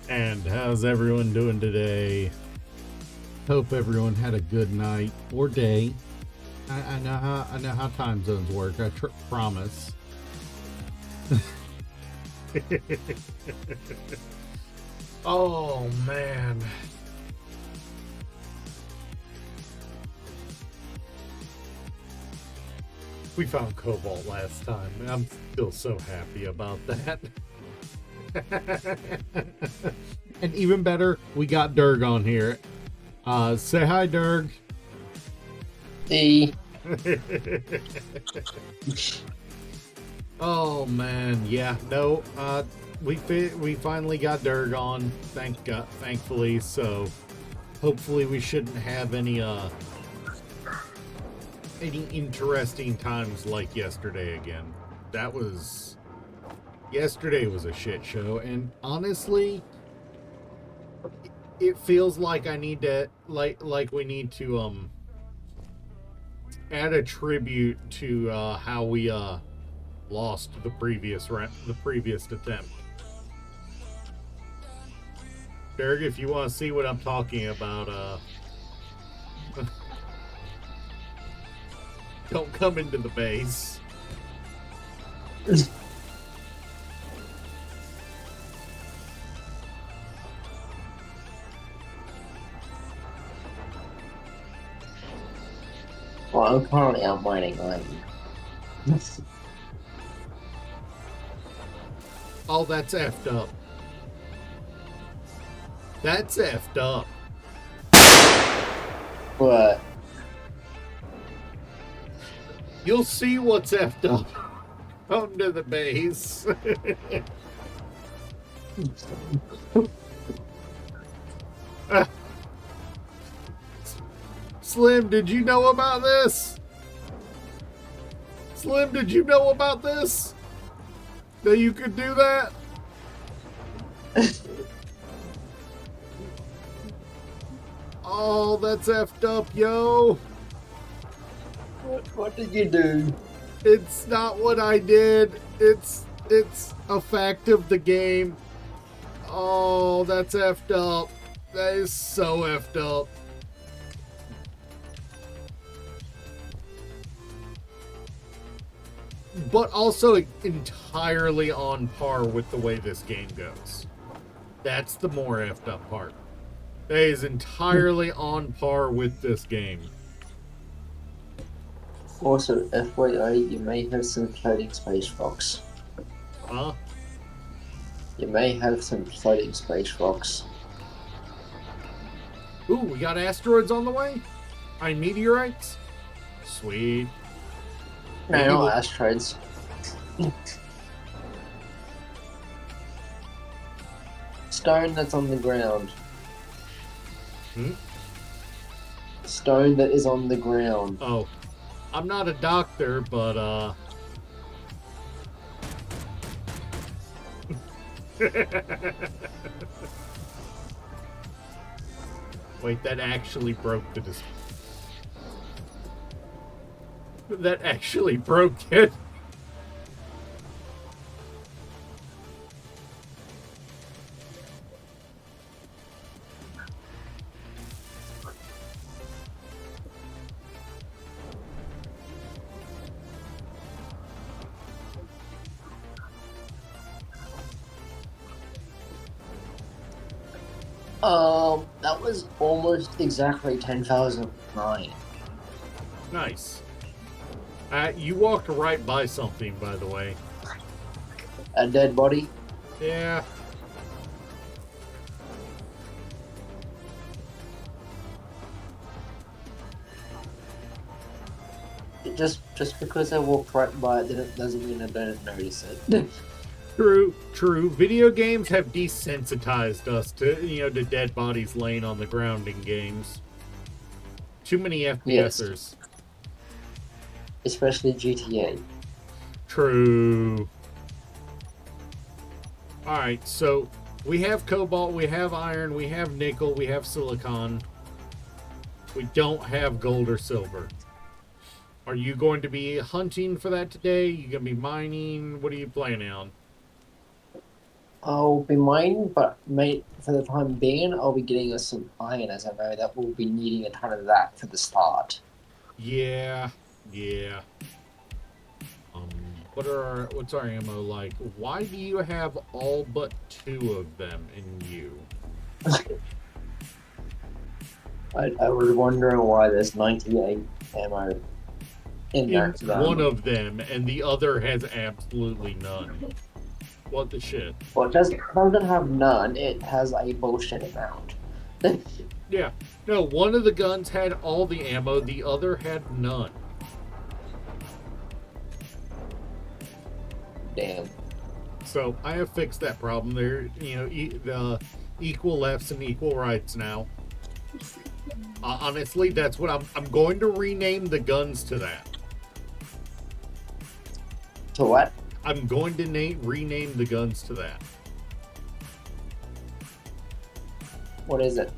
And how's everyone doing today? Hope everyone had a good night or day. I know how time zones work. I promise. Oh man. We found Cobalt last time. I'm still so happy about that. And even better, we got Durg on here. Say hi, Durg. Hey. Oh man, yeah, no, we finally got Durg on, thankfully. So hopefully we shouldn't have any interesting times like yesterday again. Yesterday was a shit show, and honestly, it feels like I need to like we need to add a tribute to how we lost the previous attempt. Derek, if you want to see what I'm talking about, don't come into the base. Well, I'm currently out mining iron. Oh, that's effed up. That's effed up. What? You'll see what's effed up. Come to the base. Slim, did you know about this? Slim, did you know about this? That you could do that? Oh, that's effed up, yo. What did you do? It's not what I did. It's a fact of the game. Oh, that's effed up. That is so effed up. But also entirely on par with the way this game goes. That's the more effed up part. That is entirely on par with this game. Also, FYI, you may have some floating space rocks. Huh? You may have some floating space rocks. Ooh, we got asteroids on the way? Meteorites? Sweet. No, not asteroids. Stone that's on the ground. Stone that is on the ground. Oh, I'm not a doctor, but wait, that actually broke the display. That actually broke it. That was almost exactly 10,009. Nice. You walked right by something, by the way. A dead body? Yeah. Just because I walked right by it doesn't mean I don't notice it. True. Video games have desensitized us to dead bodies laying on the ground in games. Too many FPSers. Yes. Especially GTA. True. Alright, so we have cobalt, we have iron, we have nickel, we have silicon. We don't have gold or silver. Are you going to be hunting for that today? You going to be mining? What are you planning on? I'll be mining, but mate, for the time being, I'll be getting us some iron, as I know that we'll be needing a ton of that for the start. Yeah, yeah. Um, what's our ammo like? Why do you have all but 2 of them in you? I was wondering why there's 98 ammo in In that one gun. of them, and the other has absolutely none. What the shit? Well, it doesn't have none. It has a bullshit amount. Yeah. No, one of the guns had all the ammo, the other had none. Damn. So I have fixed that problem. There, the equal lefts and equal rights now. Honestly, that's what I'm going to rename the guns to that. To what? I'm going to rename the guns to that. What is it?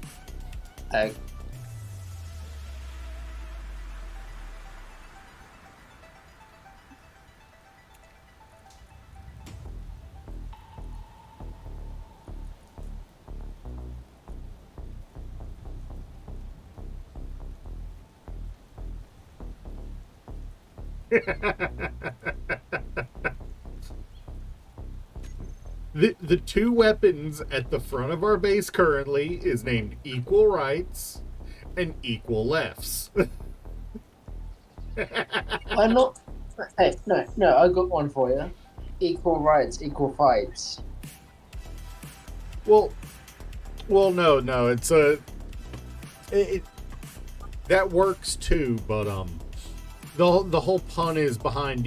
The 2 weapons at the front of our base currently is named Equal Rights and Equal Lefts. I'm not. Hey, no, I got one for you. Equal rights, equal fights. well, no, it's it that works too, but the whole pun is behind,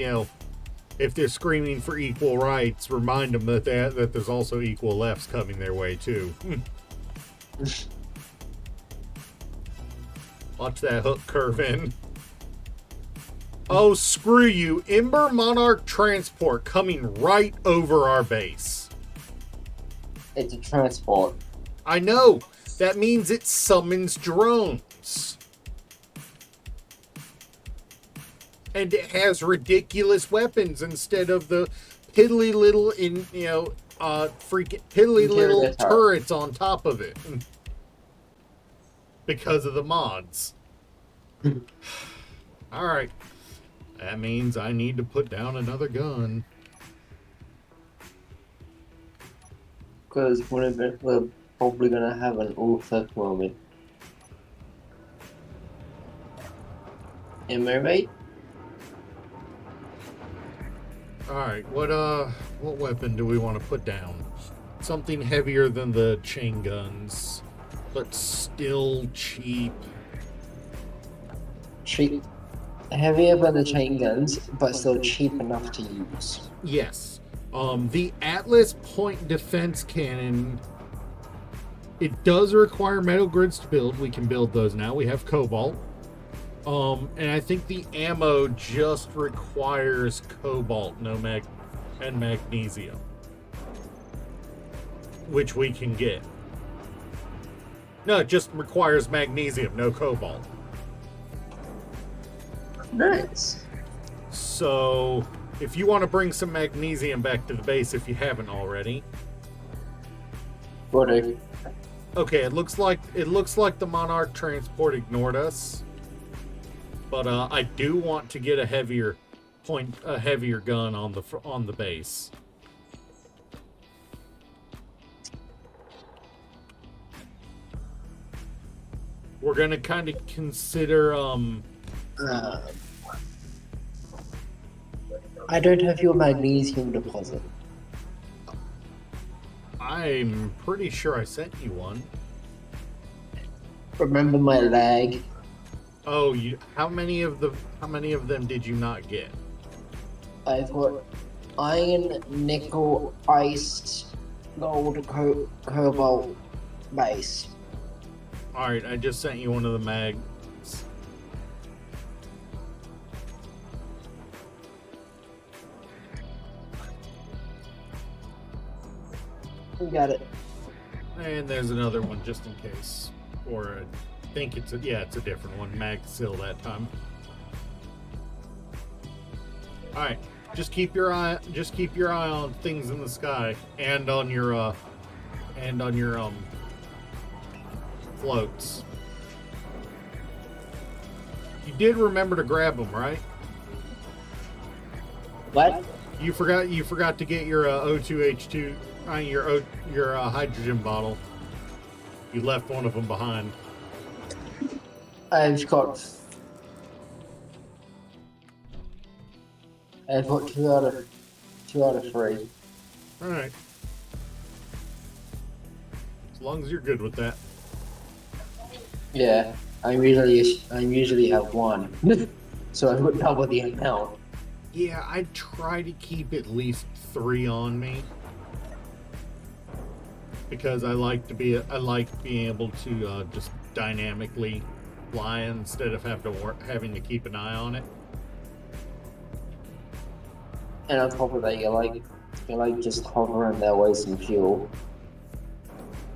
if they're screaming for equal rights, remind them that there's also equal lefts coming their way too. Watch that hook curve in. Oh, screw you. Ember Monarch transport coming right over our base. It's a transport. I know. That means it summons drones. And it has ridiculous weapons instead of the piddly little freaking piddly little turrets on top of it. Because of the mods. Alright. That means I need to put down another gun. Because we're probably gonna have an all-fuck moment. Am I right? Alright, what weapon do we want to put down? Something heavier than the chain guns, but still cheap. Cheap. Heavier than the chain guns, but still cheap enough to use. Yes. The Atlas Point Defense Cannon, it does require metal grids to build. We can build those now. We have cobalt. And I think the ammo just requires cobalt, and magnesium, which we can get. No, it just requires magnesium, no cobalt. Nice. So, if you want to bring some magnesium back to the base, if you haven't already. What if? Okay, it looks like the Monarch transport ignored us. But I do want to get a heavier gun on the base. We're gonna kind of consider I don't have your magnesium deposit. I'm pretty sure I sent you one. Remember my lag? Oh, how many of them did you not get? I've got iron, nickel, ice, gold, cobalt, base. Alright, I just sent you one of the mags. Got it. And there's another one just in case. Or I think it's a different one. Mag Seal that time. Alright. Just keep your eye on things in the sky and on your floats. You did remember to grab them, right? What? You forgot to get your O2H2, your hydrogen bottle. You left one of them behind. I've got 2 out of 3. All right. As long as you're good with that. Yeah, I usually have 1, so I would double the amount. Yeah, I try to keep at least 3 on me because I like being able to just dynamically fly instead of having to keep an eye on it. And on top of that, you like just hovering there wasting fuel.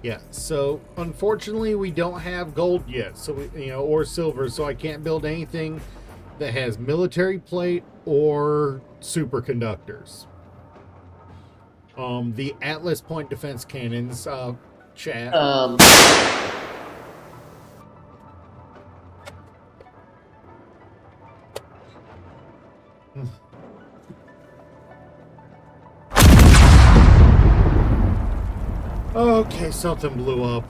Yeah. So unfortunately, we don't have gold yet. So or silver. So I can't build anything that has military plate or superconductors. The Atlas point defense cannons, chat. Okay, something blew up.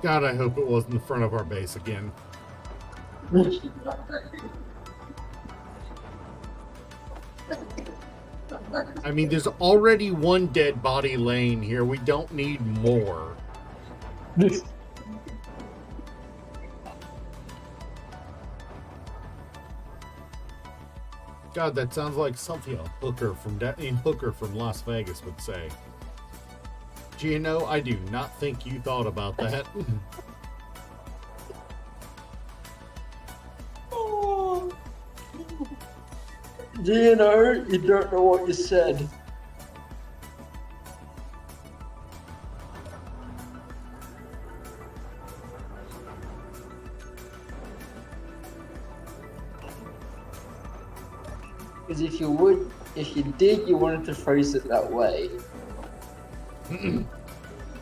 God, I hope it wasn't the front of our base again. I mean, there's already 1 dead body laying here. We don't need more. God, that sounds like something a hooker from Las Vegas would say. Gino, I do not think you thought about that. Gino, you don't know what you said. Because if you did, you wanted to phrase it that way.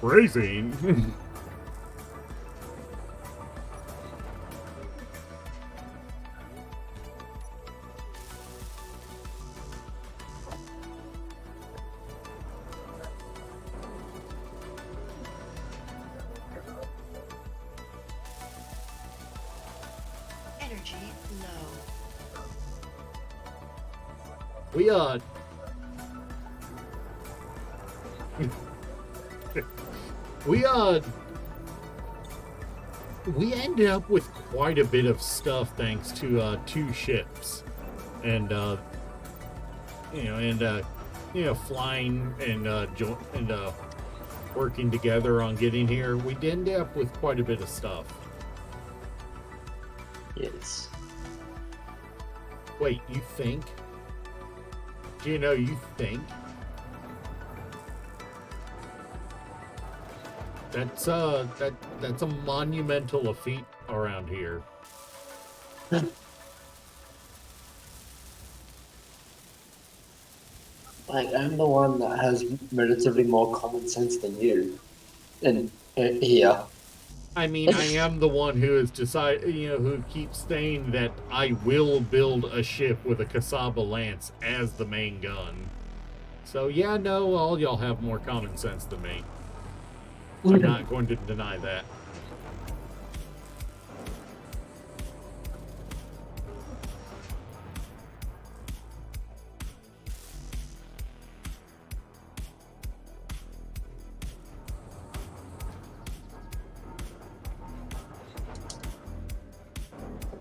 Phrasing? Energy low. We ended up with quite a bit of stuff thanks to 2 ships, and flying and working together on getting here. We did end up with quite a bit of stuff. Yes. Wait, you think? Gino, you think? That's a monumental feat around here. Like, I'm the one that has relatively more common sense than you. And here. I mean, I am the one who has decided, who keeps saying that I will build a ship with a Kasaba Lance as the main gun. So yeah, no, all y'all have more common sense than me. I'm not going to deny that.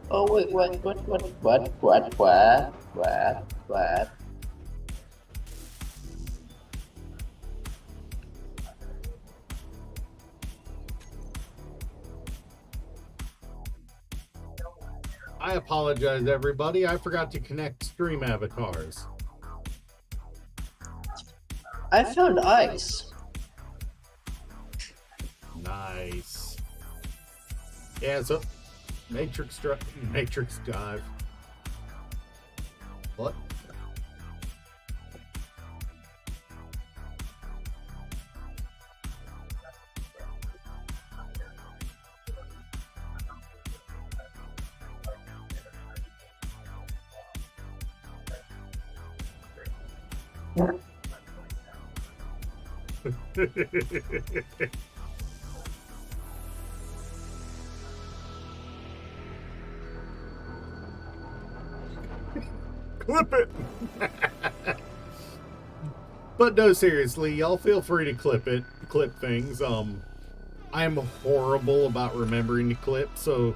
Oh wait, what? I apologize, everybody. I forgot to connect stream avatars. I found ice. Nice. Yeah, so Matrix dive. What? Clip it. But no, seriously, y'all feel free to clip things. I am horrible about remembering to clip, so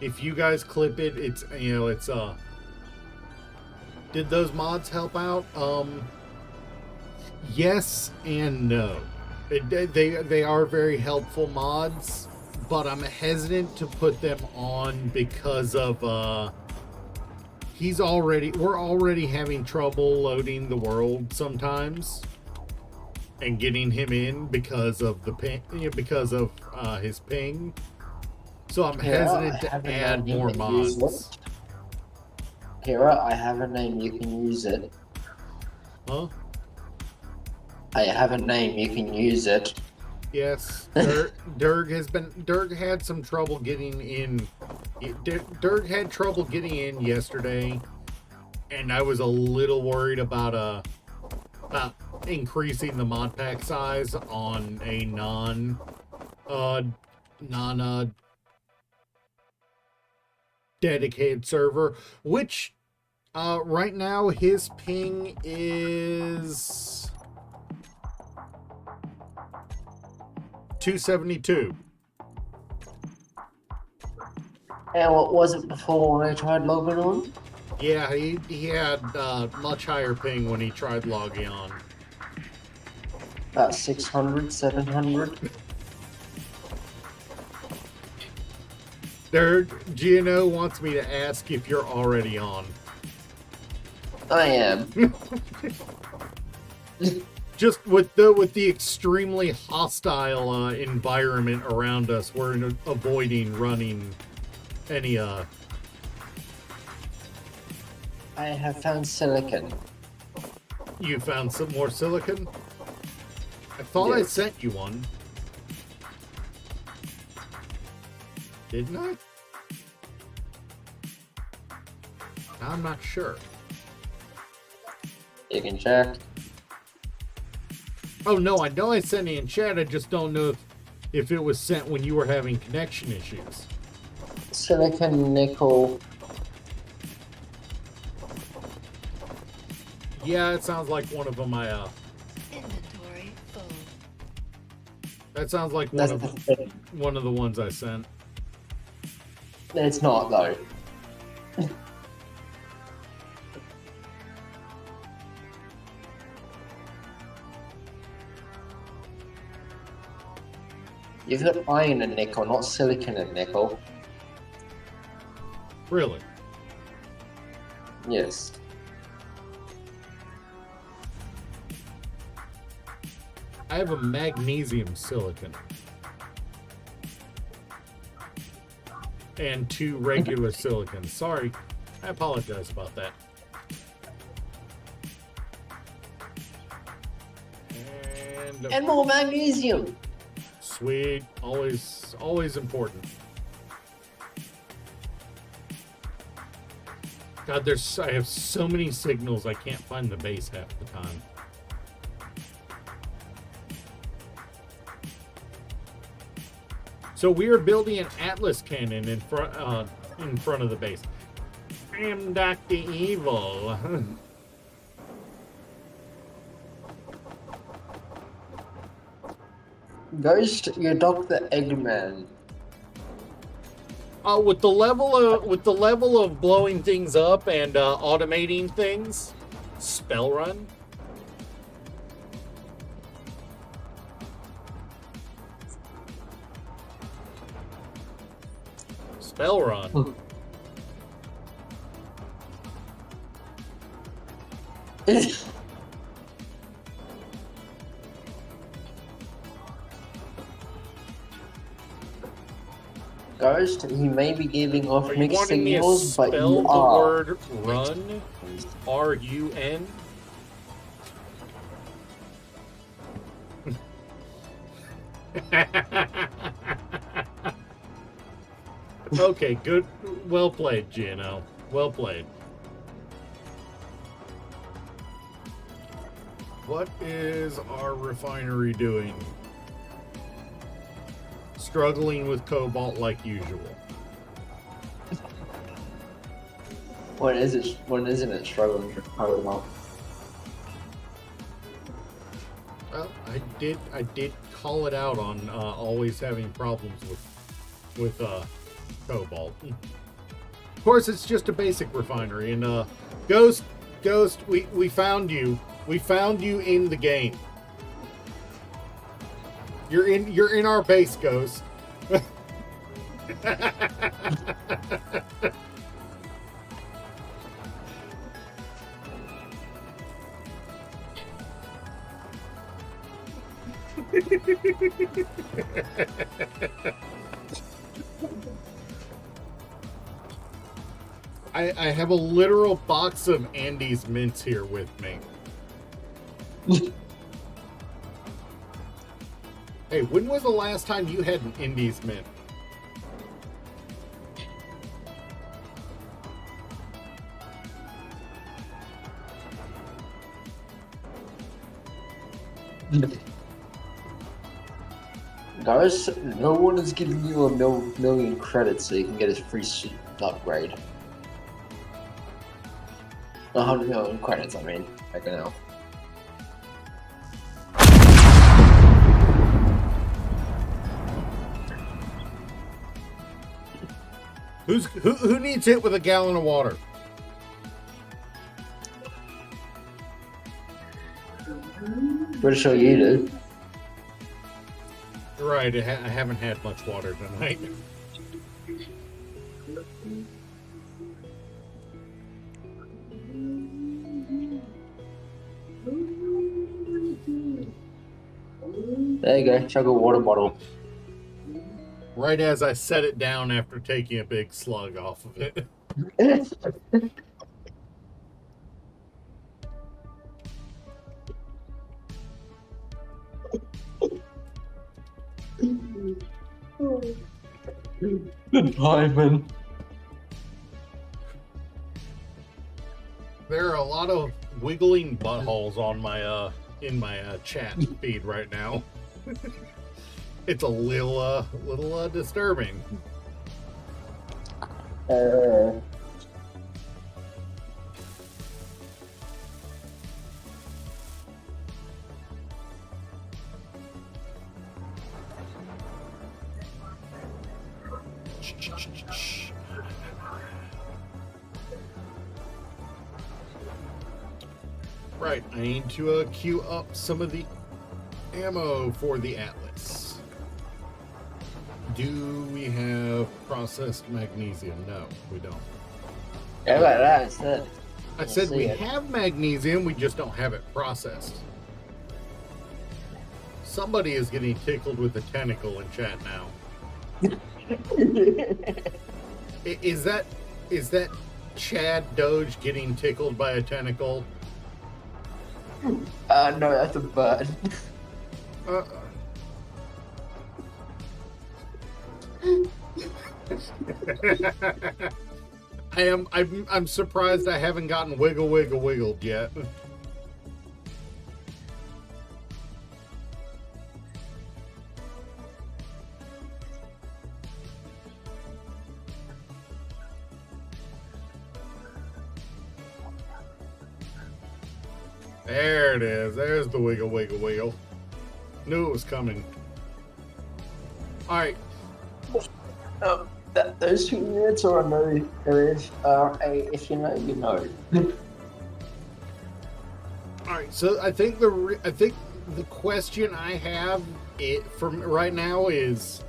if you guys clip it, it's did those mods help out? Yes and no. They are very helpful mods, but I'm hesitant to put them on because of we're already having trouble loading the world sometimes and getting him in because of the ping, his ping. So I'm hesitant to add more mods. Kira, I have a name, you can use it. Huh? I have a name, you can use it. Yes, Dirg had some trouble getting in. Dirg had trouble getting in yesterday, and I was a little worried about increasing the mod pack size on a non dedicated server, which right now his ping is 272. And what was it before when I tried logging on? Yeah, he had much higher ping when he tried logging on. About 600, 700. Gino wants me to ask if you're already on. I am. Just with the extremely hostile environment around us, we're avoiding running any I have found silicon. You found some more silicon? I thought I Yes. sent you one. Didn't I? I'm not sure. You can check. Oh no, I know I sent it in chat, I just don't know if it was sent when you were having connection issues. Silicon, nickel. Yeah, it sounds like one of them Inventory full. that sounds like That's one the of thing. one of the ones I sent. It's not though. You've got iron and nickel, not silicon and nickel. Really? Yes. I have a magnesium silicon. And 2 regular silicons. Sorry. I apologize about that. And more magnesium. Sweet. Always important. God, I have so many signals I can't find the base half the time. So we are building an Atlas cannon in front of the base. I'm Dr. Evil. Ghost, you're Dr. Eggman. With the level of blowing things up and automating things, spell run. Spell run. Ghost, he may be giving off Are you mixed wanting me to signals, but spell you the are. word run? R-U-N? Okay, good. Well played, Gino. Well played. What is our refinery doing? Struggling with cobalt like usual. When isn't it struggling for cobalt? Well, I did call it out on always having problems with cobalt. Of course, it's just a basic refinery. And Ghost, we found you. We found you in the game. You're in our base, Ghost. I have a literal box of Andes mints here with me. Hey, when was the last time you had an Andes mint? Guys, no one is giving you a million credits so you can get a free suit upgrade. 100 million credits, I mean, right now. Who needs hit with a gallon of water? Pretty sure you do. Right, I haven't had much water tonight. There you go, chug a water bottle. Right as I set it down after taking a big slug off of it. Good timing. There are a lot of wiggling buttholes on my in my chat feed right now. It's a little disturbing. Right, I need to queue up some of the ammo for the Atlas. Do we have processed magnesium? No, we don't. Yeah, like that, it's it. I said we have magnesium, we just don't have it processed. Somebody is getting tickled with a tentacle in chat now. Is that Chad Doge getting tickled by a tentacle? No, that's a bird. I'm surprised I haven't gotten wiggled yet. There it is. There's the wiggle. Knew it was coming. All right. Those 2 minutes are a no. There is if you know, you know. All right. So I think the question I have from right now is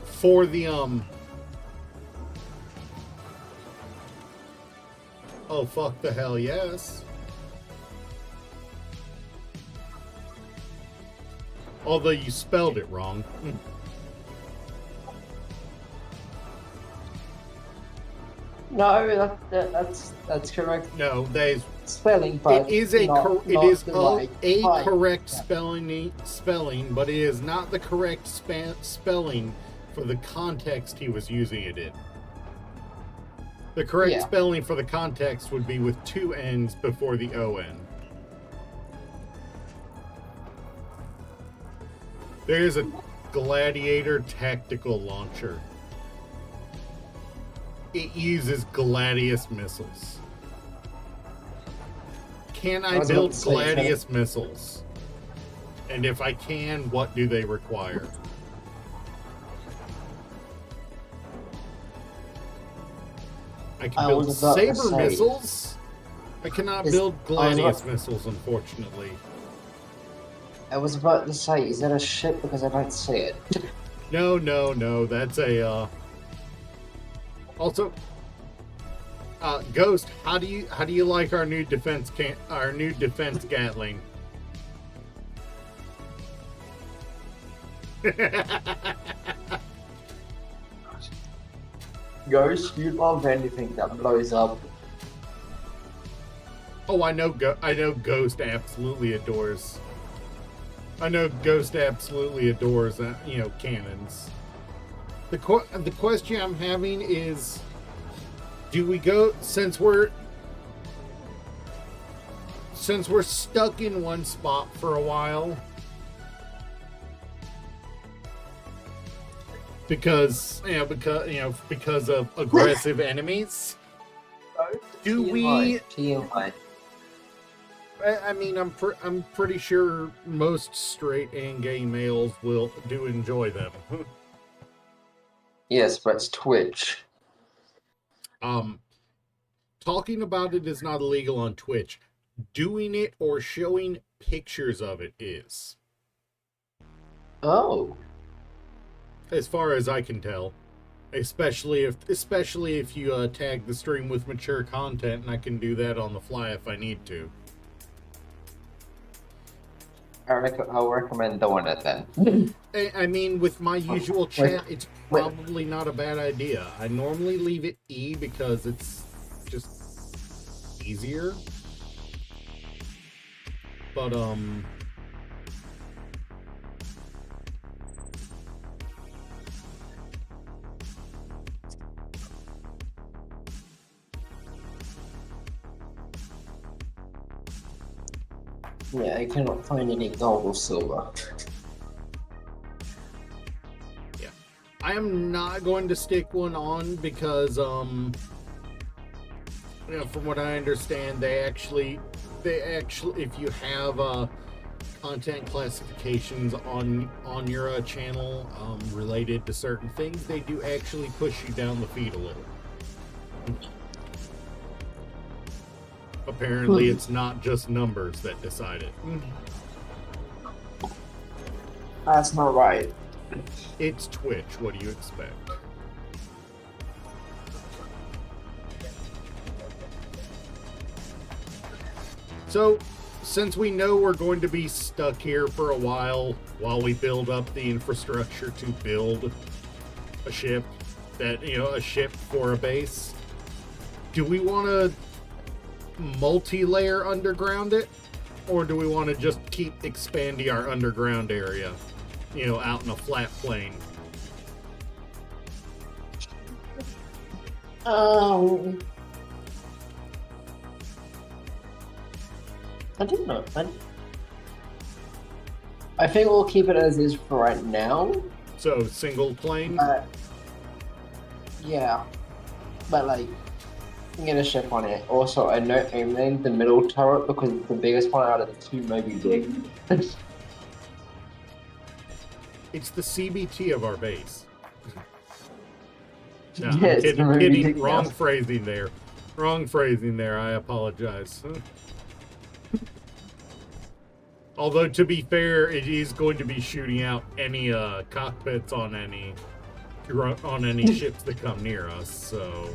for the Oh fuck the hell yes. Although you spelled it wrong. No, that's correct. No, there's Spelling, but it is correct spelling, but it is not the correct spelling for the context he was using it in. The correct spelling for the context would be with 2 N's before the O-N. There's a Gladiator tactical launcher. It uses Gladius missiles. Can I was build about to say, Gladius missiles? And if I can, what do they require? I can I build was about to Saber say, missiles. I cannot is- build I was Gladius about- missiles, unfortunately. I was about to say, is that a ship? Because I don't see it. No. That's a. Also, Ghost, how do you like our new defense Gatling? Ghost, you love anything that blows up. Oh, I know Ghost absolutely adores. I know Ghost absolutely adores, cannons. The question I'm having is, do we go since we're stuck in one spot for a while? Because of aggressive enemies. Do we? TMI. I mean, I'm pretty sure most straight and gay males do enjoy them. Yes, but it's Twitch. Talking about it is not illegal on Twitch. Doing it or showing pictures of it is, Oh. as far as I can tell. Especially if you tag the stream with mature content, and I can do that on the fly if I need to. I'll recommend doing it then. I mean, with my usual chat, it's probably not a bad idea. I normally leave it E because it's just easier. But, Yeah, I cannot find any gold or silver. I am not going to stick one on because, from what I understand, they actually, if you have content classifications on your channel related to certain things, they do actually push you down the feed a little. Apparently, it's not just numbers that decide it. That's not right. It's Twitch. What do you expect? So, since we know we're going to be stuck here for a while we build up the infrastructure to build a ship a ship for a base, do we want to multi-layer underground it, or do we want to just keep expanding our underground area, out in a flat plain? I don't know. I think we'll keep it as is for right now. So single plane. Yeah, but like, get a ship on it. Also, I know aiming the middle turret because it's the biggest one out of the two, maybe big. It's the CBT of our base. No, Yeah, it's kidding, really kidding. big Wrong now. phrasing there. Wrong phrasing there. I apologize. Although, to be fair, it is going to be shooting out any cockpits on any ships that come near us. So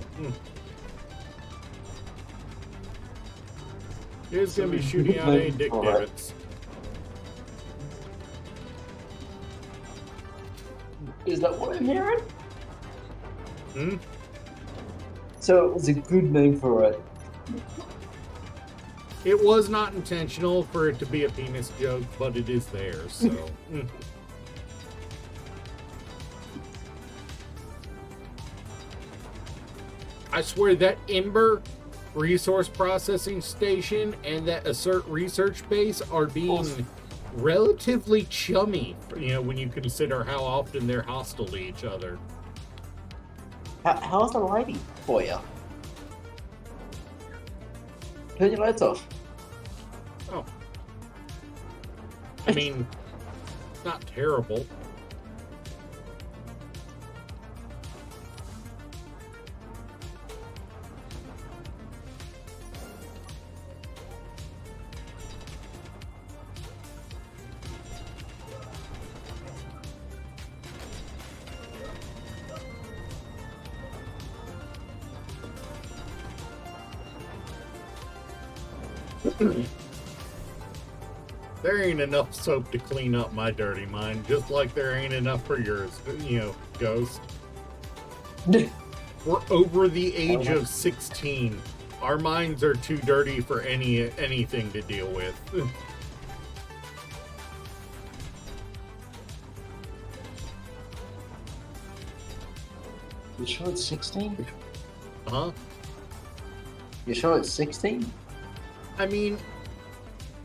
it's going to be shooting out any dick divots. Is that what I'm hearing? Hmm? So it was a good name for it. It was not intentional for it to be a penis joke, but it is there, so. I swear that Ember resource processing station and that Assert research base are being relatively chummy, when you consider how often they're hostile to each other. How's the lighting for you? Turn your lights off. Oh. I mean, not terrible. There ain't enough soap to clean up my dirty mind, just like there ain't enough for yours, Ghost. We're over the age of 16. Our minds are too dirty for anything to deal with. You sure it's 16? Huh? You sure it's 16? I mean,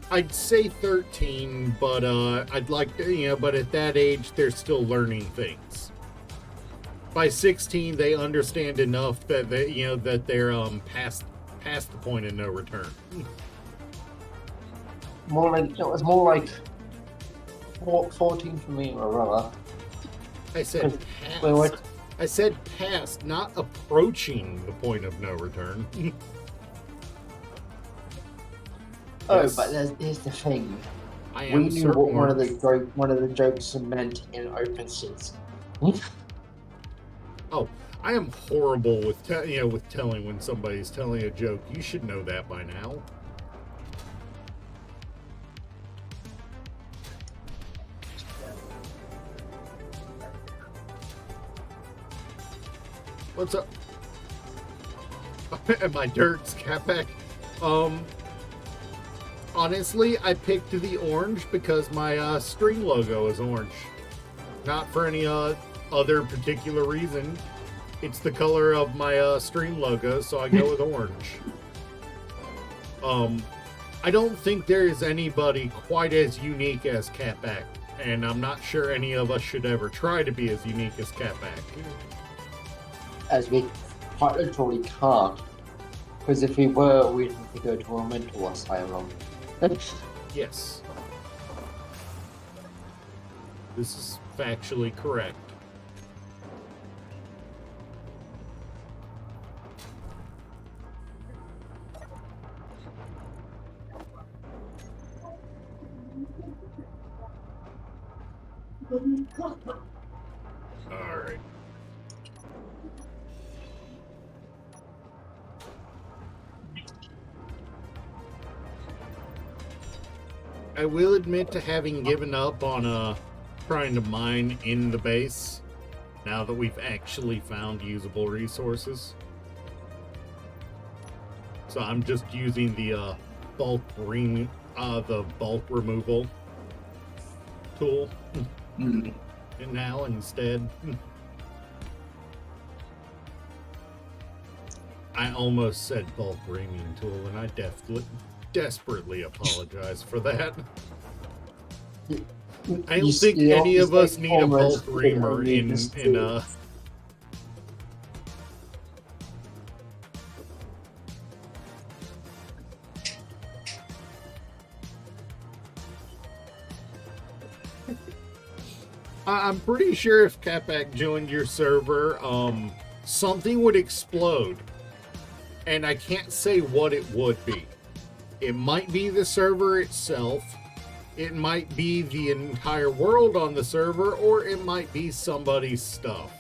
I'd say 13, but I'd like to, but at that age, they're still learning things. By 16, they understand enough that that they're past the point of no return. It was more like 14 for me, my brother. I said past. Wait, what? I said past, not approaching the point of no return. Oh, Yes. but here's the thing. I We am knew certain. what one of the jokes meant in open seats. Oh, I am horrible with with telling when somebody's telling a joke. You should know that by now. What's up? My dirt's Capac. Honestly, I picked the orange because my string logo is orange. Not for any other particular reason. It's the color of my stream logo, so I go with orange. I don't think there is anybody quite as unique as Capac, and I'm not sure any of us should ever try to be as unique as Capac. As we quite literally can't. Because if we were, we'd have to go to a mental asylum. Yes. This is factually correct. All right. I will admit to having given up on trying to mine in the base now that we've actually found usable resources. So I'm just using the bulk removal tool Mm. and now instead. I almost said bulk reaming tool, and I desperately apologize for that. I don't think any of us need a bulk reamer in I'm pretty sure if Capac joined your server, something would explode. And I can't say what it would be. It might be the server itself. It might be the entire world on the server, or it might be somebody's stuff.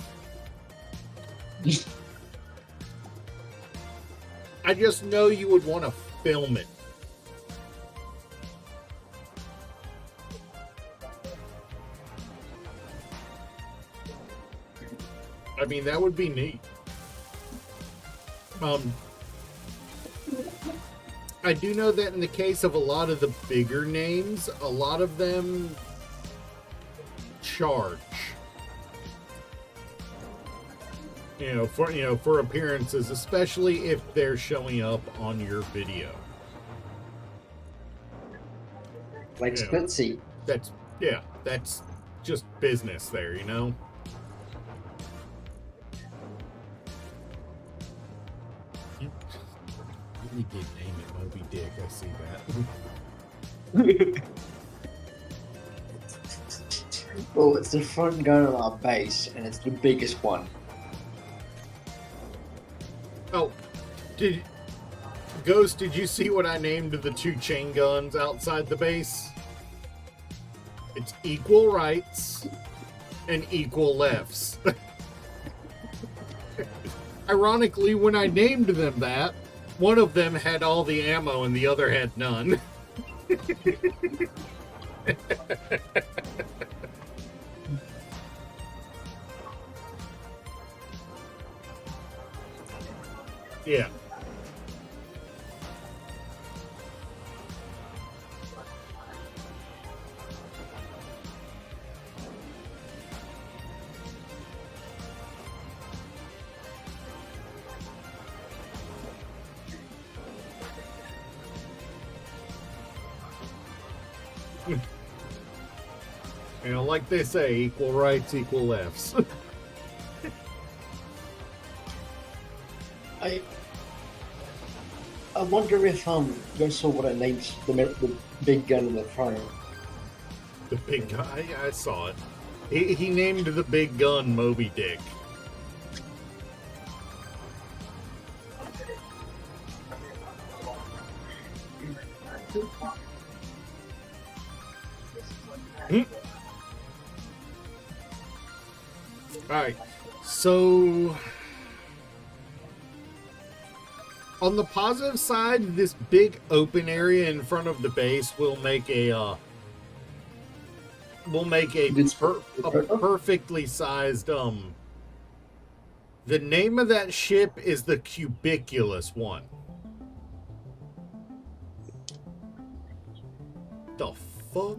I just know you would want to film it. I mean, that would be neat. I do know that in the case of a lot of the bigger names, a lot of them charge. For appearances, especially if they're showing up on your video. Like Yeah. Splitsy. that's just business there, you know? You did name it Moby Dick, I see that. Well, it's the front gun on our base, and it's the biggest one. Oh, Ghost, did you see what I named the 2 chain guns outside the base? It's equal rights and equal lefts. Ironically, when I named them that, one of them had all the ammo and the other had none. Yeah. You know, like they say, equal rights, equal lefts. I wonder if you saw what I named the big gun in the front. The big guy, I saw it. He named the big gun Moby Dick. Alright, so on the positive side, this big open area in front of the base will make a perfectly sized the name of that ship is the Cubiculus one. The fuck?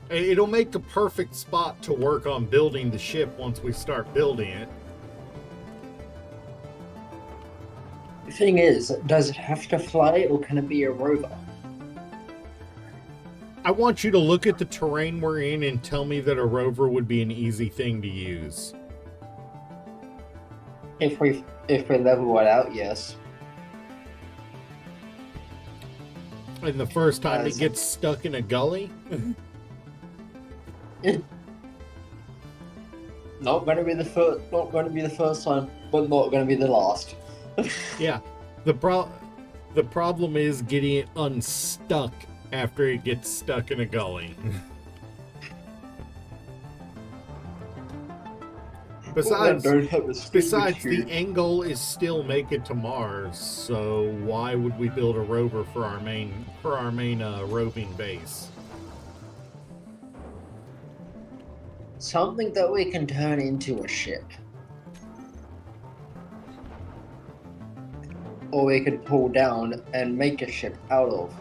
It'll make a perfect spot to work on building the ship once we start building it. The thing is, does it have to fly or can it be a rover? I want you to look at the terrain we're in and tell me that a rover would be an easy thing to use. If we level it out, yes. And the first time it gets stuck in a gully? Not going to be the first time, but not going to be the last. Yeah. The problem is getting it unstuck after it gets stuck in a gully. Besides, the end goal is still make it to Mars, so why would we build a rover for our main roving base? Something that we can turn into a ship. Or we could pull down and make a ship out of.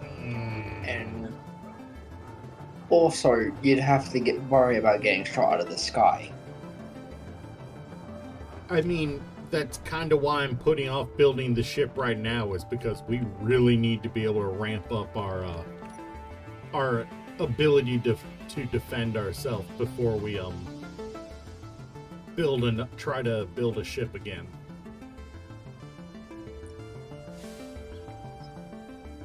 And also, you'd have to worry about getting shot out of the sky. I mean, that's kind of why I'm putting off building the ship right now, is because we really need to be able to ramp up our ability to defend ourselves before we try to build a ship again.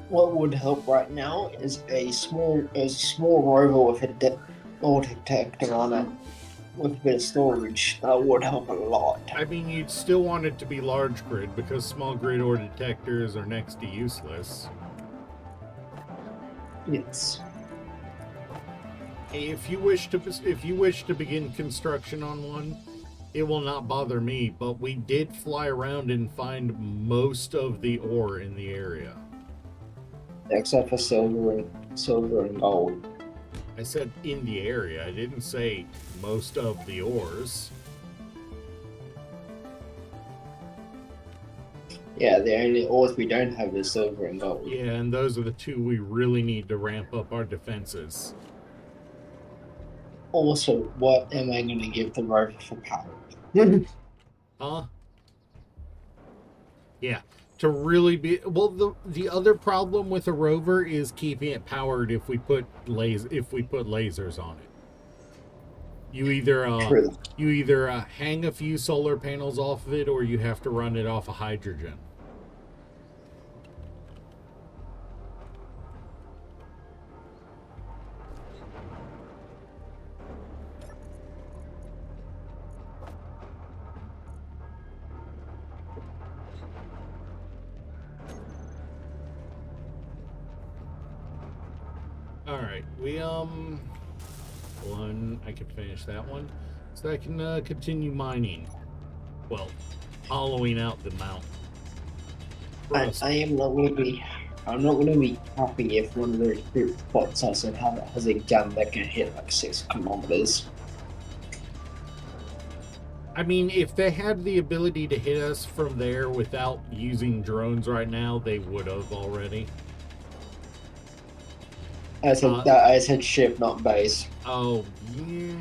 What would help right now is a small rover with a ore detector on it, with a bit of storage. That would help a lot. I mean, you'd still want it to be large grid, because small grid ore detectors are next to useless. Yes. If you wish to begin construction on one, it will not bother me, but we did fly around and find most of the ore in the area. Except for silver and gold. I said in the area. I didn't say most of the ores. Yeah, the only ores we don't have is silver and gold. Yeah, and those are the two we really need to ramp up our defenses. Also, what am I going to give the rover for power? Huh? Yeah. To really be well, the other problem with a rover is keeping it powered if we put lasers on it. You either True. hang a few solar panels off of it, or you have to run it off of hydrogen. All right, I can finish that one, so I can continue mining. Well, hollowing out the mountain. I'm not going to be happy if one of those group spots us and has a gun that can hit like 6 kilometers. I mean, if they had the ability to hit us from there without using drones right now, they would have already. I said ship, not base. Oh, yeah.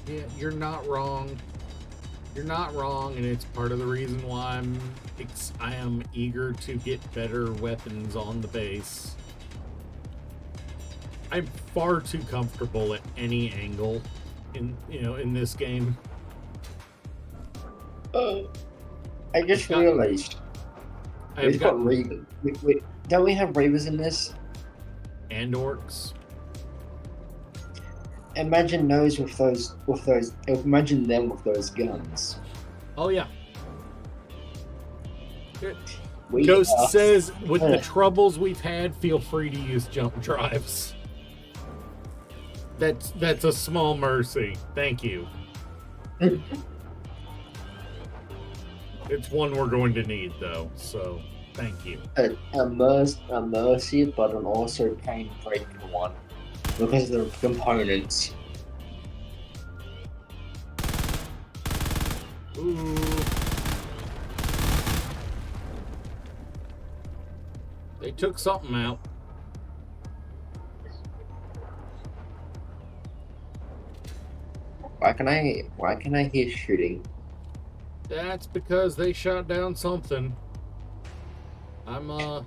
Yeah, you're not wrong. You're not wrong, and it's part of the reason why I am eager to get better weapons on the base. I'm far too comfortable at any angle in this game. I just realized we've got Reavers. Don't we have Reavers in this? And orcs. Imagine those with those. Imagine them with those guns. Oh yeah. We Ghost are- says, with the troubles we've had, feel free to use jump drives. That's a small mercy. Thank you. It's one we're going to need, though, so thank you. a mercy, but an also pain-breaking one because of the components. Ooh. They took something out. Why can I hear shooting? That's because they shot down something. I'm I'm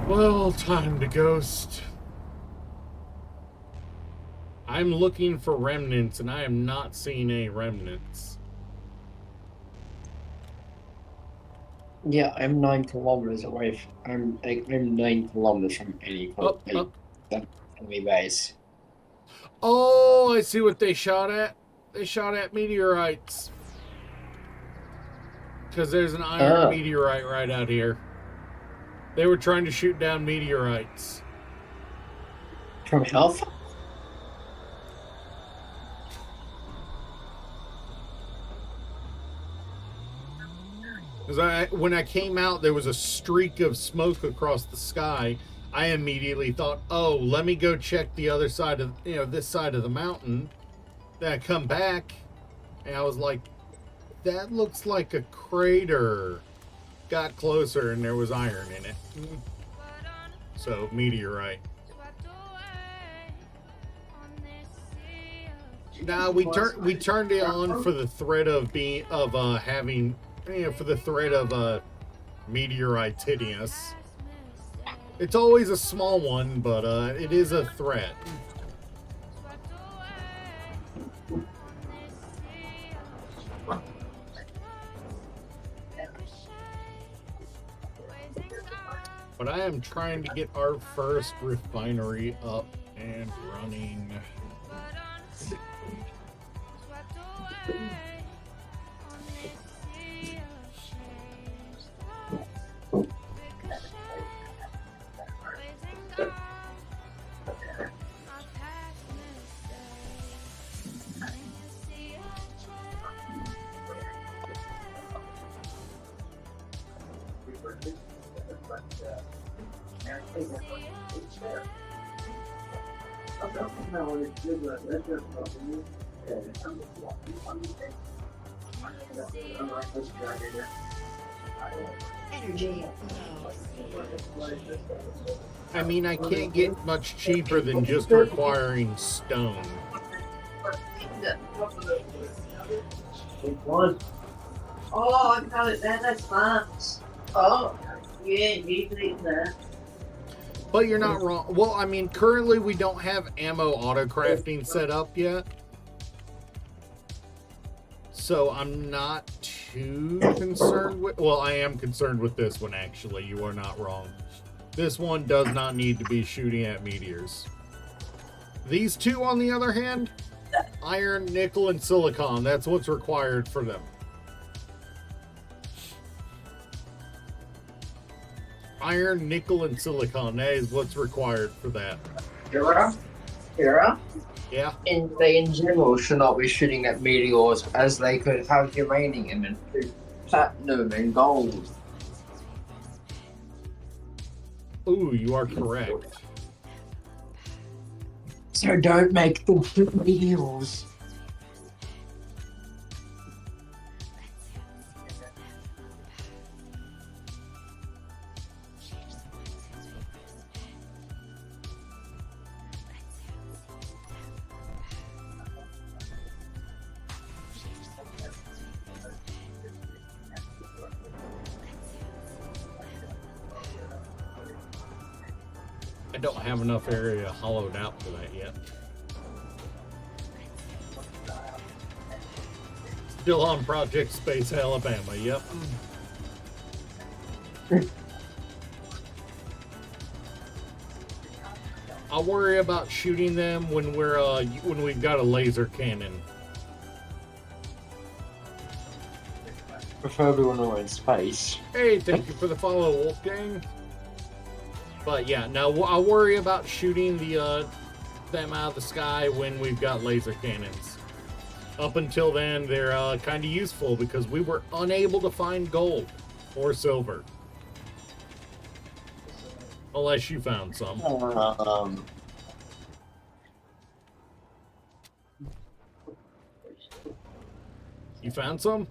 well, time to ghost. I'm looking for remnants, and I am not seeing any remnants. yeah, I'm 9 kilometers away. I'm 9 kilometers from any enemy base. Oh, I see what they shot at. They shot at meteorites. Because there's an iron meteorite right out here. They were trying to shoot down meteorites. From how far? Because when I came out, there was a streak of smoke across the sky. I immediately thought, oh, let me go check the other side of, this side of the mountain. Then I come back, and I was like, that looks like a crater. Got closer, and there was iron in it. So, meteorite. Now we turned it on for the threat of having, for the threat of meteorites hitting us. It's always a small one, but it is a threat. But I am trying to get our first refinery up and running. Energy flows. I mean, I can't get much cheaper than just requiring stone. Oh, I got it there. That's fine. Oh, yeah, you need that. But you're not wrong. Well, I mean, currently we don't have ammo auto crafting set up yet. So I'm not too concerned with... Well, I am concerned with this one, actually. You are not wrong. This one does not need to be shooting at meteors. These two, on the other hand, iron, nickel, and silicon. That's what's required for them. Iron, nickel, and silicon. That is what's required for that. Kira? Yeah. And they in general should not be shooting at meteors, as they could have uranium and platinum and gold. Ooh, you are correct. So don't make them shoot meteors. I don't have enough area hollowed out for that yet. Still on Project Space Alabama, yep. I'll worry about shooting them when when we've got a laser cannon. Preferably when we're in space. Hey, thank you for the follow, Wolfgang. But yeah, no, I'll worry about shooting them out of the sky when we've got laser cannons. Up until then, they're kind of useful because we were unable to find gold or silver. Unless you found some. You found some?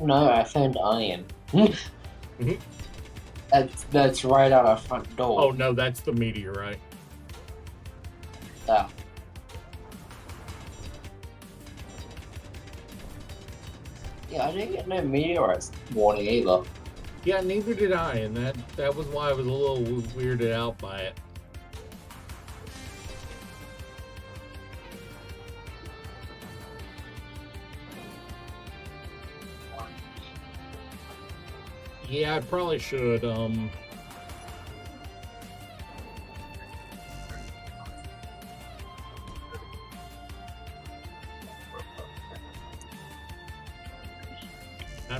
No, I found iron. Mhm. That's right out our front door. Oh no, that's the meteorite. Yeah. Yeah, I didn't get no meteorites warning either. Yeah, neither did I, and that was why I was a little weirded out by it. Yeah, I probably should, time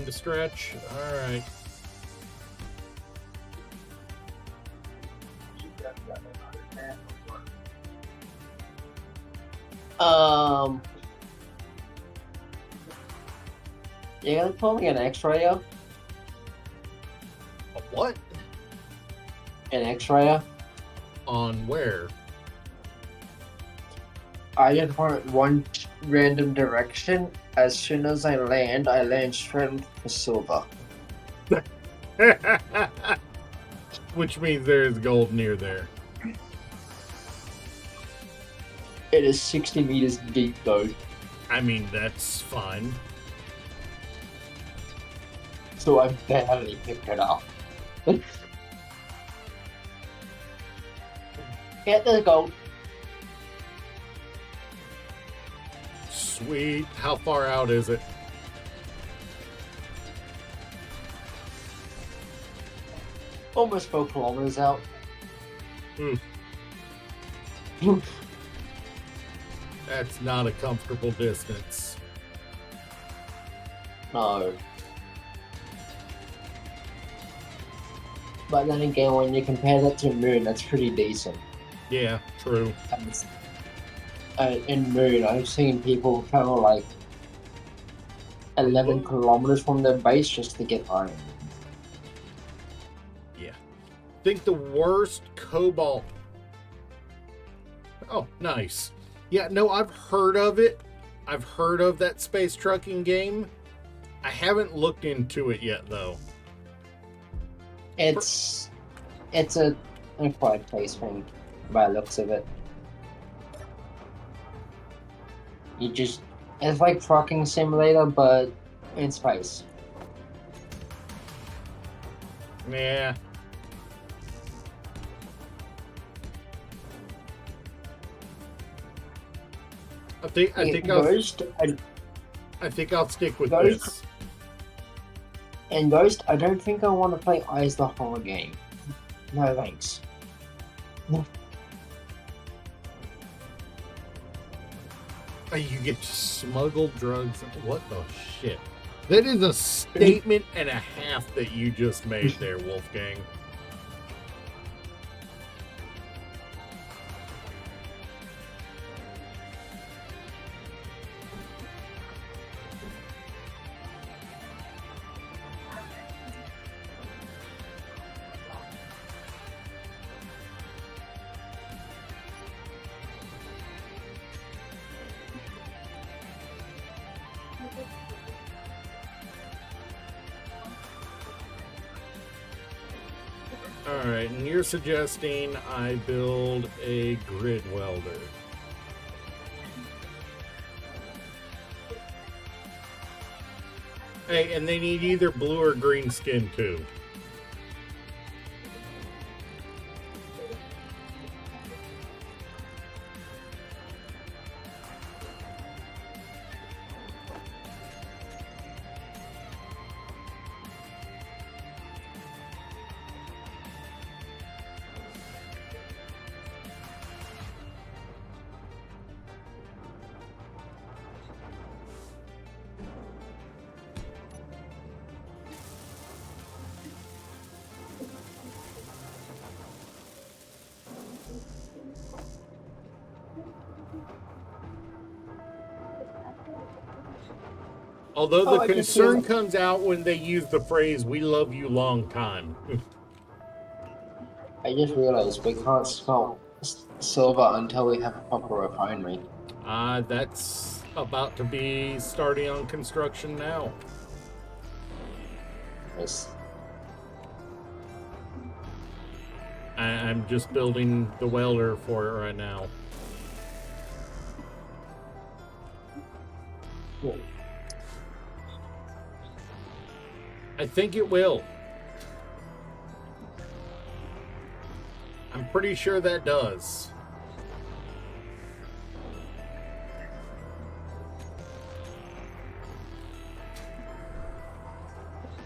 to stretch. Alright. You gonna pull me an X-rayer? A what? An X-rayer? On where? I just want one random direction. As soon as I land straight for silver. Which means there is gold near there. It is 60 meters deep though. I mean, that's fine. So I barely picked it up. Get the gold. Sweet. How far out is it? Almost 4 kilometers out. That's not a comfortable distance. No. But then again, when you compare that to Moon, that's pretty decent. Yeah, true. In Moon, I've seen people travel like 11 kilometers from their base just to get iron. Yeah. I think the worst cobalt... Oh, nice. Yeah, no, I've heard of it. I've heard of that space trucking game. I haven't looked into it yet, though. It's a acquired taste thing by the looks of it. It's like trucking simulator, but in space. Yeah. I think Ghost, I think I'll stick with Ghost- this. and Ghost, I don't think I want to play Eyes the horror game. No thanks. You get to smuggle drugs. What the shit? That is a statement and a half that you just made there, Wolfgang. Alright, and you're suggesting I build a grid welder. Hey, and they need either blue or green skin too. Although the I just concern realized- comes out when they use the phrase, "We love you long time." I just realized we can't smelt silver until we have a proper refinery. That's about to be starting on construction now. Yes. I'm just building the welder for it right now. Cool. I think it will. I'm pretty sure that does.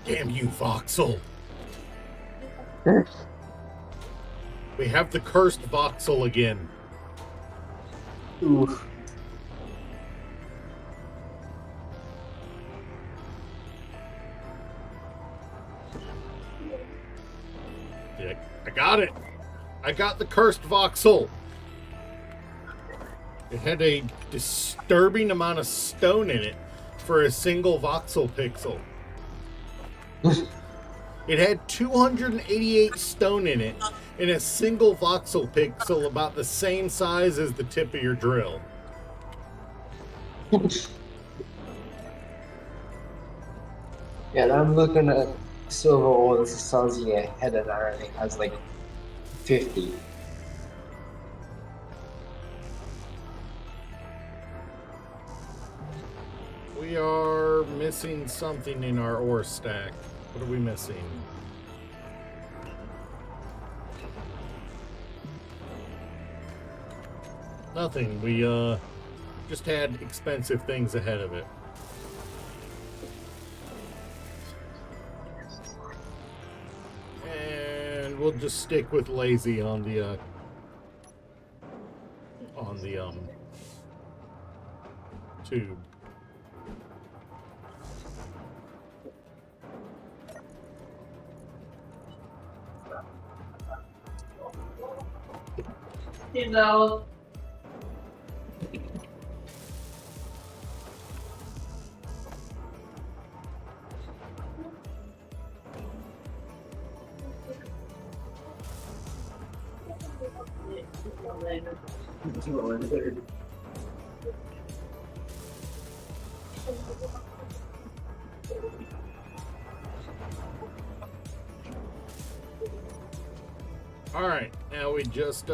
Damn you, Voxel. We have the cursed Voxel again. Oof. Yeah, I got it. I got the cursed Voxel. It had a disturbing amount of stone in it for a single voxel pixel. It had 288 stone in it in a single voxel pixel about the same size as the tip of your drill. Yeah, and I'm looking at silver ore. This is Sazi ahead and I only has like 50. We are missing something in our ore stack. What are we missing? Nothing. We just had expensive things ahead of it. And we'll just stick with lazy on the tube. $15. All right, now we just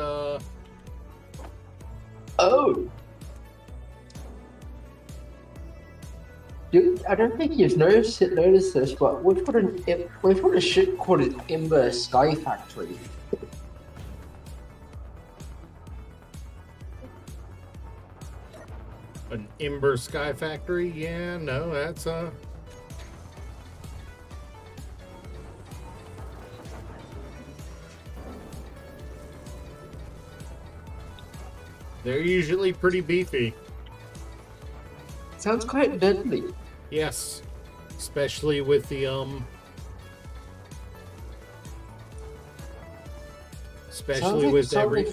Oh, dude, I don't think you've noticed this, but we've got a ship called an Ember Sky Factory. an Ember Sky Factory. Yeah, no, that's they're usually pretty beefy. Sounds quite deadly. Yes, especially with the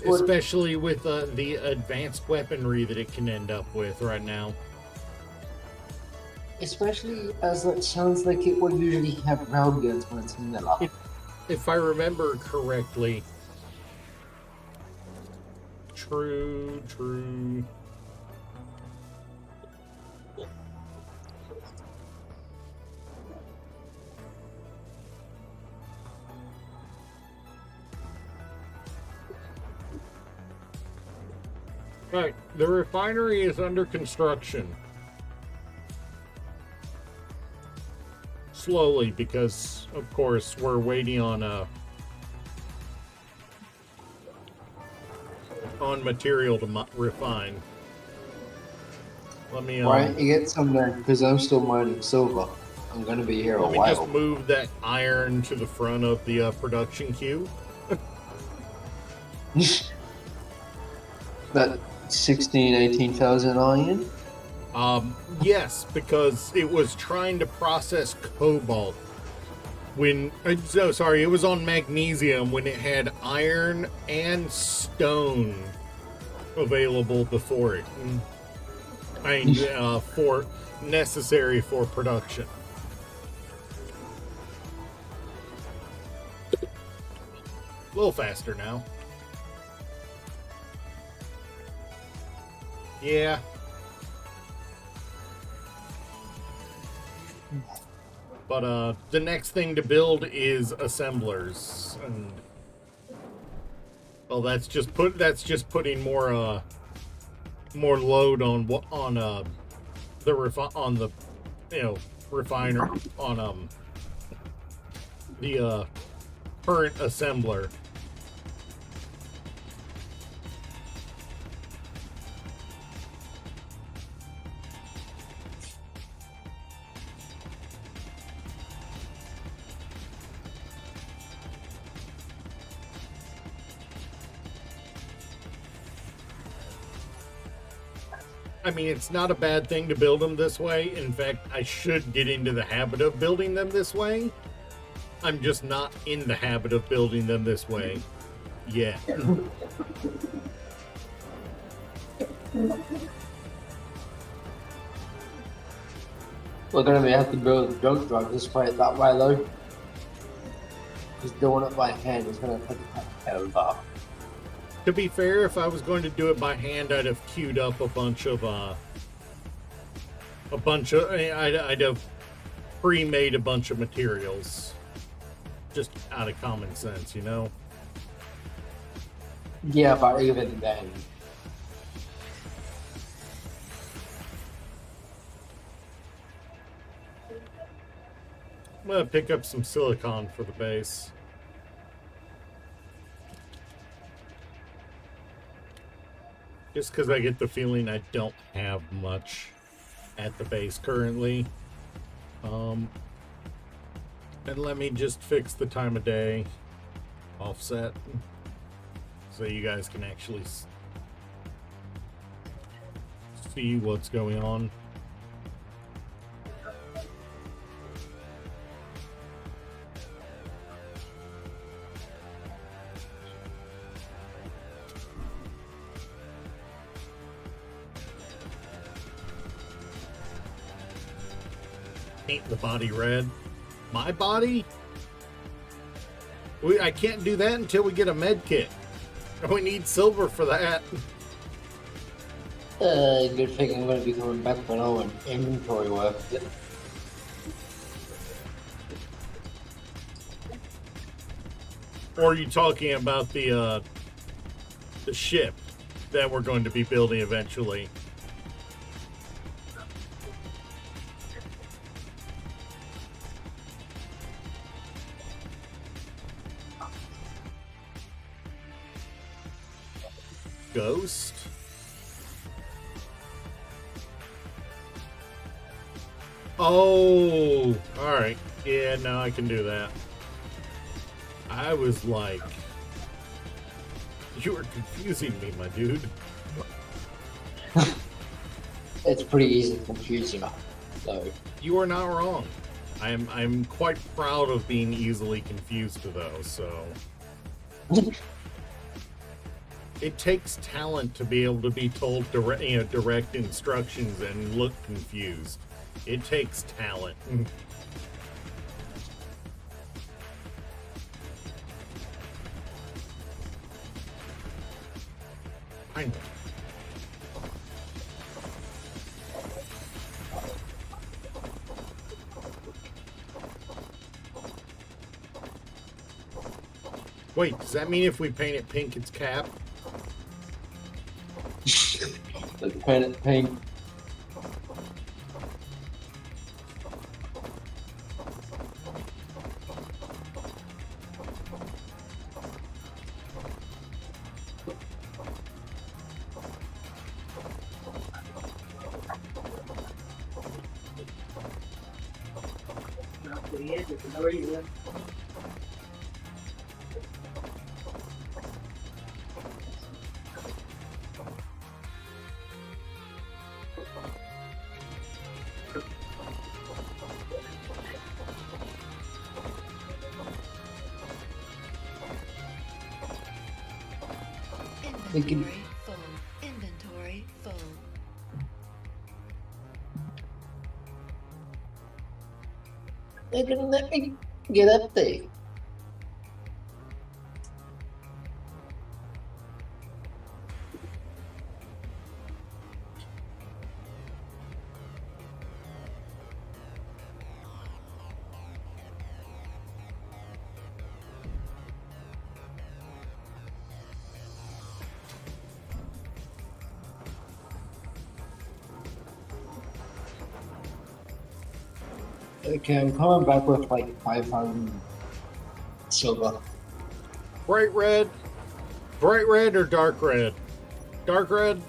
especially with the advanced weaponry that it can end up with right now. Especially as it sounds like it would usually have round guns when it's in the lock. If I remember correctly. True. Right, the refinery is under construction. Slowly, because of course we're waiting on material to refine. Let me Why don't you get some there? Because I'm still mining silver. I'm gonna be here a let me while. just move that iron to the front of the production queue. That 18,000 iron? Yes, because it was trying to process cobalt when it was on magnesium when it had iron and stone available before it. I mean, for necessary for production. A little faster now. Yeah. But the next thing to build is assemblers, and well, that's just putting more load on the refiner on the current assembler. I mean, it's not a bad thing to build them this way. In fact, I should get into the habit of building them this way. I'm just not in the habit of building them this way yet. We're gonna have to build a junk drive this way, that way though. Just doing it by hand is gonna take a over. To be fair, if I was going to do it by hand, I'd have queued up I'd have pre-made a bunch of materials. Just out of common sense, you know? Yeah, but even then. I'm gonna pick up some silicon for the base. Just because I get the feeling I don't have much at the base currently. And let me just fix the time of day offset so you guys can actually see what's going on. Paint the body red. My body? I can't do that until we get a med kit. We need silver for that. Good thing I'm gonna be coming back when I want inventory work. Or are you talking about the ship that we're going to be building eventually? Ghost? Oh, alright. Yeah, now I can do that. I was like, you were confusing me, my dude. It's pretty easy to confuse you. So You are not wrong. I'm quite proud of being easily confused though, so it takes talent to be able to be told direct instructions and look confused. It takes talent. I know. Wait, does that mean if we paint it pink, it's Cap? the planet pink. We can- Inventory full. Inventory full. They're gonna let me get up there. Okay, I'm coming back with like 500 silver. Bright red or dark red? Dark red?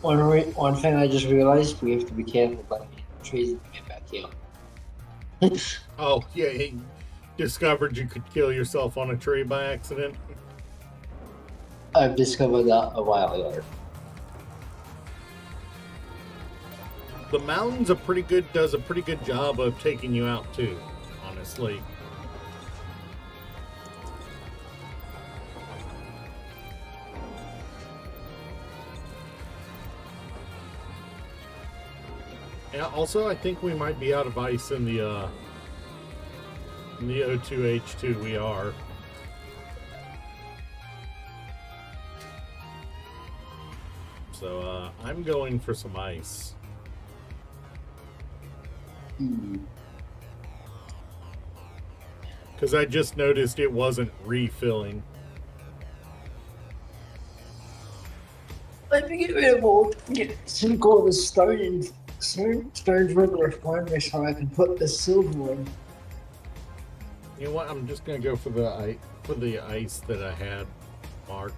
One thing I just realized, we have to be careful about trees that get back here. Oh, yeah, he discovered you could kill yourself on a tree by accident. I've discovered that a while ago. The mountains does a pretty good job of taking you out too, honestly. Yeah, also I think we might be out of ice in the O2H2 we are. So I'm going for some ice. Because I just noticed it wasn't refilling. Let me get rid of all, get some gold of stone and stone's regular refinery so I can put the silver in. You know what? I'm just gonna go for the ice that I had marked.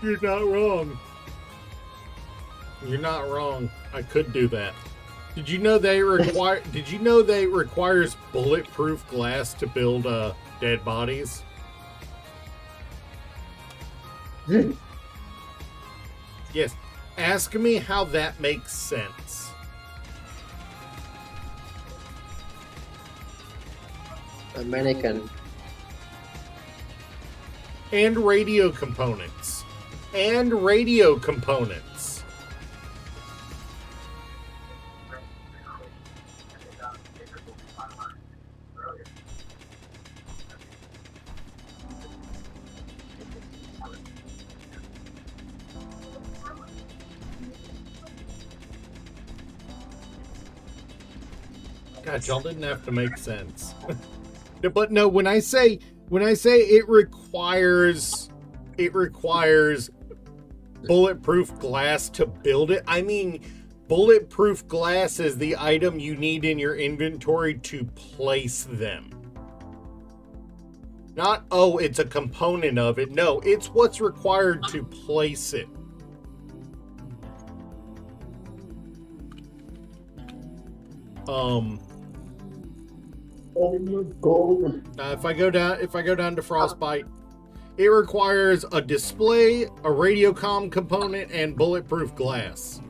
You're not wrong. You're not wrong. I could do that. Did you know they require? Did you know they requires bulletproof glass to build dead bodies? Yes. Ask me how that makes sense. American. And radio components. And radio components. God, y'all didn't have to make sense. But no, when I say it requires bulletproof glass to build it, I mean bulletproof glass is the item you need in your inventory to place them. Not, oh, it's a component of it. No, it's what's required to place it. Oh my god. If I go down to Frostbite, it requires a display, a radiocom component, and bulletproof glass.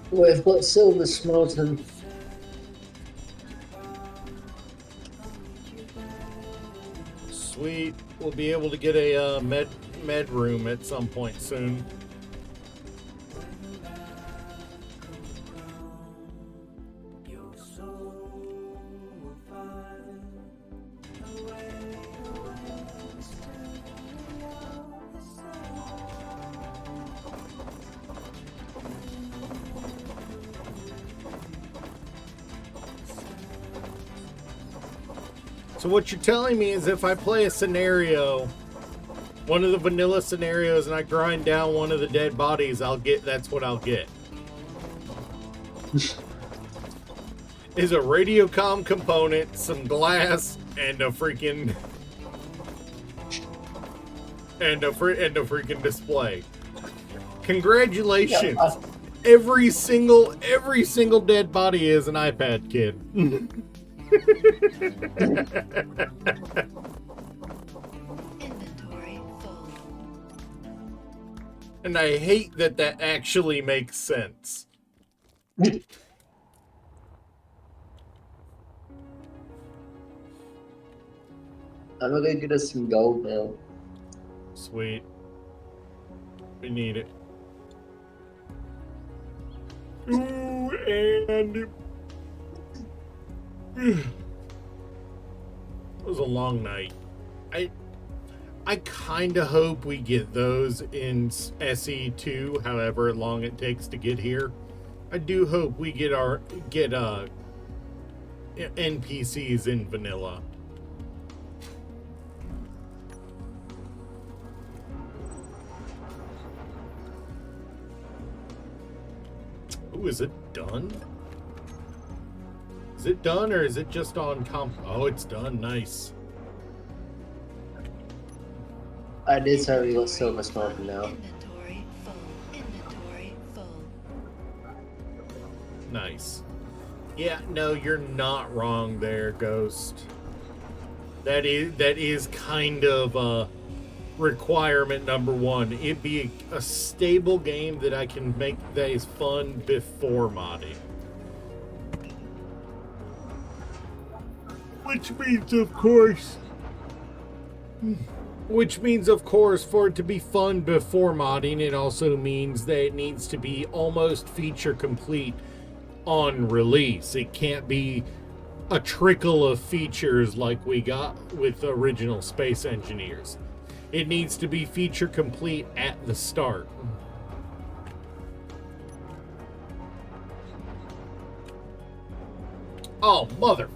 We've got silver smelting. Sweet. We'll be able to get a med room at some point soon. So what you're telling me is if I play a scenario, one of the vanilla scenarios, and I grind down one of the dead bodies, that's what I'll get. Is a radiocom component, some glass, and a freaking display. Congratulations. Yeah, every single dead body is an iPad kid. Inventory full. And I hate that actually makes sense. I'm gonna get us some gold now. Sweet. We need it. Ooh, and it was a long night. I kind of hope we get those in SE2, however long it takes to get here. I do hope we get NPCs in vanilla. Ooh, is it done? Is it done or is it just on comp? Oh, it's done. Nice. I did say we got silver smelting now. Inventory full. Inventory full. Nice. Yeah, no, you're not wrong there, Ghost. That is kind of requirement number one. It'd be a stable game that I can make that is fun before modding. Which means, of course, for it to be fun before modding, it also means that it needs to be almost feature complete on release. It can't be a trickle of features like we got with the original Space Engineers. It needs to be feature complete at the start. Oh, mother.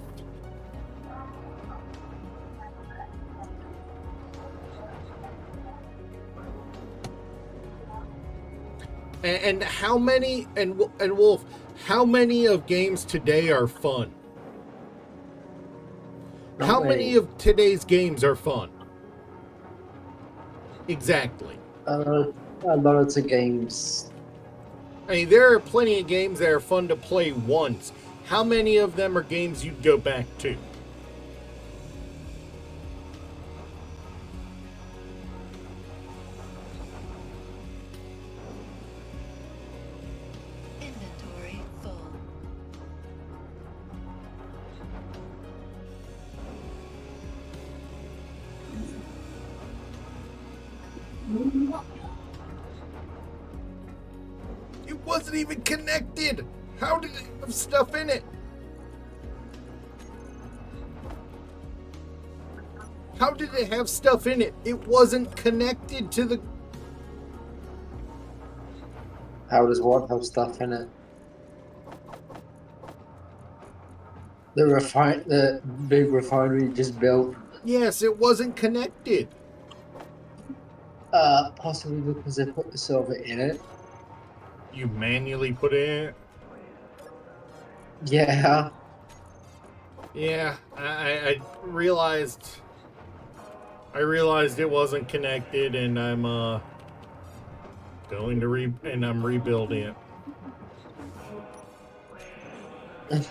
And how many, and Wolf, how many of games today are fun? How many of today's games are fun? Exactly. Lots of games. I mean, there are plenty of games that are fun to play once. How many of them are games you'd go back to? Inventory full. It wasn't even connected. How did it have stuff in it? How did it have stuff in it? It wasn't connected to the... How does what have stuff in it? The big refinery just built. Yes, it wasn't connected. Possibly because they put the silver in it. You manually put it in it? Yeah. Yeah, I realized... I realized it wasn't connected, and I'm going to I'm rebuilding it.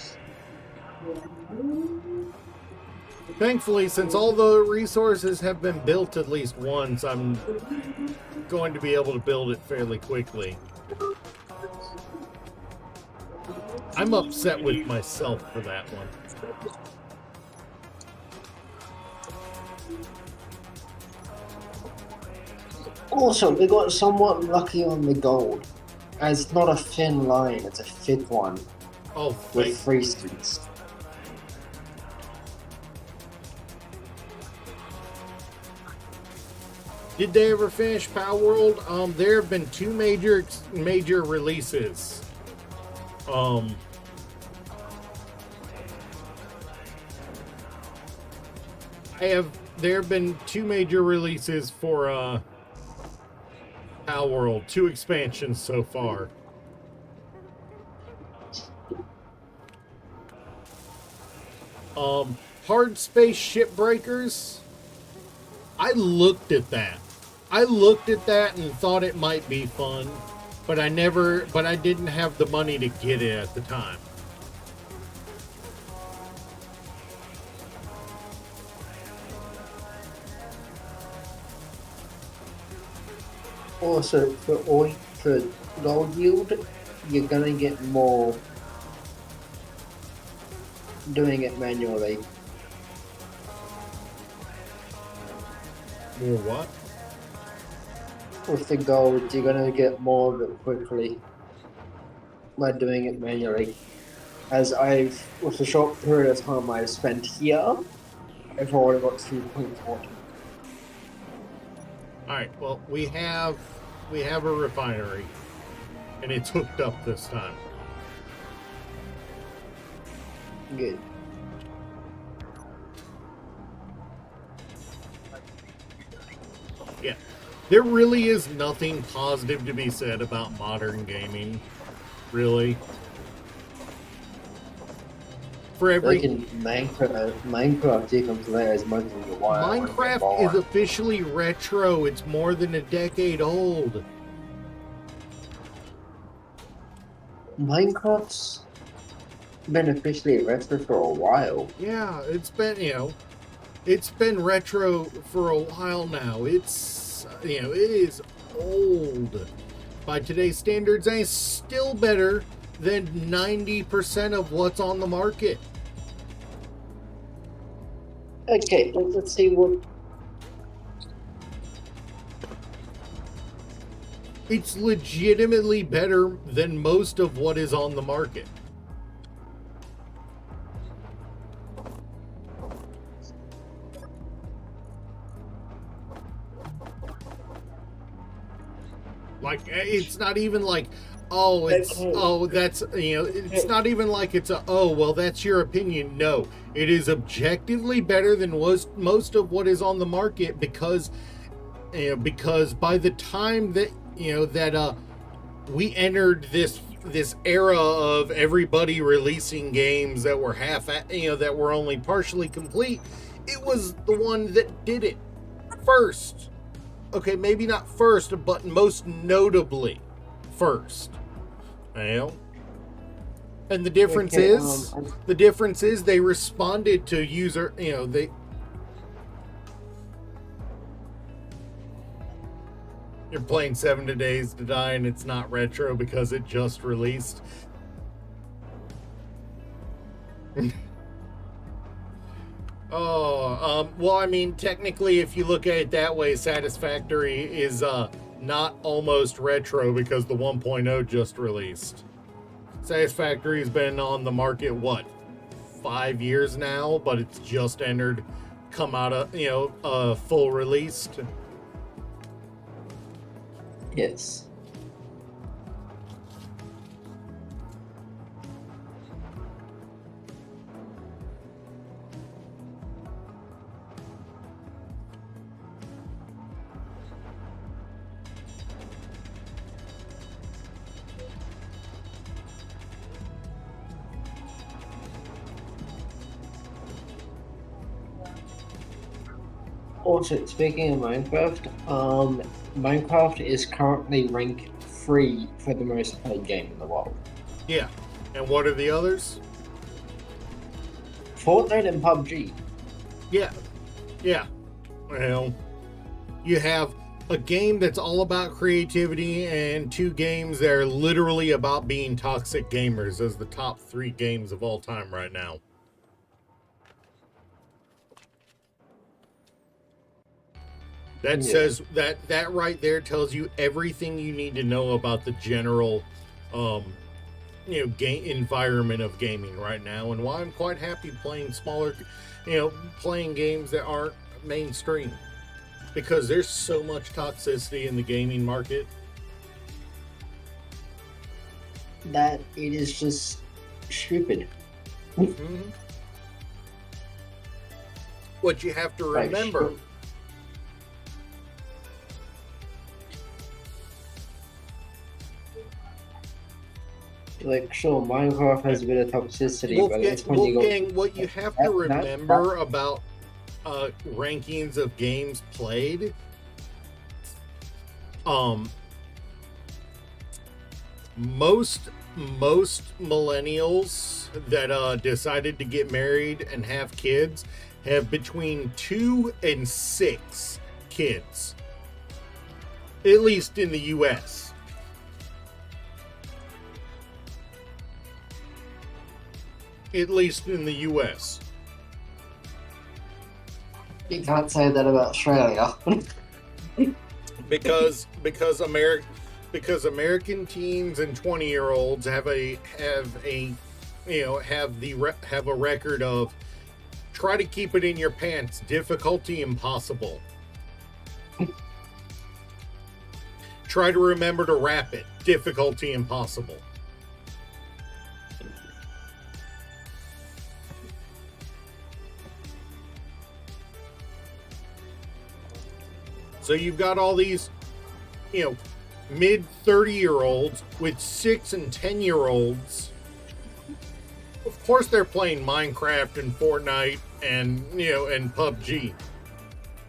Thankfully, since all the resources have been built at least once, I'm going to be able to build it fairly quickly. I'm upset with myself for that one. Also, we got somewhat lucky on the gold. As it's not a thin line, it's a thick one Oh, with thank 3 streets. Did they ever finish Power World? There have been 2 major releases. There have been 2 major releases for Power World, 2 expansions so far. Hard Space Shipbreakers. I looked at that. And thought it might be fun, but I didn't have the money to get it at the time. Also, for gold yield, you're gonna get more doing it manually. More what? With the gold, you're gonna get more of it quickly by doing it manually. As with the short period of time I've spent here, I've already got 2.40. Alright, well, we have a refinery, and it's hooked up this time. Good. Yeah. There really is nothing positive to be said about modern gaming. Really. For every... Like in Minecraft, you can play as much as you want. Minecraft is officially retro. It's more than a decade old. Minecraft's been officially retro for a while. Yeah, it's been retro for a while now. It is old by today's standards, and it's still better than 90% of what's on the market. Okay, let's see what. It's legitimately better than most of what is on the market. Like, it's not even like, it's not even like it's that's your opinion. No, it is objectively better than most of what is on the market because by the time that we entered this era of everybody releasing games that were that were only partially complete, it was the one that did it first. Okay, maybe not first, but most notably first. And the difference is they responded to user, you're playing 7 Days to Die and it's not retro because it just released. Well, I mean, technically, if you look at it that way, Satisfactory is not almost retro because the 1.0 just released. Satisfactory has been on the market, what, 5 years now, but it's just come out of, full released. Yes. Also, speaking of Minecraft, Minecraft is currently rank 3 for the most played game in the world. Yeah. And what are the others? Fortnite and PUBG. Yeah. Yeah. Well, you have a game that's all about creativity and 2 games that are literally about being toxic gamers as the top 3 games of all time right now. That says that right there tells you everything you need to know about the general game environment of gaming right now, and why I'm quite happy playing smaller, playing games that aren't mainstream, because there's so much toxicity in the gaming market that it is just stupid. Mm-hmm. What you have to remember, like, sure, Minecraft has a bit of toxicity, but it's when Wolfgang, what you have to remember about rankings of games played, most millennials that decided to get married and have kids have between 2 and 6 kids, at least in the US. At least in the US. You can't say that about Australia. because American teens and 20-year-olds have a record of try to keep it in your pants, difficulty impossible. Try to remember to wrap it, difficulty impossible. So you've got all these, mid 30-year-olds with 6 and 10-year-olds. Of course they're playing Minecraft and Fortnite and, and PUBG.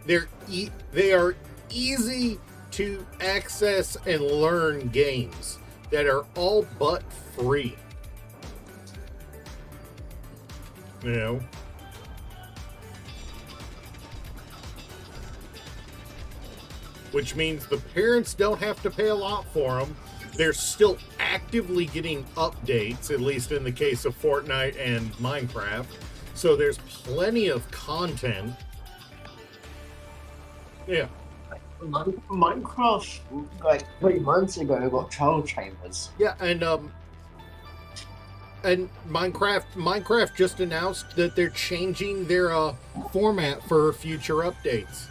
They are easy to access and learn games that are all but free. Which means the parents don't have to pay a lot for them. They're still actively getting updates, at least in the case of Fortnite and Minecraft. So there's plenty of content. Yeah. Minecraft, like 3 months ago, got child chambers. Yeah, and Minecraft just announced that they're changing their format for future updates.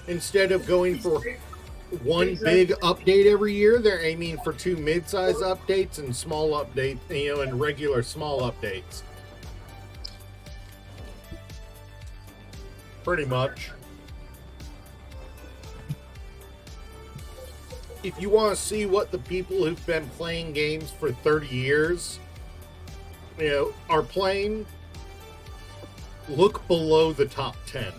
Instead of going for one big update every year, they're aiming for 2 mid-size updates and small updates, and regular small updates. Pretty much. If you want to see what the people who've been playing games for 30 years, are playing, look below the top 10.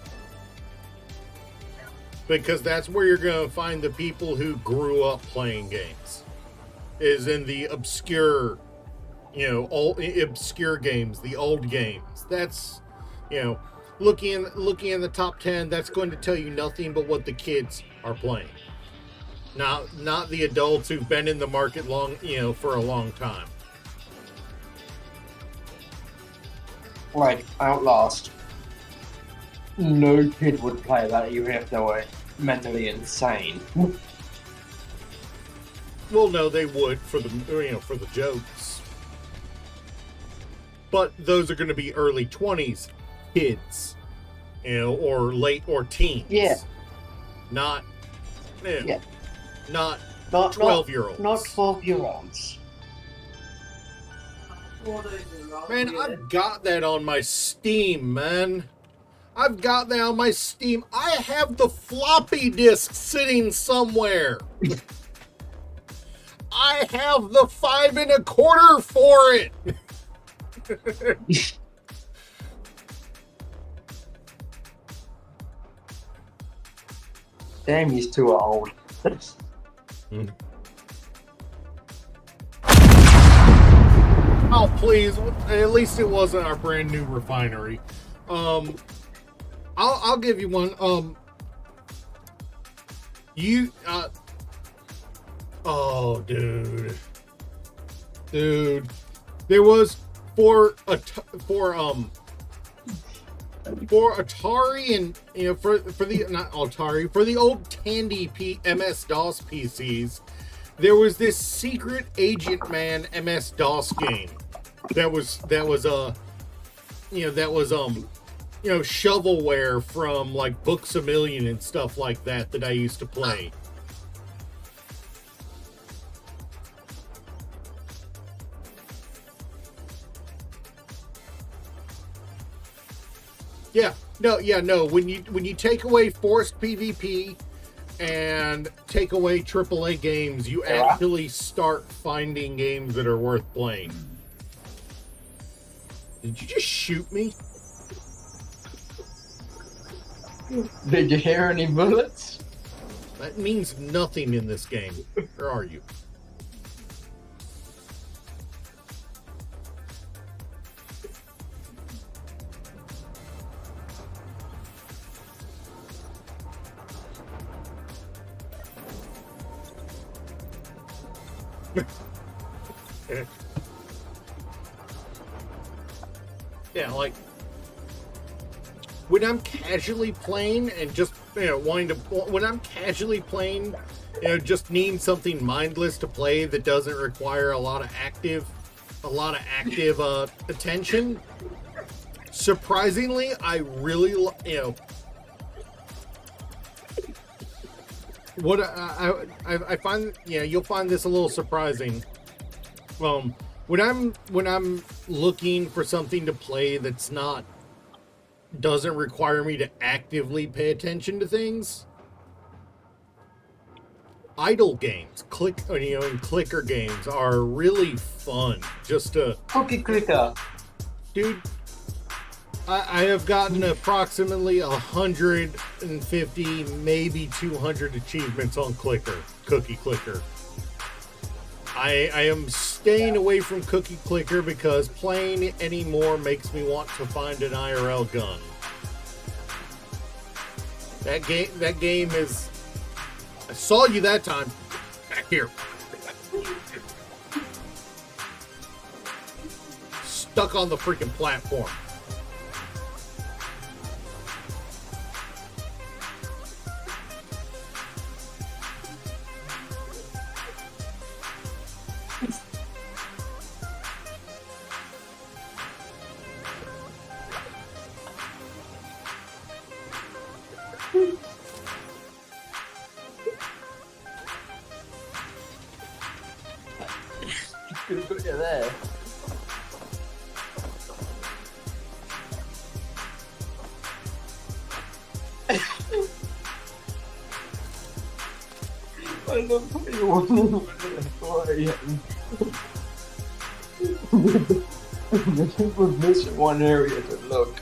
Because that's where you're going to find the people who grew up playing games. Is in the obscure, obscure games, the old games. That's, looking in the top 10, that's going to tell you nothing but what the kids are playing. Not the adults who've been in the market for a long time. Like Outlast. No kid would play that even if they were mentally insane. Well, no, they would for the jokes. but those are going to be early 20s kids, or late or teens. Yeah. Not, Yeah. not Not 12-year-olds. Not 12-year-olds. Man, I've got that on my Steam, man. I've got that on my Steam. I have the floppy disk sitting somewhere. I have the 5 1/4 for it. Damn, he's too old. Oh, please. At least it wasn't our brand new refinery. I'll give you one. Oh, dude. There was for Atari and for the not Atari, for the old Tandy MS DOS PCs, there was this Secret Agent Man MS DOS game that was shovelware from like Books A Million and stuff like that I used to play. No. When you take away forced PvP and take away AAA games, you actually start finding games that are worth playing. Did you just shoot me? Did you hear any bullets? That means nothing in this game. Where are you? Yeah, like when I'm casually playing and just when I'm casually playing, just needing something mindless to play that doesn't require a lot of active attention. Surprisingly, I really what I find, you'll find this a little surprising. When I'm looking for something to play that's doesn't require me to actively pay attention to things, idle games, and clicker games are really fun. Just to Cookie clicker, dude. I have gotten approximately 150, maybe 200 achievements on Cookie Clicker. I am staying away from Cookie Clicker because playing anymore makes me want to find an IRL gun. That game is... I saw you that time. Back here. Stuck on the freaking platform. Look at that. I love how you want to we're missing one area to look.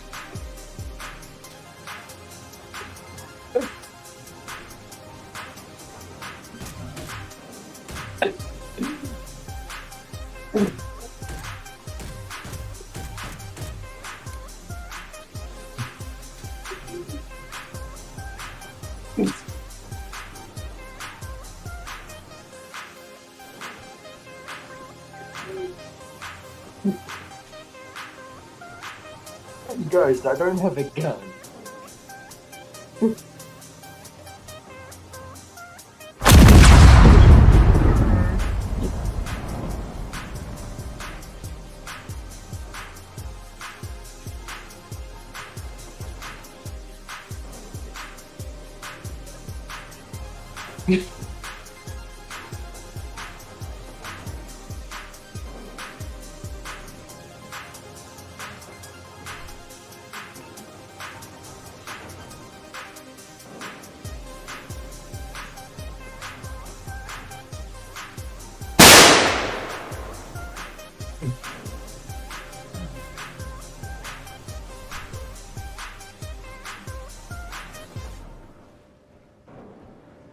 Guys, I don't have a gun.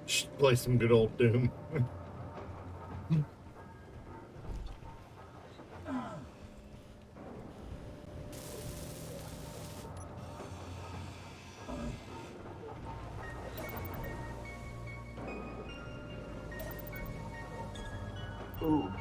Should play some good old Doom. Ooh.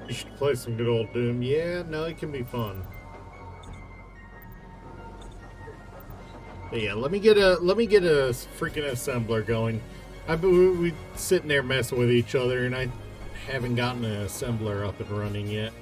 You should play some good old Doom. Yeah, no, it can be fun. But yeah, let me get a freaking assembler going. We sitting there messing with each other, and I haven't gotten an assembler up and running yet.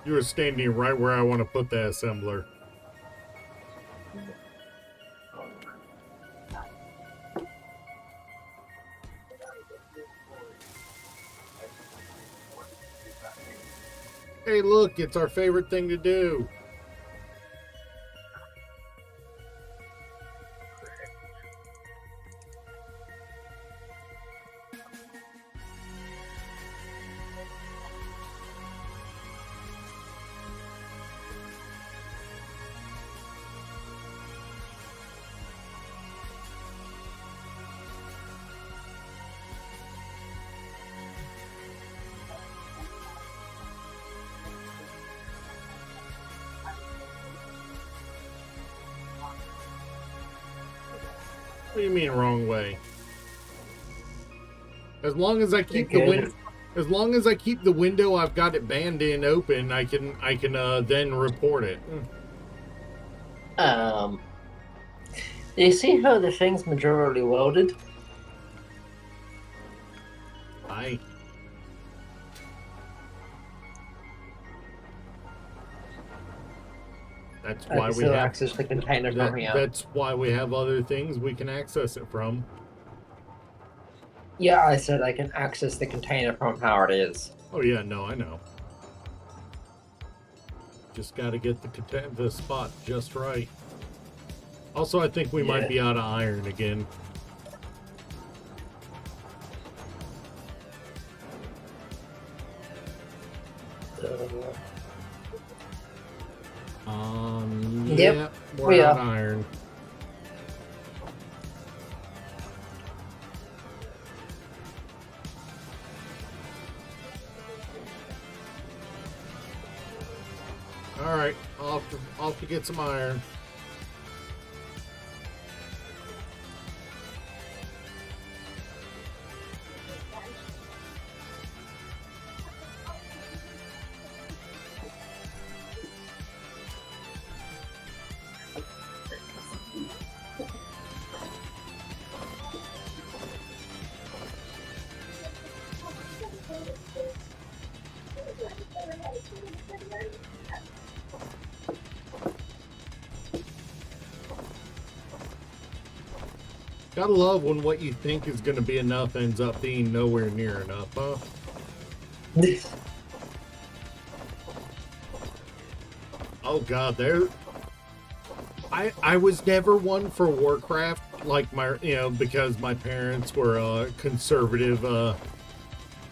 You were standing right where I want to put the assembler. Hey, look, it's our favorite thing to do. What do you mean wrong way? As long as I keep the window, as long as I keep the window I've got it banned in open, I can then report it. Do you see how the thing's majorly welded? Aye. That's I why can we still have. access the container from here. That's why we have other things we can access it from. Yeah, I said I can access the container from how it is. Oh yeah, no, I know. Just got to get the spot just right. Also, I think we might Yeah. be out of iron again. Yep, Yeah, we we're out are. of iron. All right, I'll have to get some iron. Gotta love when what you think is gonna be enough ends up being nowhere near enough, huh? Oh god, I was never one for Warcraft, like because my parents were conservative,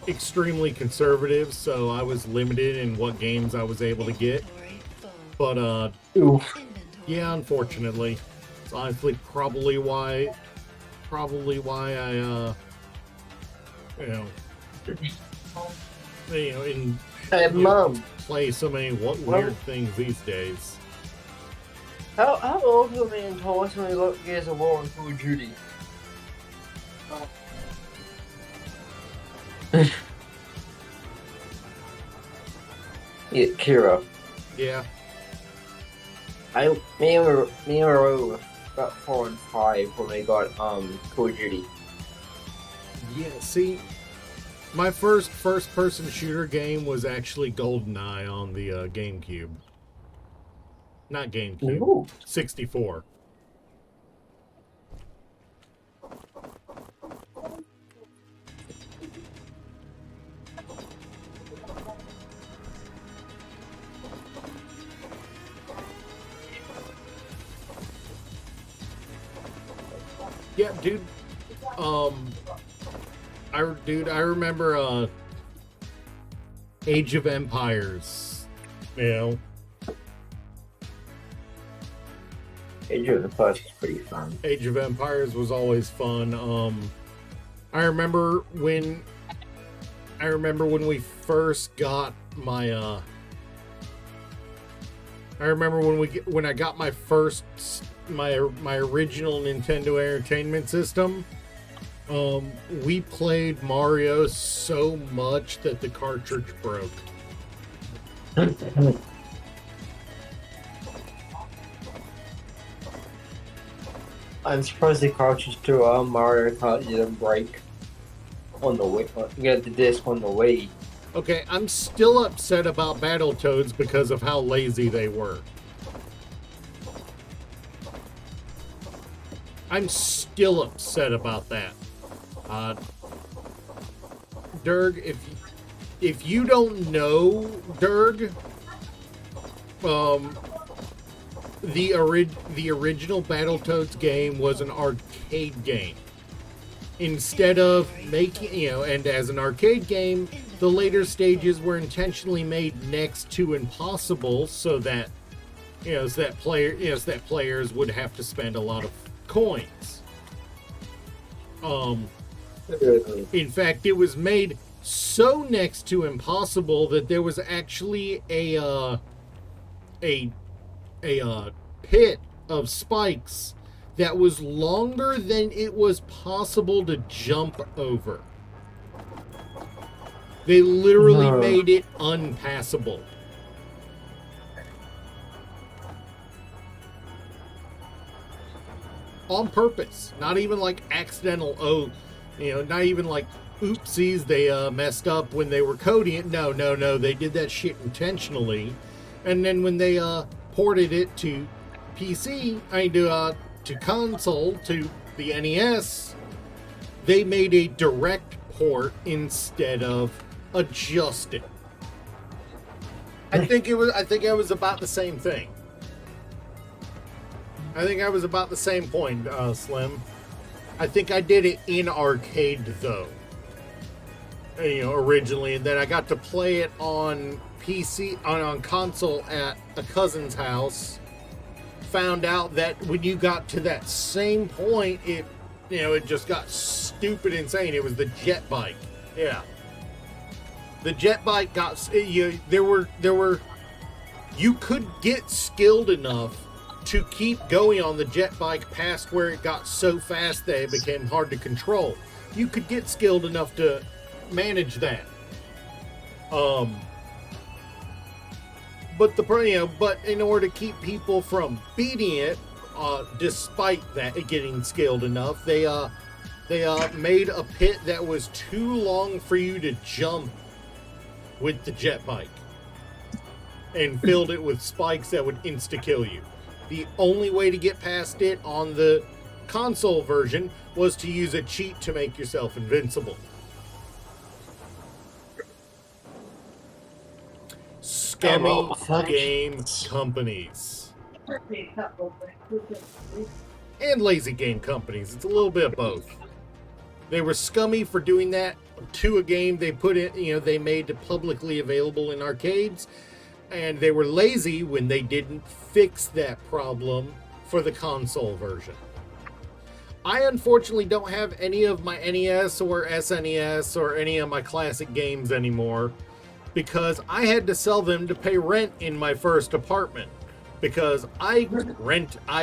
extremely conservative, so I was limited in what games I was able to get. Inventory full. But Oof. Inventory yeah, full. unfortunately, it's honestly probably why I in Hey, Mum, play so many weird things these days. how old were we in total when we got Gears of War and Call of Duty? Yeah, Kira. Yeah. Me and Ro were about 4 and 5 when we got Call of Duty. Yeah, see, my first-person shooter game was actually GoldenEye on the GameCube. Not GameCube. Ooh. 64. Yeah, dude. I remember Age of Empires. You know, Age of Empires was pretty fun. Age of Empires was always fun. I remember when we first got my when I got my first my original Nintendo Entertainment System. We played Mario so much that the cartridge broke. I'm surprised the cartridge to Mario Kart didn't break on the Wii. Get the disc on the Wii. Okay, I'm still upset about Battletoads because of how lazy they were. I'm still upset about that. Durg, if you don't know, Durg, the original Battletoads game was an arcade game. Instead of making, and as an arcade game, the later stages were intentionally made next to impossible so that, so that players would have to spend a lot of coins. In fact, it was made so next to impossible that there was actually a pit of spikes that was longer than it was possible to jump over. They literally made it unpassable. On purpose. Not even like accidental, not even like oopsies, they messed up when they were coding it. No, they did that shit intentionally. And then when they ported it to PC, to console, to the NES, they made a direct port instead of adjusting. I think it was about the same thing. I think I was about the same point, Slim. I think I did it in arcade though. Originally, and then I got to play it on PC on console at a cousin's house. Found out that when you got to that same point, it just got stupid insane. It was the jet bike. Yeah. The jet bike got you could get skilled enough to keep going on the jet bike past where it got so fast that it became hard to control. You could get skilled enough to manage that. But in order to keep people from beating it, despite that getting skilled enough, they made a pit that was too long for you to jump with the jet bike, and filled it with spikes that would insta-kill you. The only way to get past it on the console version was to use a cheat to make yourself invincible. Scummy game companies. And lazy game companies. It's a little bit of both. They were scummy for doing that to a game they put in, they made it publicly available in arcades. And they were lazy when they didn't fix that problem for the console version. I unfortunately don't have any of my NES or SNES or any of my classic games anymore because I had to sell them to pay rent in my first apartment. Because I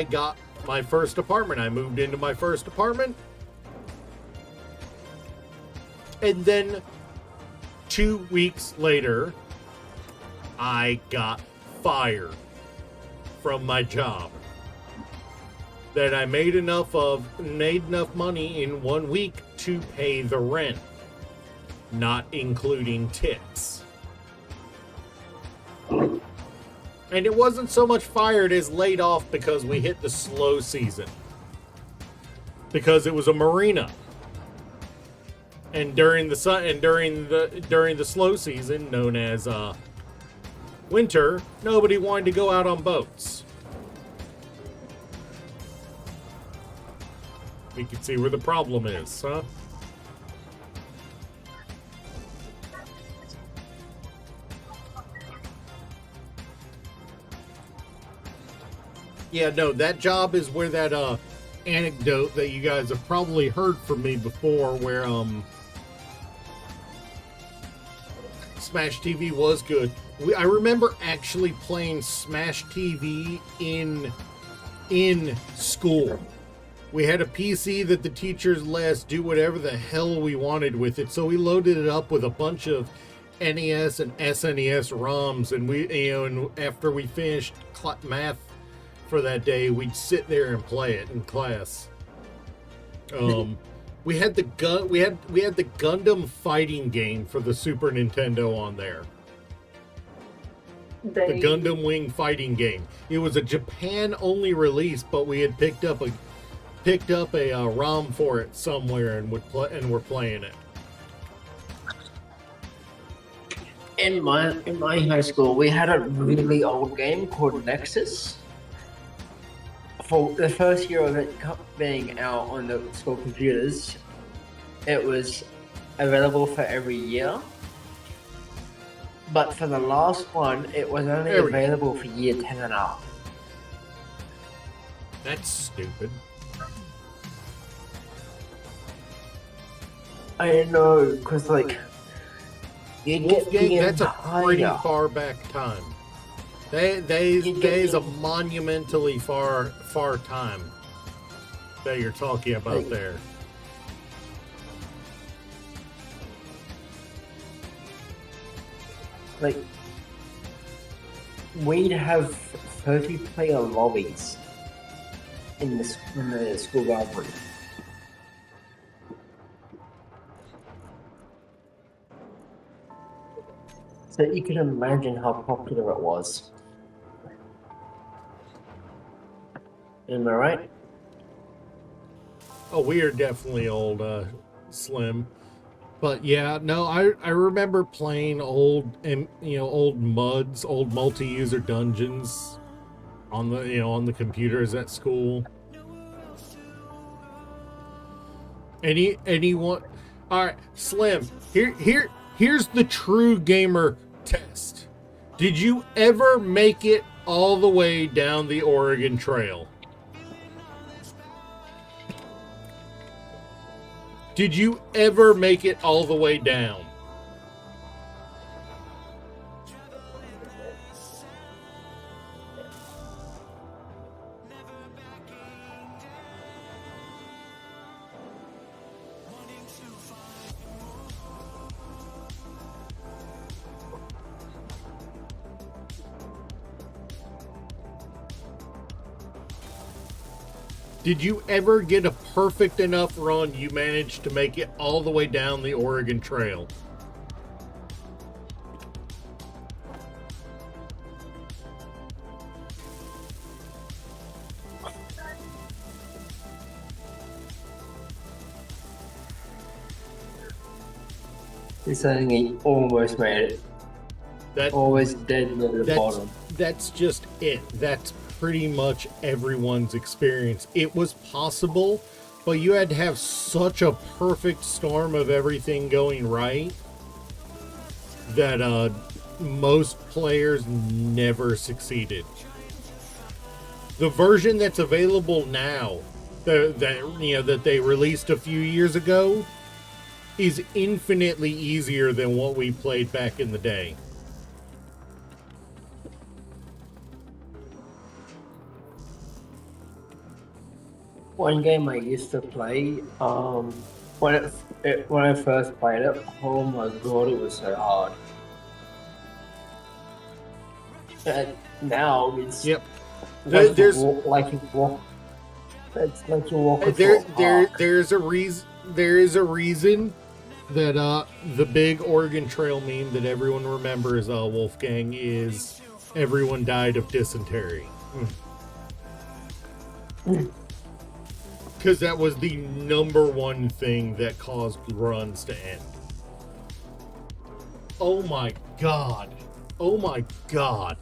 got my first apartment. I moved into my first apartment. And then 2 weeks later, I got fired from my job. That I made enough money in 1 week to pay the rent, not including tips. And it wasn't so much fired as laid off because we hit the slow season. Because it was a marina. And during the slow season, known as winter, nobody wanted to go out on boats. We can see where the problem is, huh? Yeah, no, that job is where that anecdote that you guys have probably heard from me before, where Smash TV was good. I remember actually playing Smash TV in school. We had a PC that the teachers let us do whatever the hell we wanted with it, so we loaded it up with a bunch of NES and SNES ROMs, and and after we finished math for that day, we'd sit there and play it in class. We had the Gundam fighting game for the Super Nintendo on there. The Gundam Wing fighting game. It was a Japan only release, but we had picked up a ROM for it somewhere and we're playing it. In my high school, we had a really old game called Nexus. For the first year of it being out on the school computers, it was available for every year. But for the last one, it was only available for year 10 and up. That's stupid. I know, because like, that's a pretty far back time. There's a monumentally far time that you're talking about there. Like, we'd have 30-player lobbies in the school library. So you can imagine how popular it was. Am I right? Oh, we are definitely old, Slim. But yeah, no, I remember playing old MUDs, old multi-user dungeons on the computers at school. Anyone? All right, Slim. Here's the true gamer test. Did you ever make it all the way down the Oregon Trail? Did you ever make it all the way down? Did you ever get a perfect enough run you managed to make it all the way down the Oregon Trail? He's saying he almost made it. Always dead near the bottom. That's just it. That's pretty much everyone's experience. It was possible, but you had to have such a perfect storm of everything going right that most players never succeeded. The version that's available now, that they released a few years ago, is infinitely easier than what we played back in the day. One game I used to play, when I first played it, oh my god, it was so hard. And now it's Yep. like There's you walk. It's like you walk there's a reason. There is a reason that the big Oregon Trail meme that everyone remembers, Wolfgang, is everyone died of dysentery. Because that was the number one thing that caused runs to end. Oh my god. Oh my god.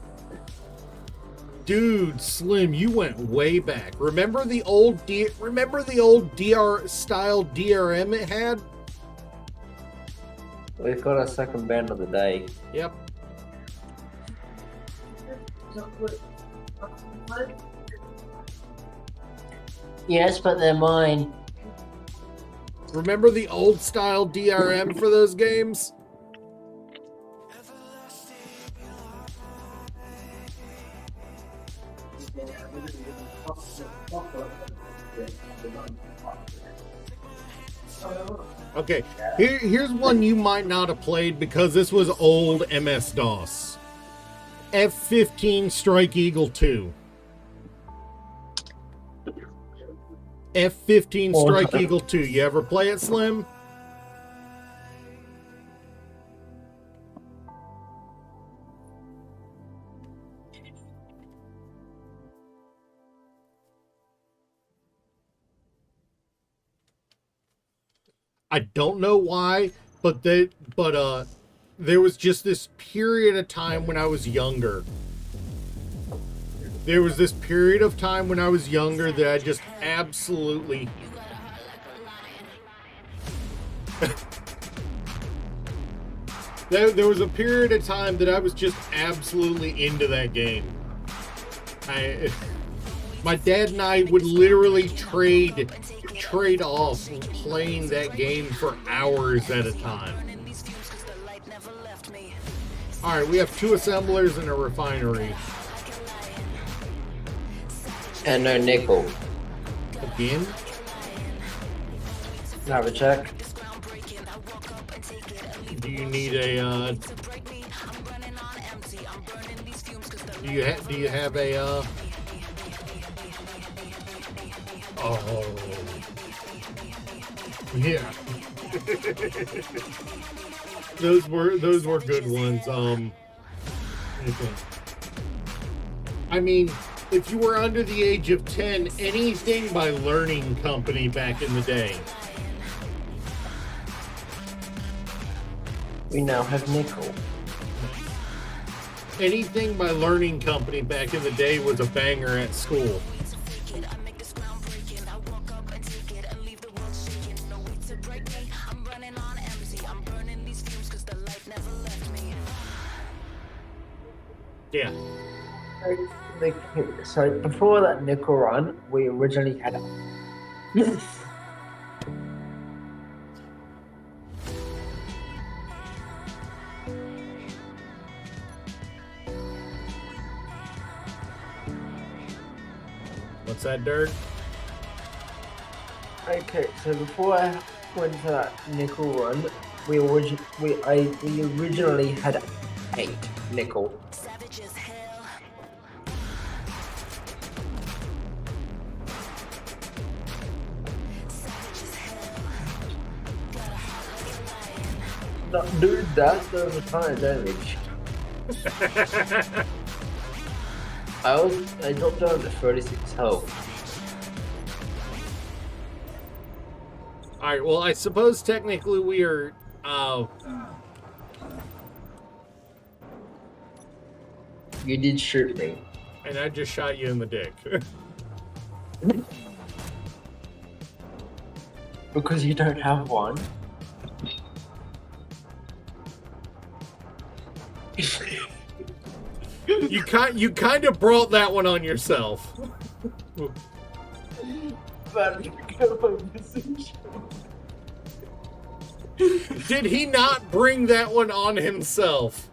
Dude, Slim, you went way back. Remember the old DR style DRM it had? We've got a second band of the day. Yep. Yes, but they're mine. Remember the old style DRM for those games? Okay, here's one you might not have played because this was old MS-DOS. F-15 Strike Eagle 2. F-15 Strike Eagle 2. You ever play it, Slim? I don't know why, but there was just this period of time when I was younger. There was this period of time when I was younger that I just absolutely there was a period of time that I was just absolutely into that game. My dad and I would literally trade off playing that game for hours at a time. Alright, we have 2 assemblers and a refinery. And no nickel. Again? Have a check. Do you need a do you have a oh yeah. those were good ones. I mean, if you were under the age of 10, anything by Learning Company back in the day. We now have nickel. Anything by Learning Company back in the day was a banger at school. Yeah. So before that nickel run, we originally had What's that, Dirk? Okay, so before I went to that nickel run, we originally had 8 nickel. No, dude, that's the kind of damage. I dropped down to 36 health. Alright, well, I suppose technically we are, You did shoot me. and I just shot you in the dick. Because you don't have one. You kind of brought that one on yourself. But Did he not bring that one on himself?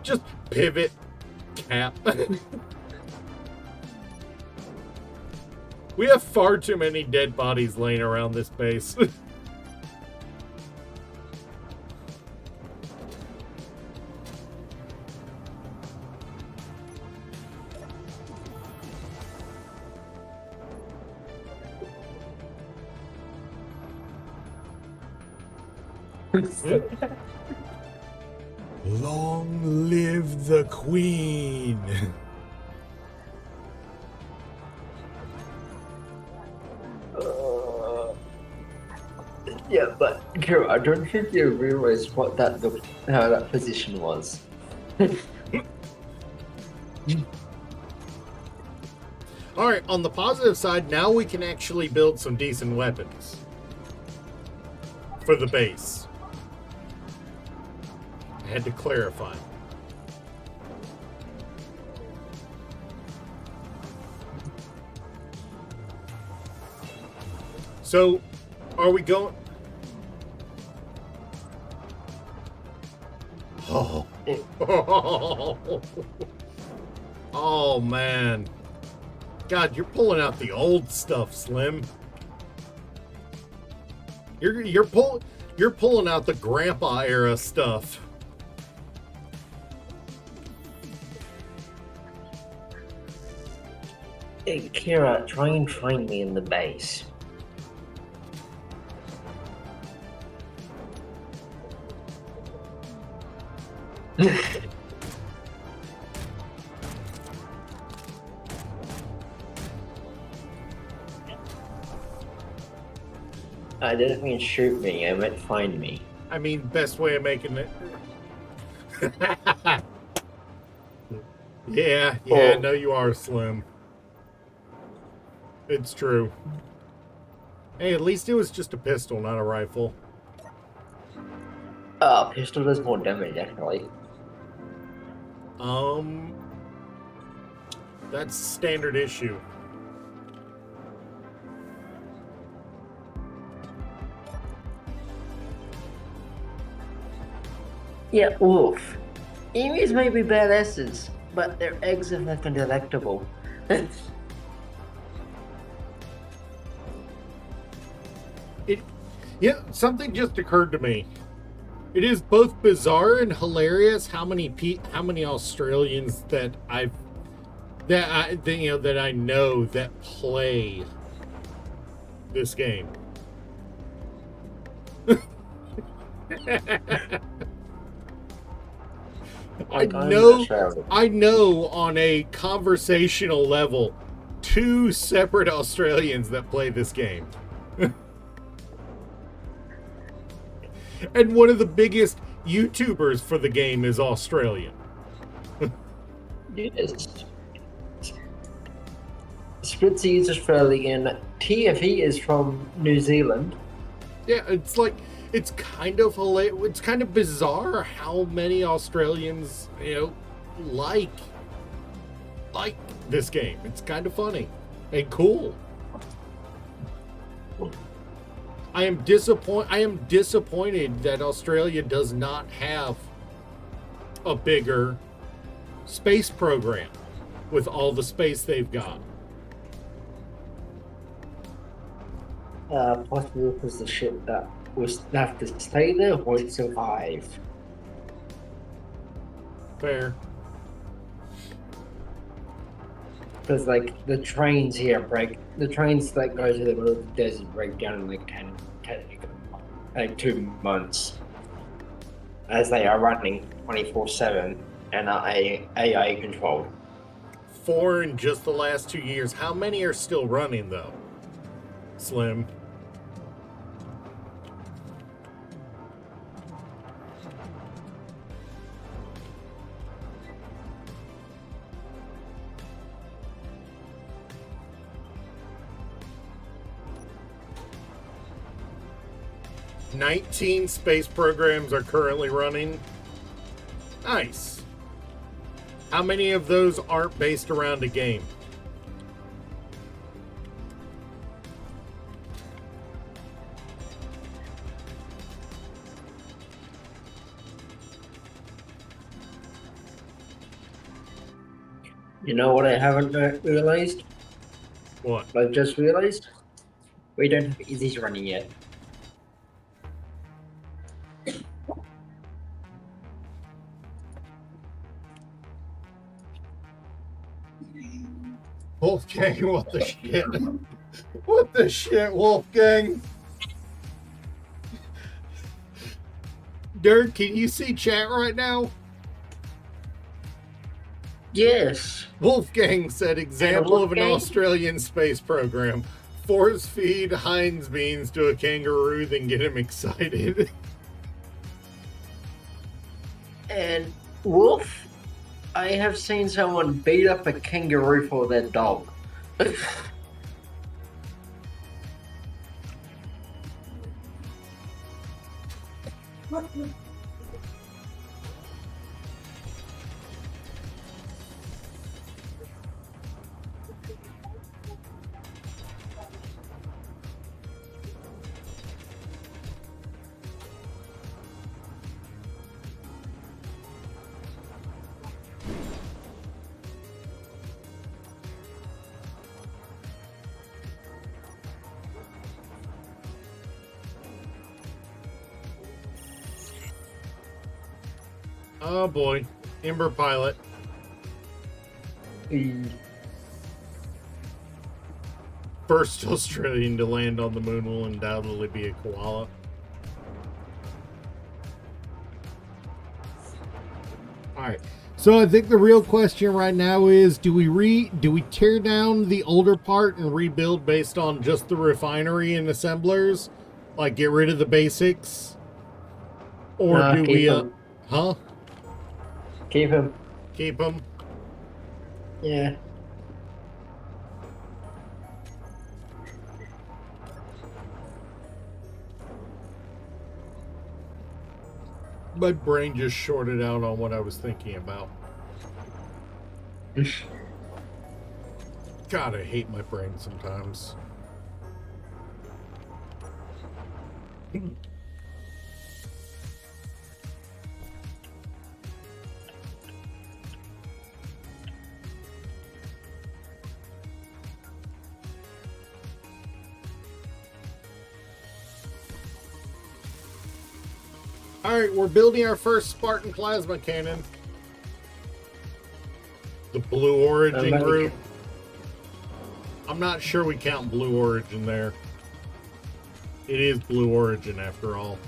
Just pivot, cap. We have far too many dead bodies laying around this base. Long live the Queen! Yeah, but Kira, I don't think you realized what that looked, how that position was. Alright, on the positive side, now we can actually build some decent weapons. For the base. I had to clarify. So, are we going... Oh. Oh, man. God, you're pulling out the old stuff, Slim. You're pulling out the grandpa era stuff. Hey, Kira, try and find me in the base. I didn't mean shoot me, I meant find me. I mean, best way of making it. Yeah, Oh. no, you are, Slim. It's true. Hey, at least it was just a pistol, not a rifle. Pistol does more damage, actually. That's standard issue. Yeah, oof. Emus may be badasses, but their eggs are fucking delectable. Yeah, something just occurred to me. It is both bizarre and hilarious how many Australians that I know that play this game. I know on a conversational level 2 separate Australians that play this game. And one of the biggest YouTubers for the game is Australian. Yes. Spritzy is Australian. TFE is from New Zealand. Yeah, it's kind of hilarious. It's kind of bizarre how many Australians, like this game. It's kind of funny and cool. I am disappointed that Australia does not have a bigger space program with all the space they've got. Possibly because the ship that was left to stay there won't survive. Fair. Because the trains here the trains that go to the middle of the desert break down in 2 months, as they are running 24/7 and are AI controlled. 4 in just the last 2 years. How many are still running though, Slim? "19 space programs are currently running." Nice. How many of those aren't based around a game? You know what I haven't realized? What? I just realized we don't have Izzy's running yet. Wolfgang, what the shit? What the shit, Wolfgang? Dirk, can you see chat right now? Yes. Wolfgang said, example of an Wolfgang? Australian space program. Force feed Heinz beans to a kangaroo, then get him excited. And Wolf, I have seen someone beat up a kangaroo for their dog. Oh boy. Ember pilot. First Australian to land on the moon will undoubtedly be a koala. Alright. So I think the real question right now is, do we tear down the older part and rebuild based on just the refinery and assemblers? Like get rid of the basics? Or Nah, do keep we them. huh? Keep him. Keep them? Yeah. My brain just shorted out on what I was thinking about. God, I hate my brain sometimes. Alright, we're building our first Spartan plasma cannon. The Blue Origin group. I'm not sure we count Blue Origin there. It is Blue Origin after all.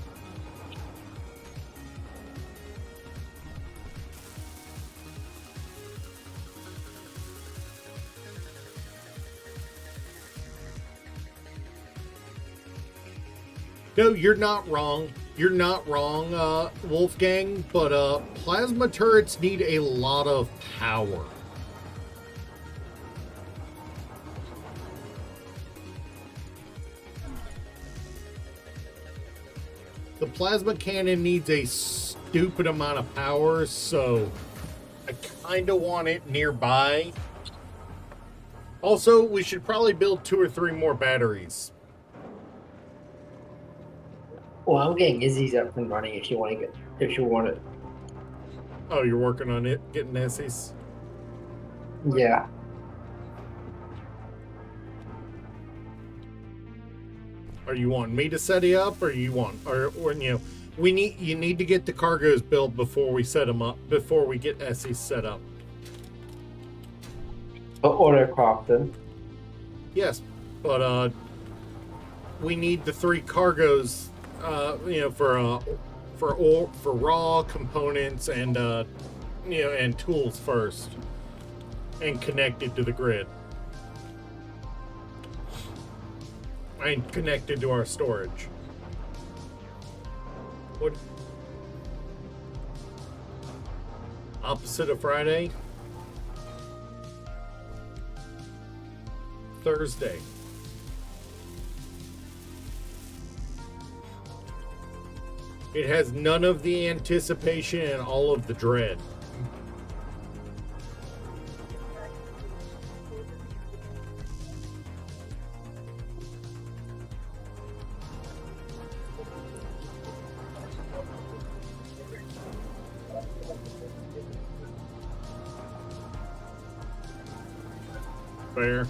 No, you're not wrong. You're not wrong, Wolfgang, but plasma turrets need a lot of power. The plasma cannon needs a stupid amount of power, so I kind of want it nearby. Also, we should probably build 2 or 3 more batteries. Well, I'm getting Izzy's up and running if you want to get, if you want it. Oh, you're working on it, getting Nessies? Yeah. Are you wanting me to set it up, or you want, or you know, you need to get the cargoes built before we set them up, before we get Essie set up. Autocrafted. Yes, but we need the 3 cargoes, you know, for raw components and you know, and tools first, and connected to the grid. And connected to our storage. What? Opposite of Friday? Thursday. It has none of the anticipation and all of the dread. Fair.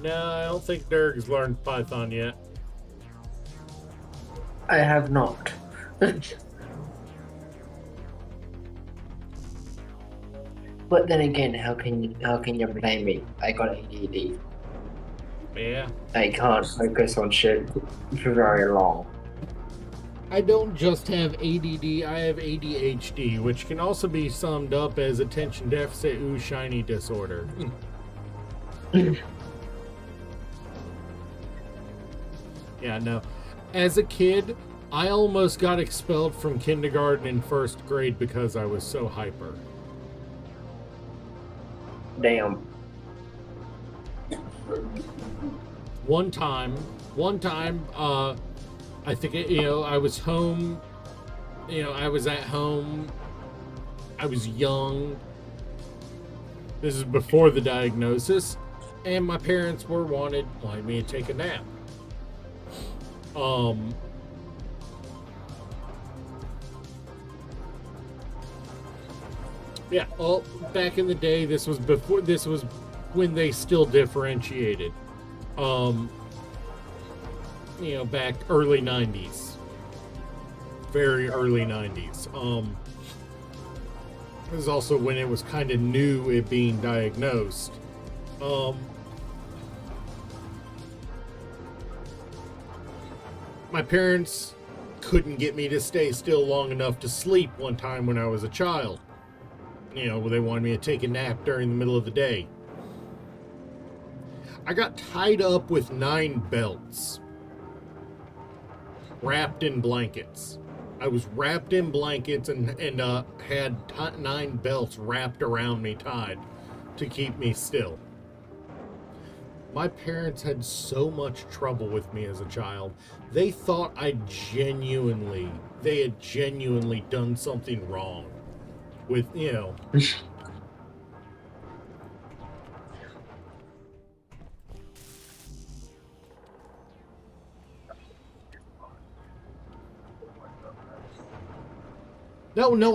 No, I don't think Dirk's learned Python yet. I have not. But then again, how can you blame me? I got ADD. Yeah. I can't focus on shit for very long. I don't just have ADD, I have ADHD, which can also be summed up as attention deficit shiny disorder. Yeah, no. As a kid, I almost got expelled from kindergarten and first grade because I was so hyper. Damn. One time, I think, I was home, I was at home, I was young. This is before the diagnosis, and my parents wanted me to take a nap. Yeah, well, back in the day, this was when they still differentiated. Back early 90s. Very early 90s. This is also when it was kind of new it being diagnosed. My parents couldn't get me to stay still long enough to sleep one time when I was a child. They wanted me to take a nap during the middle of the day. I got tied up with 9 belts. Wrapped in blankets. I was wrapped in blankets and had 9 belts wrapped around me, tied to keep me still. My parents had so much trouble with me as a child. They thought they had genuinely done something wrong with, No,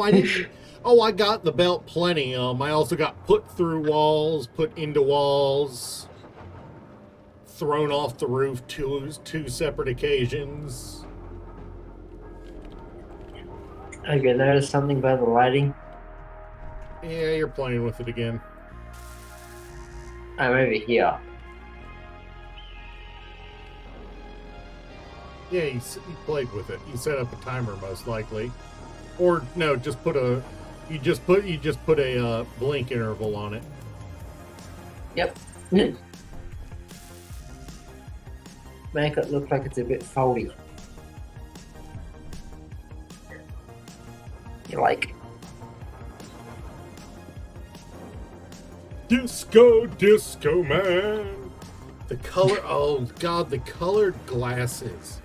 I didn't. Oh, I got the belt plenty. I also got put through walls, put into walls, thrown off the roof two separate occasions. Have you noticed something about the lighting? Yeah, you're playing with it again. I'm over here. Yeah, you played with it. You set up a timer, most likely, or no, just put a blink interval on it. Yep. Make it look like it's a bit foldy. You like? Disco man. The color, oh god, the colored glasses.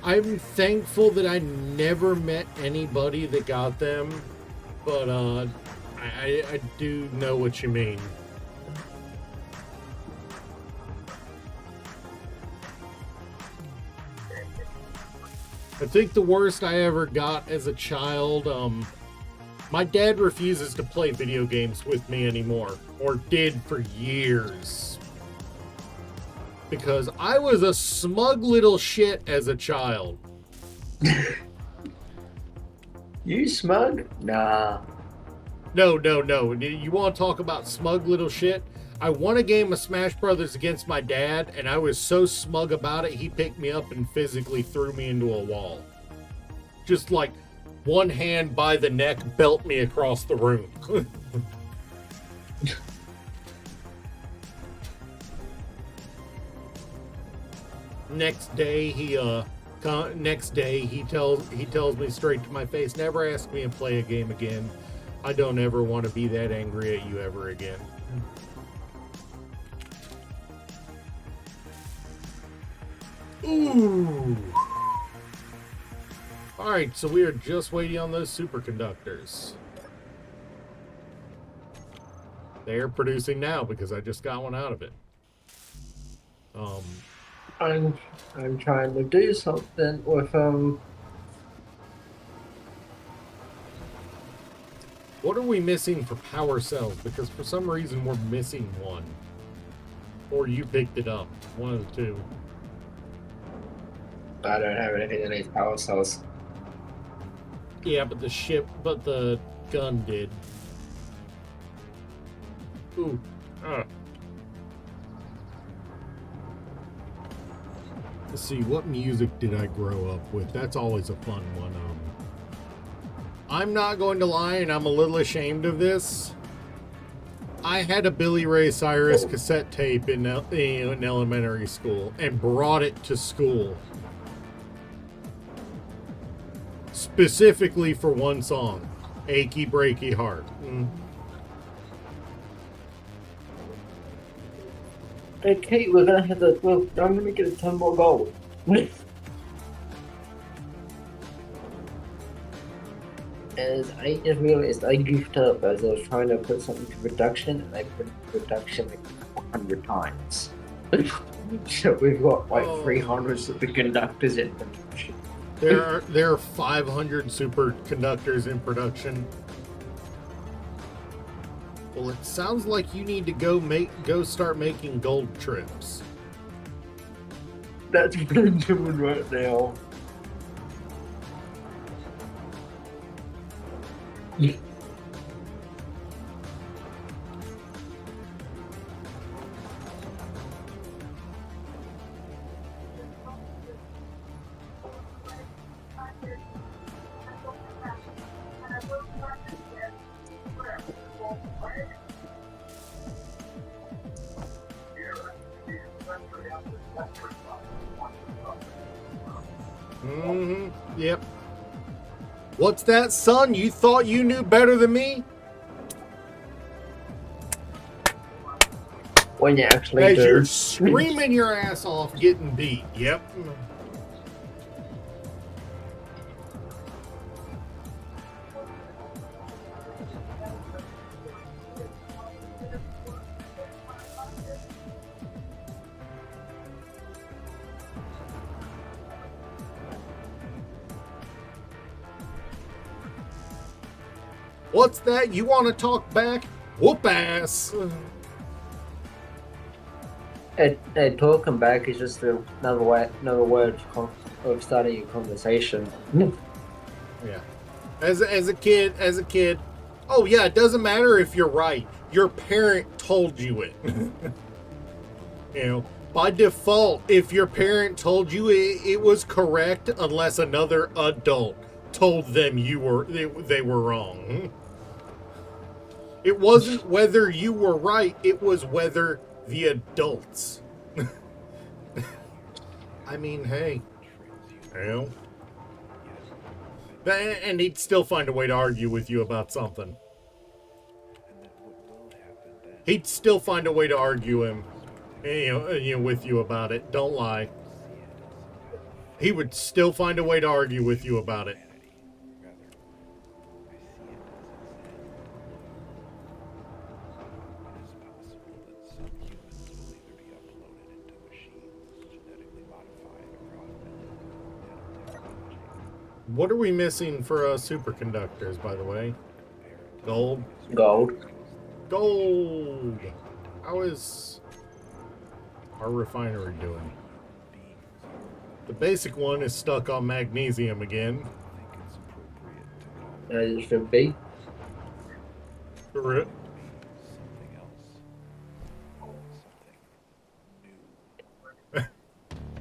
I'm thankful that I never met anybody that got them, but I do know what you mean. I think the worst I ever got as a child, my dad refuses to play video games with me anymore, or did for years. Because I was a smug little shit as a child. You smug? Nah. No. You want to talk about smug little shit? I won a game of Smash Brothers against my dad, and I was so smug about it, he picked me up and physically threw me into a wall. Just like one hand by the neck, belt me across the room. Next day he tells me straight to my face, never ask me to play a game again. I don't ever want to be that angry at you ever again. Ooh. Alright, so we are just waiting on those superconductors. They are producing now because I just got one out of it. I'm trying to do something with What are we missing for power cells? Because for some reason we're missing one. Or you picked it up. One of the two. I don't have anything that needs power cells. Yeah, but the gun did. Ooh. Let's see, what music did I grow up with? That's always a fun one. I'm not going to lie, and I'm a little ashamed of this. I had a Billy Ray Cyrus cassette tape in elementary school and brought it to school. Specifically for one song, Achy Breaky Heart. Okay, we're gonna have to. Well, I'm gonna get a 10 more gold. As I just realized I goofed up as I was trying to put something to production, and I put production like 100 times. So we've got like 300 superconductors in production. There are 500 superconductors in production. Well, it sounds like you need to go start making gold trips. That's what I'm doing right now. Yep. What's that, son? You thought you knew better than me? When you actually As do. you're screaming your ass off getting beat. Yep. What's that? You want to talk back? Whoop ass. And talking back is just another word of starting a conversation. Yeah. As a kid. Oh yeah, it doesn't matter if you're right. Your parent told you it. You know, by default, if your parent told you it was correct, unless another adult told them they were wrong. It wasn't whether you were right, it was whether the adults. I mean, hey, you know. And he'd still find a way to argue with you about something. He'd still find a way to argue with you about it. Don't lie. He would still find a way to argue with you about it. What are we missing for superconductors, by the way? Gold? Gold. Gold! How is our refinery doing? The basic one is stuck on magnesium again. It should be. Correct.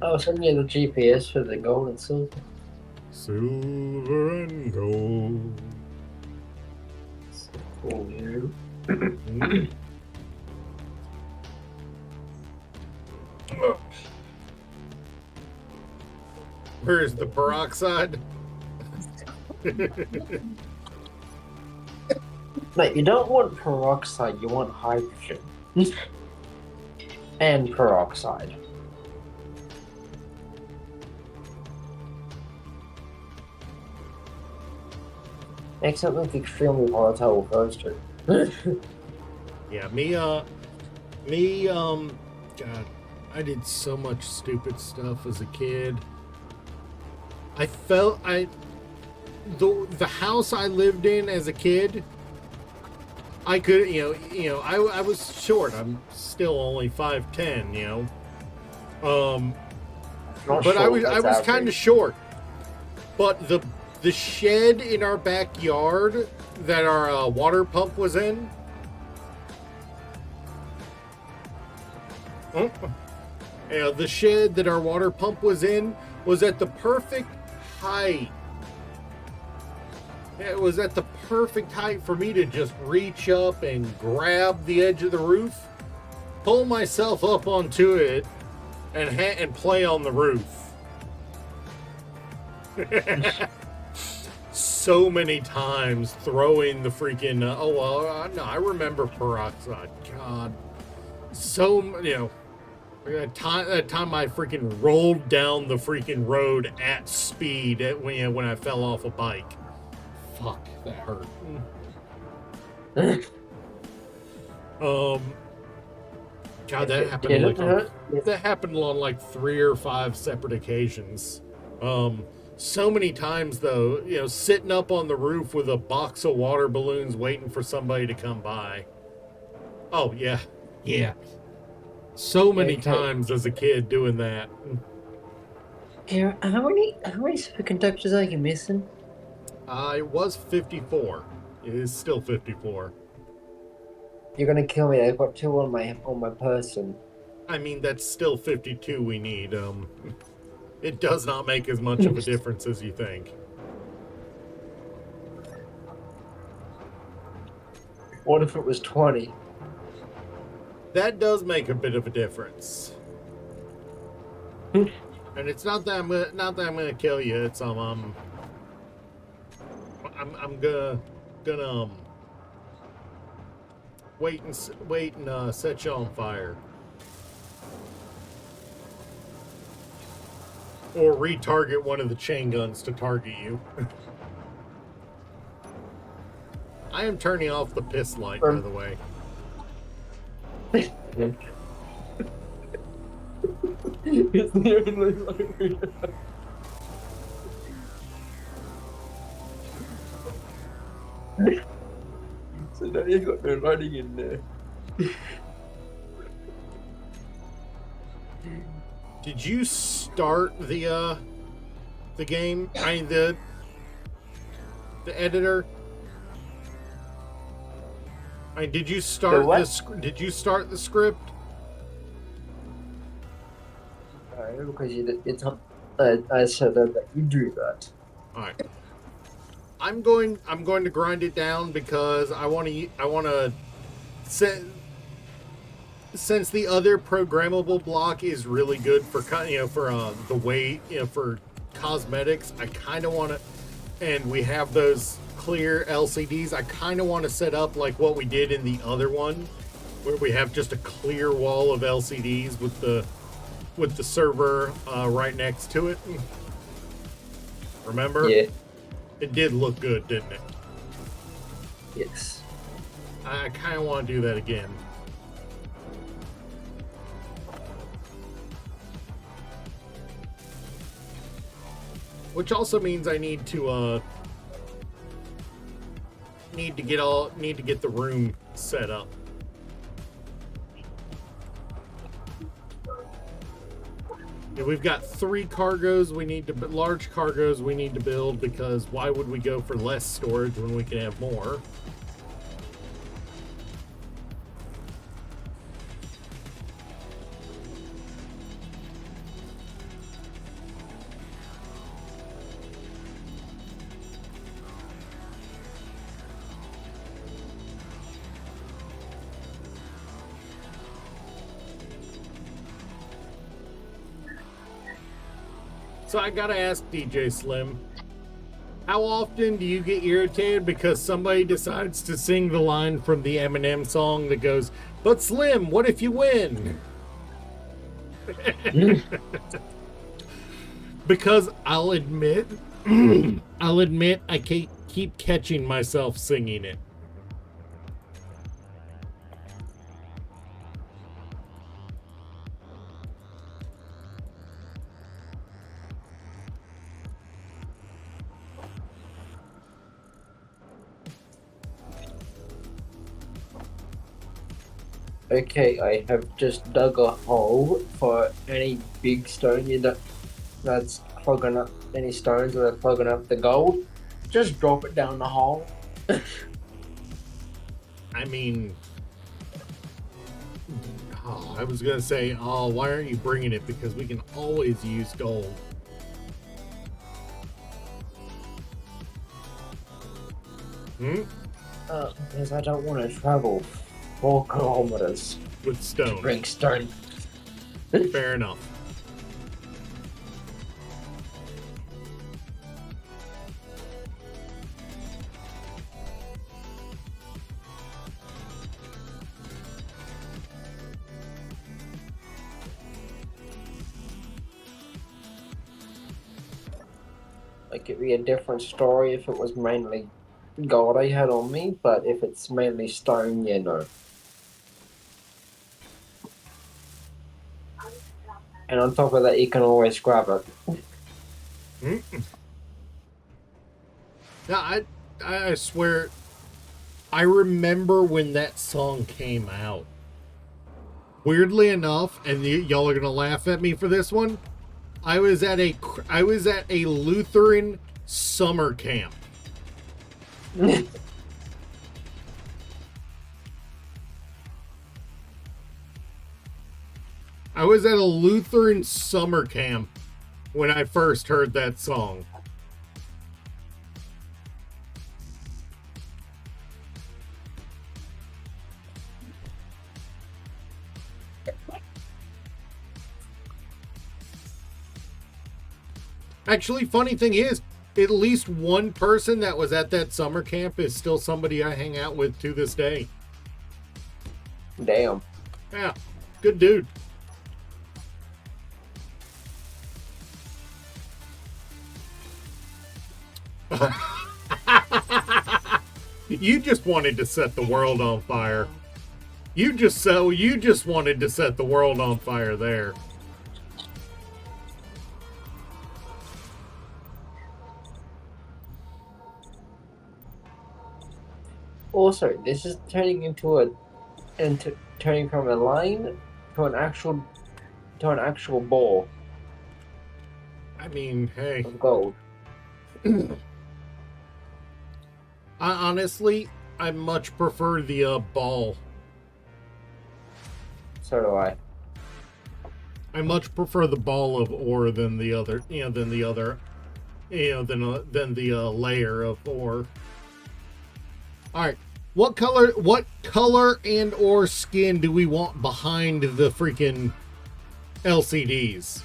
Oh, send me the GPS for the gold and silver. Silver and gold. Cool, you. Where's the peroxide? Mate, you don't want peroxide, you want hydrogen. And peroxide. Make something extremely volatile first. Yeah, God, I did so much stupid stuff as a kid. The house I lived in as a kid, I could, I was short. I'm still only 5'10", Not but I short, was that's kind of average. short. But the shed in our backyard that our water pump was in. The shed that our water pump was in was at the perfect height. It was at the perfect height for me to just reach up and grab the edge of the roof, pull myself up onto it, and play on the roof. So many times throwing the freaking no, I remember peroxide. God, that time I freaking rolled down the freaking road at speed when I fell off a bike. Fuck, that hurt. God, that happened on like 3 or 5 separate occasions. So many times though, sitting up on the roof with a box of water balloons waiting for somebody to come by. Oh yeah. So many times as a kid doing that. Yeah, how many superconductors are you missing? It was 54. It is still 54. You're gonna kill me. I've got 2 on my person. I mean, that's still 52 we need. It does not make as much of a difference as you think. What if it was 20? That does make a bit of a difference. And it's not that I'm gonna kill you. It's I'm gonna wait and set you on fire, or retarget one of the chain guns to target you. I am turning off the piss light, by the way. It's the only light we have. So now you've got no lighting in there. Did you start the game? I mean the editor. I mean, did you start Did you start the script? Because I said that you do that. All right. I'm going to grind it down because I want to since the other programmable block is really good for the weight, for cosmetics. I kind of want to, and we have those clear LCDs. I kind of want to set up like what we did in the other one, where we have just a clear wall of LCDs with the server right next to it. Remember? Yeah. It did look good, didn't it? Yes. I kind of want to do that again. Which also means I need to get the room set up. Yeah, we've got 3 cargos large cargos we need to build, because why would we go for less storage when we can have more? So I gotta ask DJ Slim, how often do you get irritated because somebody decides to sing the line from the Eminem song that goes, "But Slim, what if you win?" Because I'll admit I keep catching myself singing it. Okay, I have just dug a hole for any big stone that's clogging up any stones that are clogging up the gold. Just drop it down the hole. I mean, I was gonna say, oh, why aren't you bringing it? Because we can always use gold. Hmm? Because I don't want to travel 4 kilometers With to stone. bring stone. Fair enough. Like, it'd be a different story if it was mainly gold I had on me, but if it's mainly stone, yeah, no. And on top of that, you can always grab it. Mm-mm. Yeah, I swear, I remember when that song came out. Weirdly enough, and y'all are gonna laugh at me for this one, I was at a Lutheran summer camp. I was at a Lutheran summer camp when I first heard that song. Actually, funny thing is, at least one person that was at that summer camp is still somebody I hang out with to this day. Damn. Yeah, good dude. You just wanted to set the world on fire. You just wanted to set the world on fire there. Also, this is turning turning from a line to an actual ball I mean, hey, of gold. honestly, I much prefer the ball. So do I. I much prefer the ball of ore than the other, than the other, than the layer of ore. All right, what color and or skin do we want behind the freaking LCDs?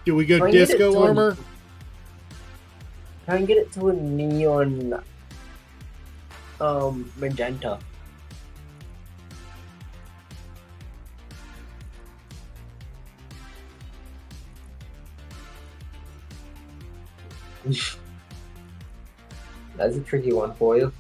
Do we go Try and get it disco to a- armor? Try and get it to a neon magenta. That's a tricky one for you.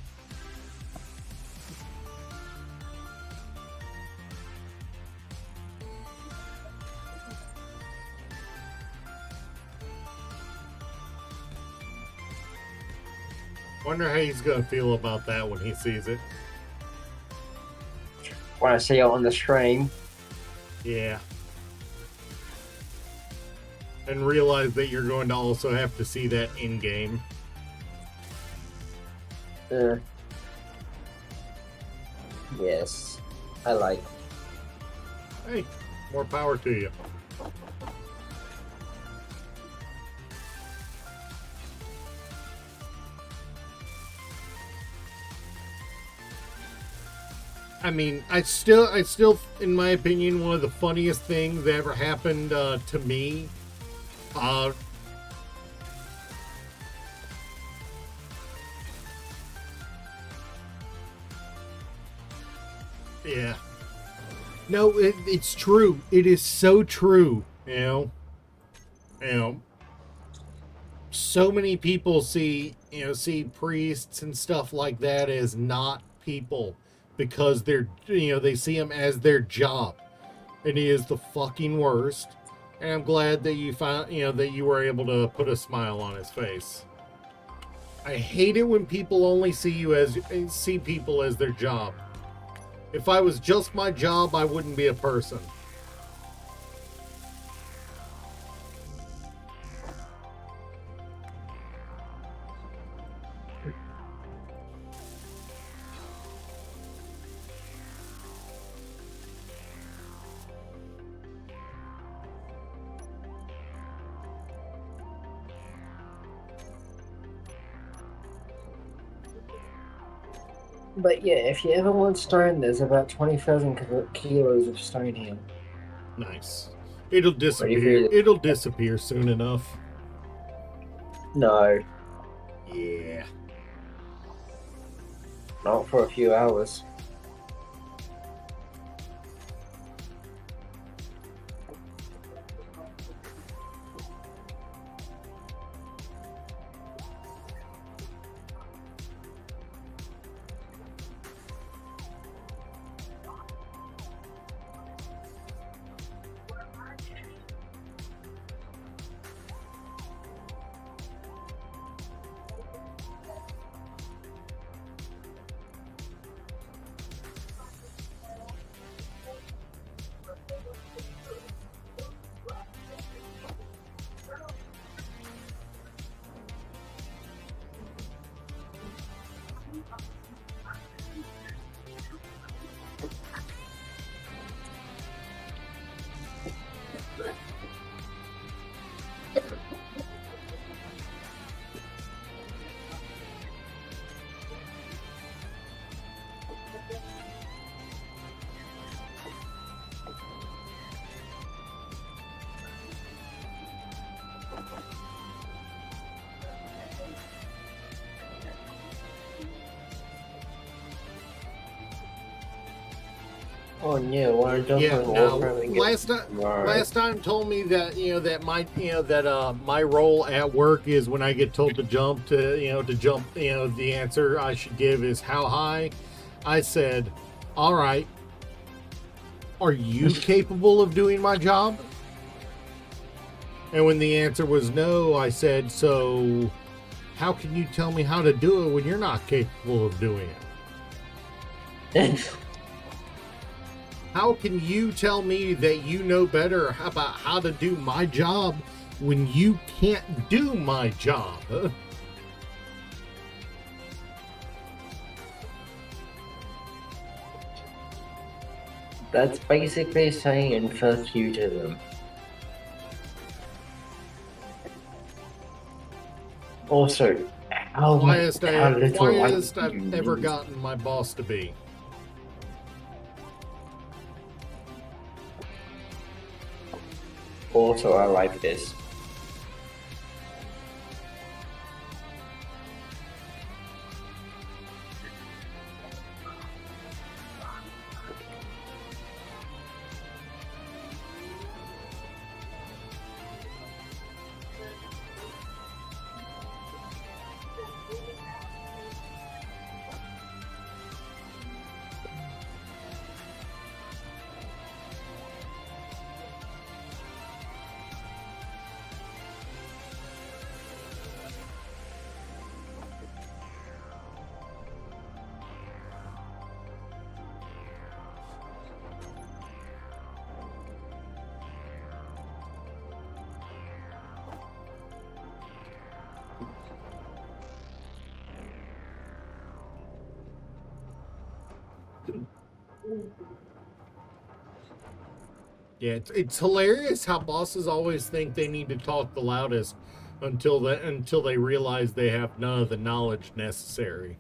Wonder how he's gonna feel about that when he sees it. When I see it on the stream, Yeah. And realize that you're going to also have to see that in game. yes, I like. Hey, more power to you. I mean, I still, in my opinion, one of the funniest things that ever happened to me. Yeah. No, it's true. It is so true. You know, so many people see priests and stuff like that as not people because they see them as their job, and it is the fucking worst. And I'm glad that you found that you were able to put a smile on his face. I hate it when people only see people as their job. If I was just my job, I wouldn't be a person. But yeah, if you ever want stone, there's about 20,000 kilos of stone here. Nice. It'll Ready for disappear. you? It'll disappear soon enough. No, Yeah. not for a few hours. Oh yeah, want to jump Yeah. on No. Warframe and get Last time told me that my role at work is when I get told to jump the answer I should give is how high. I said, all right. Are you capable of doing my job? And when the answer was no, I said, so how can you tell me how to do it when you're not capable of doing it? How can you tell me that you know better about how to do my job when you can't do my job? That's basically saying first you to them. Also, how Highest how little like I've you ever use. gotten my boss to be. Also, I like this. Yeah, it's hilarious how bosses always think they need to talk the loudest until they realize they have none of the knowledge necessary.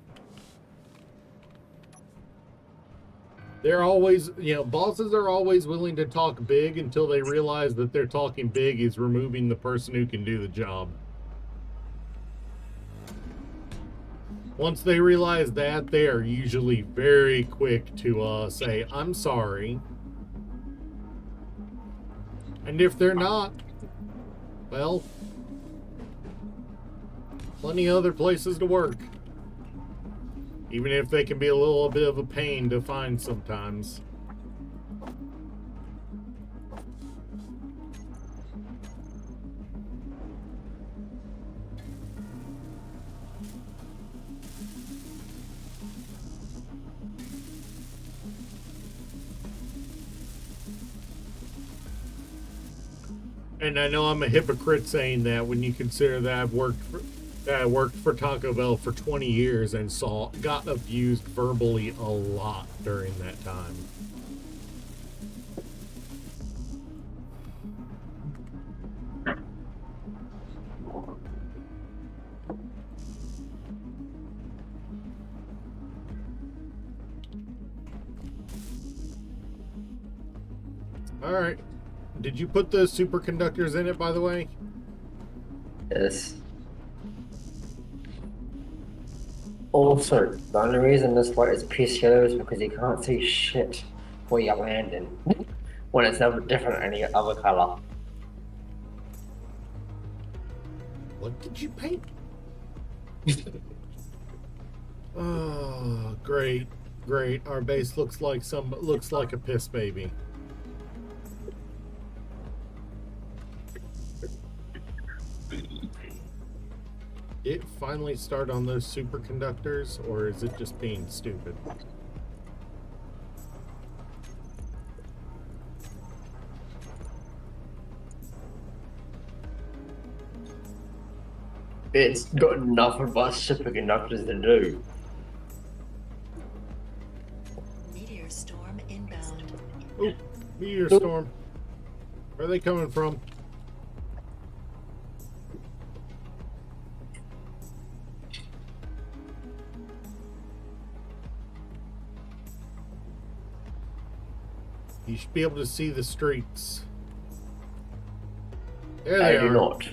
They're always, bosses are always willing to talk big until they realize that they're talking big is removing the person who can do the job. Once they realize that, they are usually very quick to say, I'm sorry. And if they're not, well, plenty of other places to work. Even if they can be a little bit of a pain to find sometimes. And I know I'm a hypocrite saying that when you consider that I worked for Taco Bell for 20 years and got abused verbally a lot during that time. All right. Did you put the superconductors in it, by the way? Yes. Also, the only reason this light is piss yellow is because you can't see shit where you're landing when it's never different any other color. What did you paint? Oh, great, great. Our base looks like a piss baby. Did it finally start on those superconductors, or is it just being stupid? It's got enough of us superconductors to do. Meteor storm inbound. Oh, meteor storm. Where are they coming from? You should be able to see the streaks. There they I do are. not.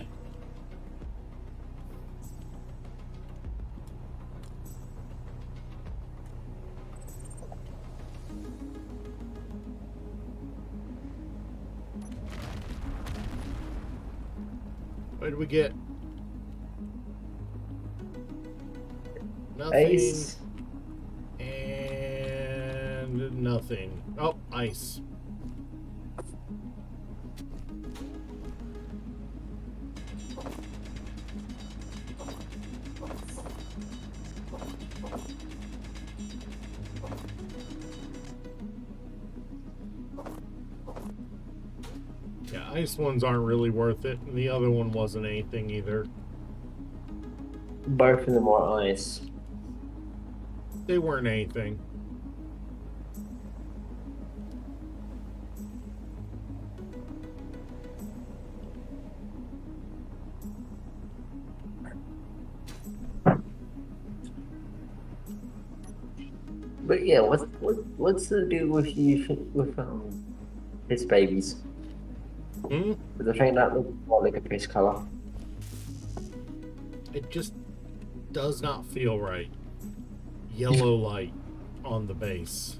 What did we get? Nothing. Ace. And nothing. Oh, ice. Yeah, ice ones aren't really worth it, and the other one wasn't anything either. Both of them are ice. They weren't anything. But yeah, what's the deal with you with piss babies? Hmm? Because I think that looks more like a piss color. It just does not feel right. Yellow light on the base.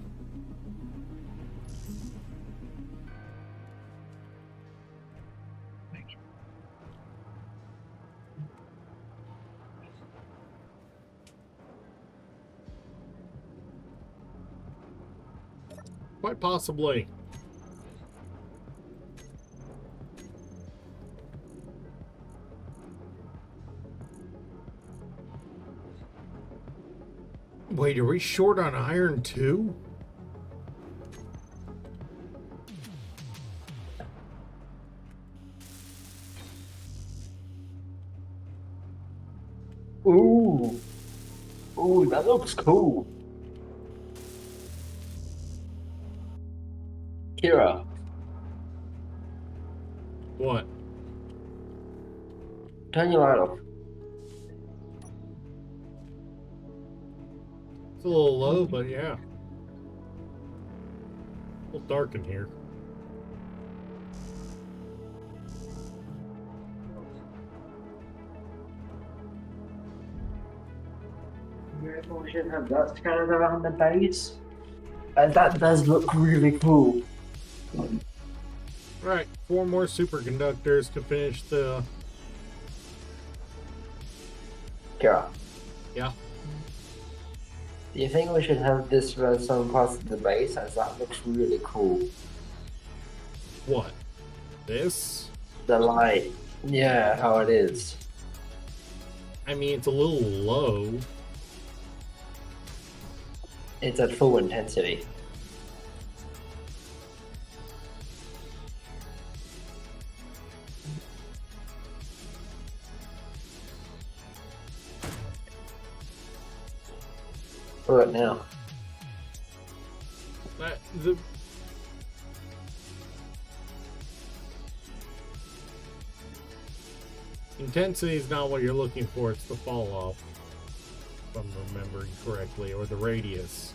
Quite possibly. Wait, are we short on iron too? Ooh, ooh, that looks cool. Kira, What? turn your light off. It's a little low, but yeah. A little dark in here. We should have that scattered around the base. That does look really cool. Alright, 4 more superconductors to finish the... Kira, Yeah. do you think we should have this redstone parts of the base, as that looks really cool? What? This? The light. Yeah, how it is. I mean, it's a little low. It's at full intensity. through it now. The intensity is not what you're looking for. It's the fall off, if I'm remembering correctly, or the radius.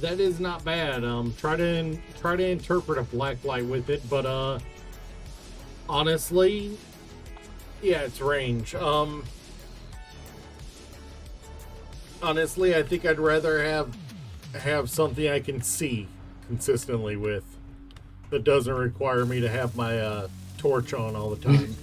That is not bad. Try to interpret a black light with it, but honestly, yeah, it's range. Honestly, I think I'd rather have something I can see consistently with that doesn't require me to have my torch on all the time.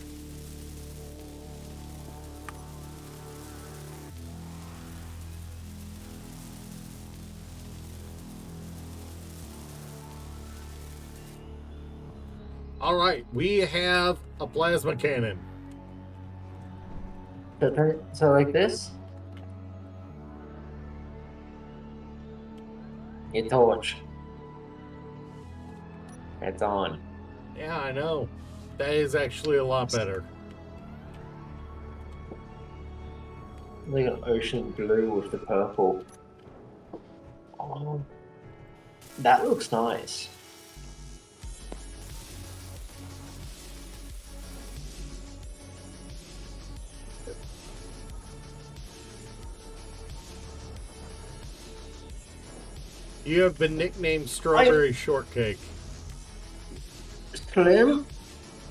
All right, we have a plasma cannon. So like this? Your torch. It's on. Yeah, I know. That is actually a lot better. Like an ocean blue with the purple. Oh, that looks nice. You have been nicknamed Strawberry Shortcake. Slim,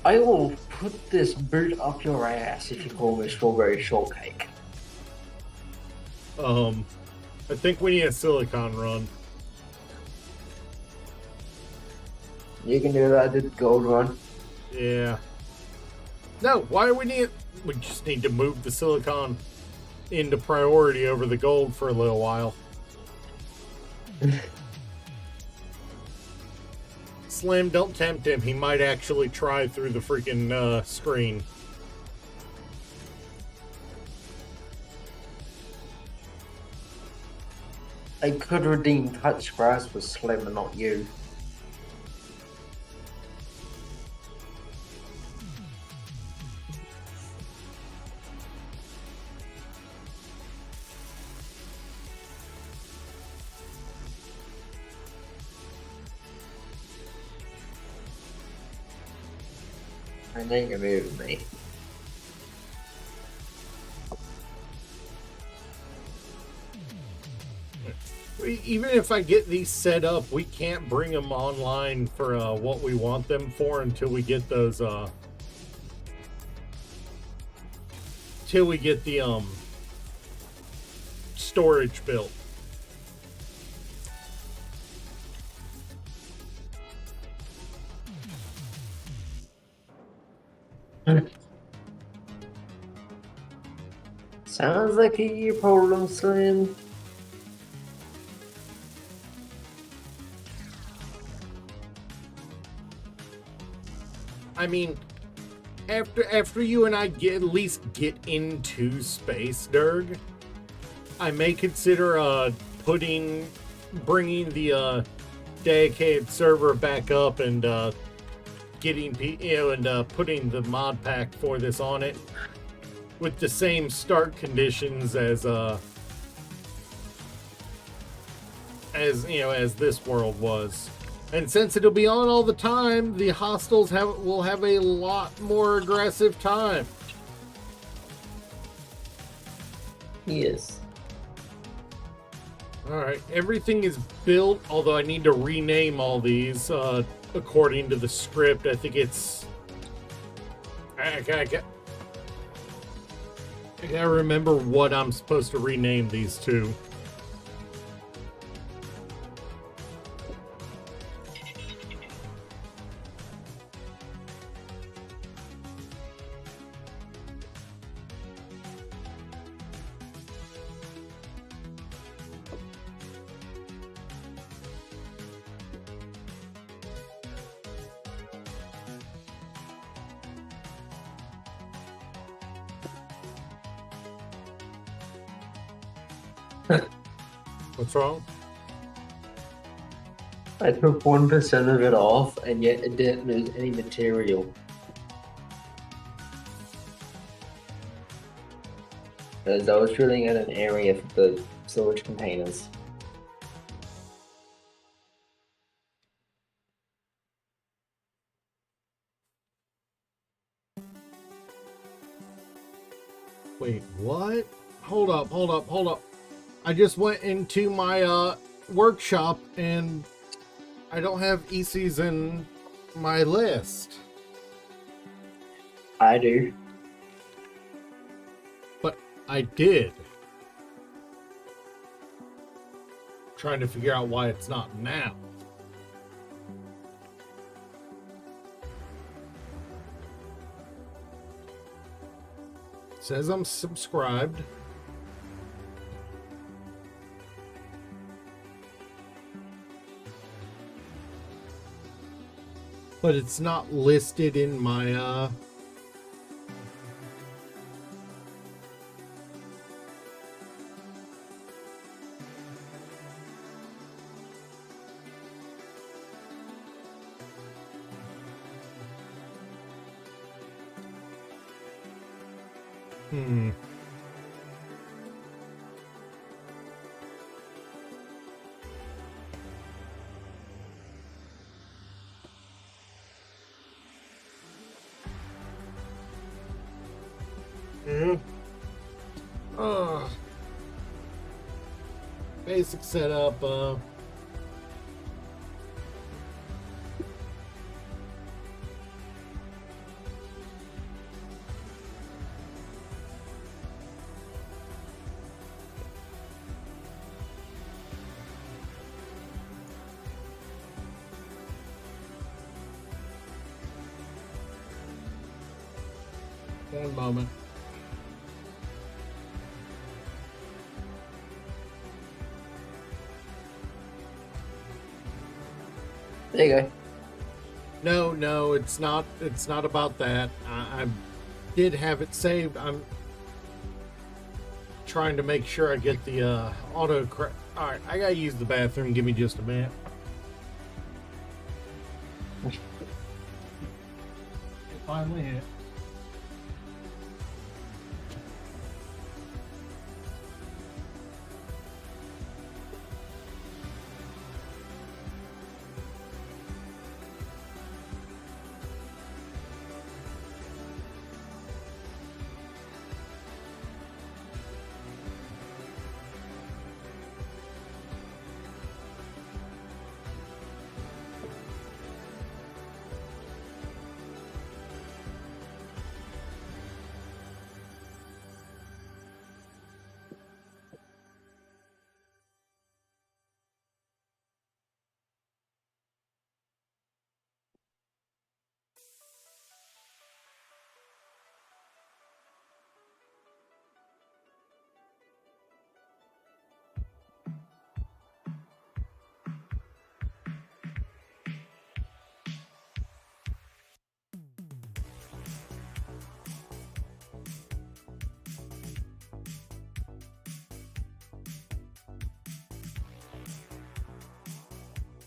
I will put this boot up your ass if you call me Strawberry Shortcake. I think we need a silicon run. You can do that. I did gold run. Yeah. No, why do we need... We just need to move the silicon into priority over the gold for a little while. Slim, don't tempt him. He might actually try through the freaking screen. I could redeem touch grass with Slim and not you. I know you're moving me. Even if I get these set up, we can't bring them online for what we want them for until we get those till we get the storage built. Sounds like a you problem, Slim. I mean, after you and I at least get into space, Derg, I may consider bringing the dedicated server back up and getting putting the mod pack for this on it with the same start conditions as this world was. And since it'll be on all the time, the hostiles will have a lot more aggressive time. Yes. Alright, everything is built, although I need to rename all these according to the script. I think it's... I gotta remember what I'm supposed to rename these to. What's wrong? I took 1% of it off, and yet it didn't lose any material. Because I was filling in an area for the storage containers. Wait, what? Hold up. I just went into my workshop and I don't have ECs in my list. I do. But I did. Trying to figure out why it's not now. Says I'm subscribed. But it's not listed in my basic setup. One moment. There you go. No, it's not. It's not about that. I did have it saved. I'm trying to make sure I get the auto. All right, I gotta use the bathroom. Give me just a minute. It finally hit.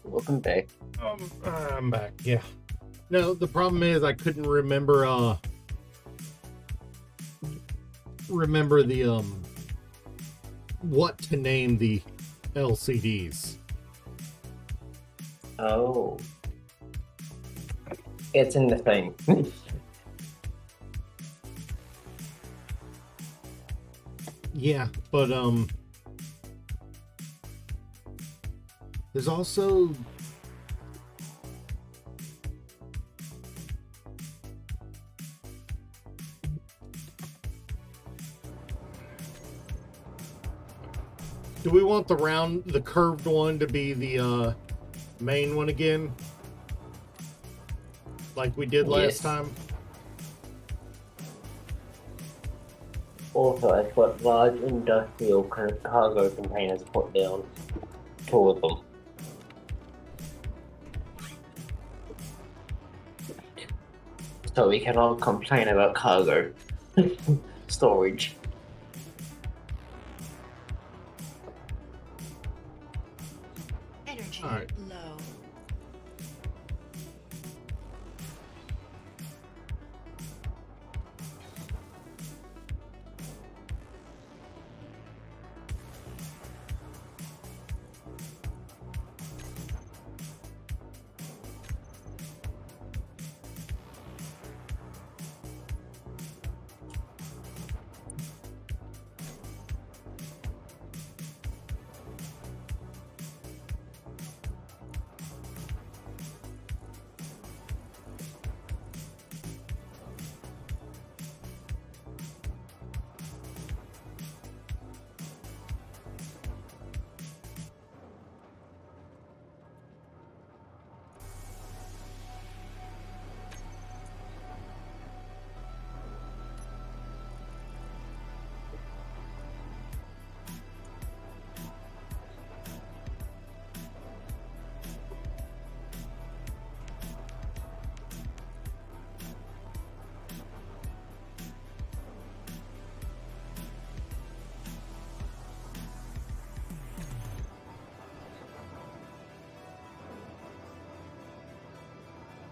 Welcome back. I'm back. Yeah. No, the problem is I couldn't remember the what to name the LCDs. Oh. It's in the thing. Yeah, but there's also do we want the curved one to be the main one again? Like we did last Yes. time? Also, I've got large industrial cargo containers put down. 2 of them. So we cannot complain about cargo storage. Energy Alright. low.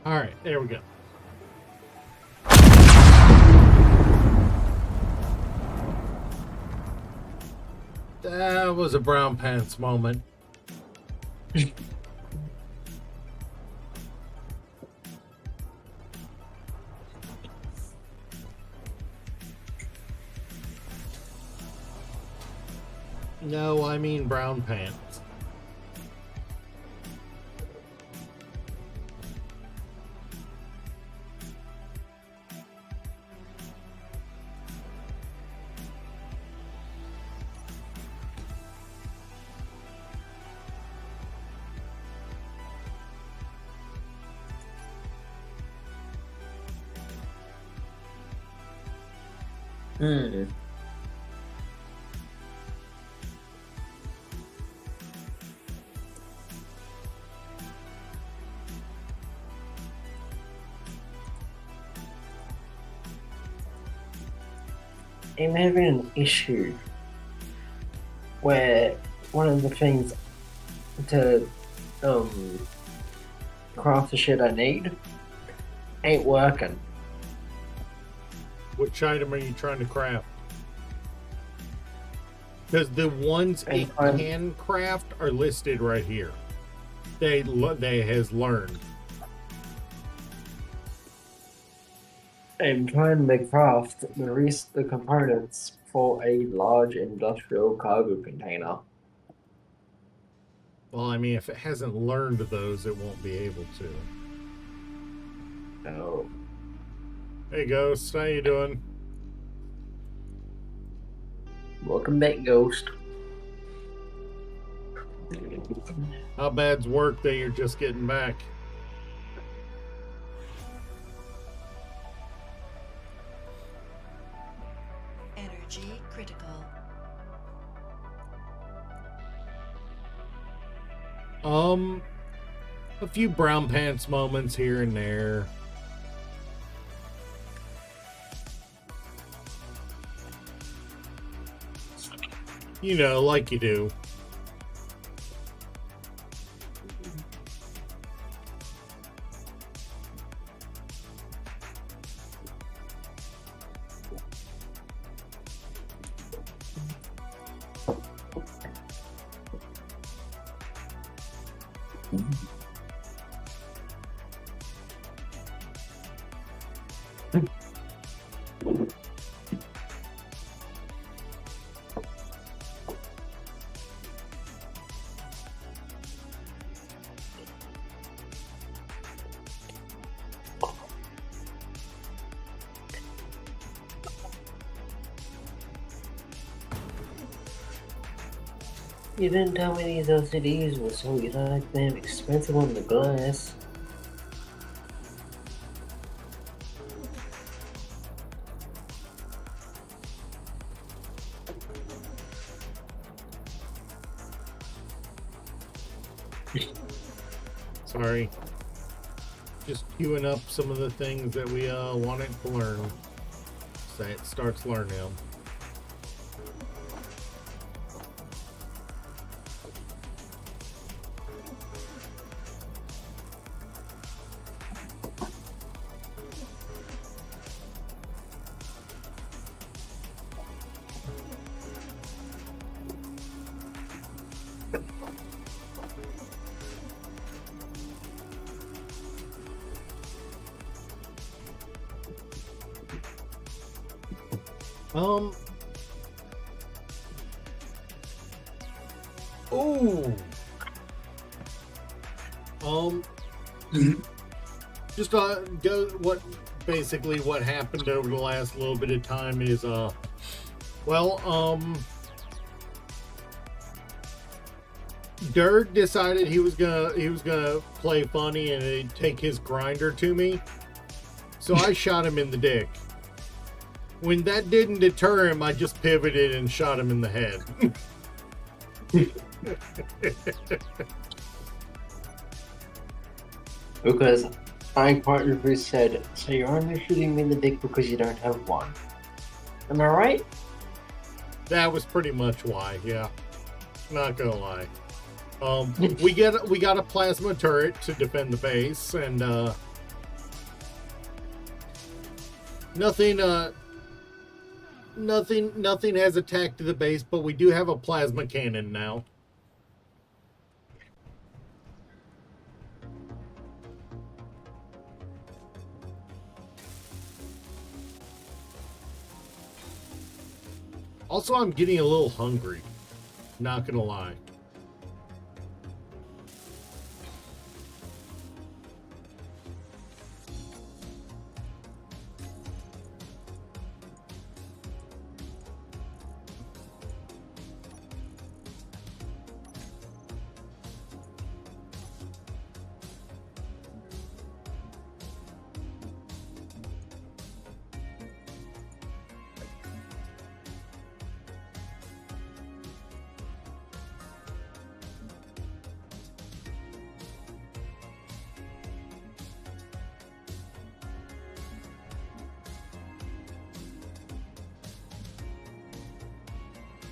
All right, there we go. That was a brown pants moment. No, I mean brown pants. Hmm. I'm having an issue where one of the things to craft the shit I need ain't working. Which item are you trying to craft? Because the ones it can craft are listed right here. They has learned. I'm trying to craft the components for a large industrial cargo container. Well, I mean, if it hasn't learned those, it won't be able to. Oh. Hey, Ghost, how you doing? Welcome back, Ghost. How bad's work that you're just getting back? Energy critical. A few brown pants moments here and there. You know, like you do. You didn't tell me these LCDs were so damn expensive on the glass. Sorry. Just queuing up some of the things that we wanted to learn. So it starts learning them. Oh. Just go. Basically what happened over the last little bit of time is Dirk decided he was gonna play funny and he'd take his grinder to me. So I shot him in the dick. When that didn't deter him, I just pivoted and shot him in the head. Because my partner who said, so you're only shooting me in the dick because you don't have one. Am I right? That was pretty much why, yeah. Not gonna lie. We got a plasma turret to defend the base, and Nothing, nothing has attacked the base, but we do have a plasma cannon now. Also, I'm getting a little hungry. Not gonna lie.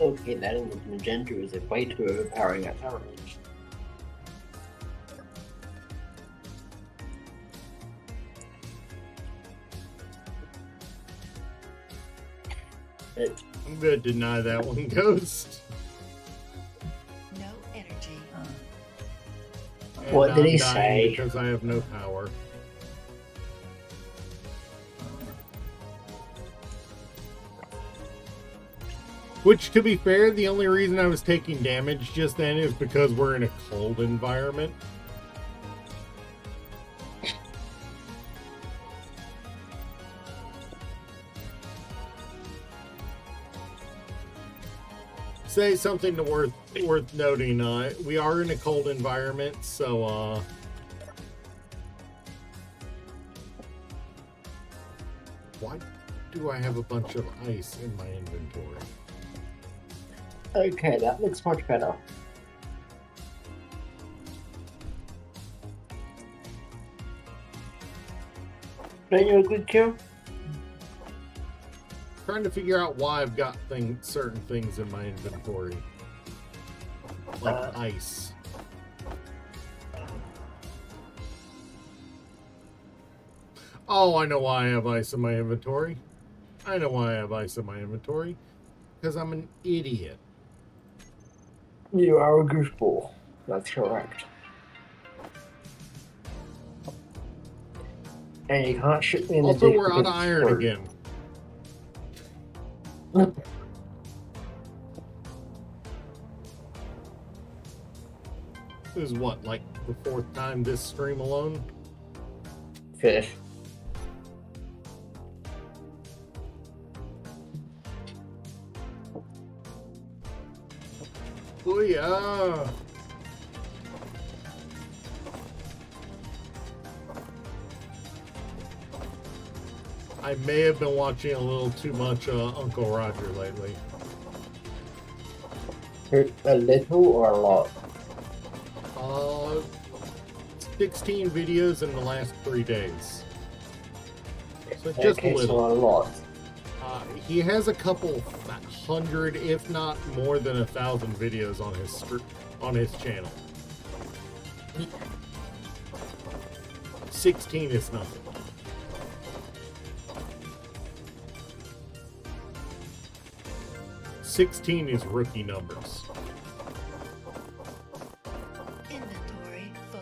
Okay, landing with magenta is a way too overpowering at damage. I'm gonna deny that one, Ghost. No energy. And What did I'm he dying say? Because I have no power. Which, to be fair, the only reason I was taking damage just then is because we're in a cold environment. Say something worth noting. We are in a cold environment, so why do I have a bunch of ice in my inventory? Okay, that looks much better. Don't you agree, Joe? Trying to figure out why I've got certain things in my inventory, like ice. Oh, I know why I have ice in my inventory. I know why I have ice in my inventory. Because I'm an idiot. You are a goofball. That's correct. And you can't shoot me in the Also, dick we're out of because it's iron screwed. again. This is what, like the fourth time this stream alone? Fifth. Booyah! I may have been watching a little too much Uncle Roger lately. A little or a lot? 16 videos in the last 3 days. So just Okay, a so little. a lot. He has a couple hundred, if not more than 1,000 videos on his channel. 16 is nothing. $16 is rookie numbers. Inventory full.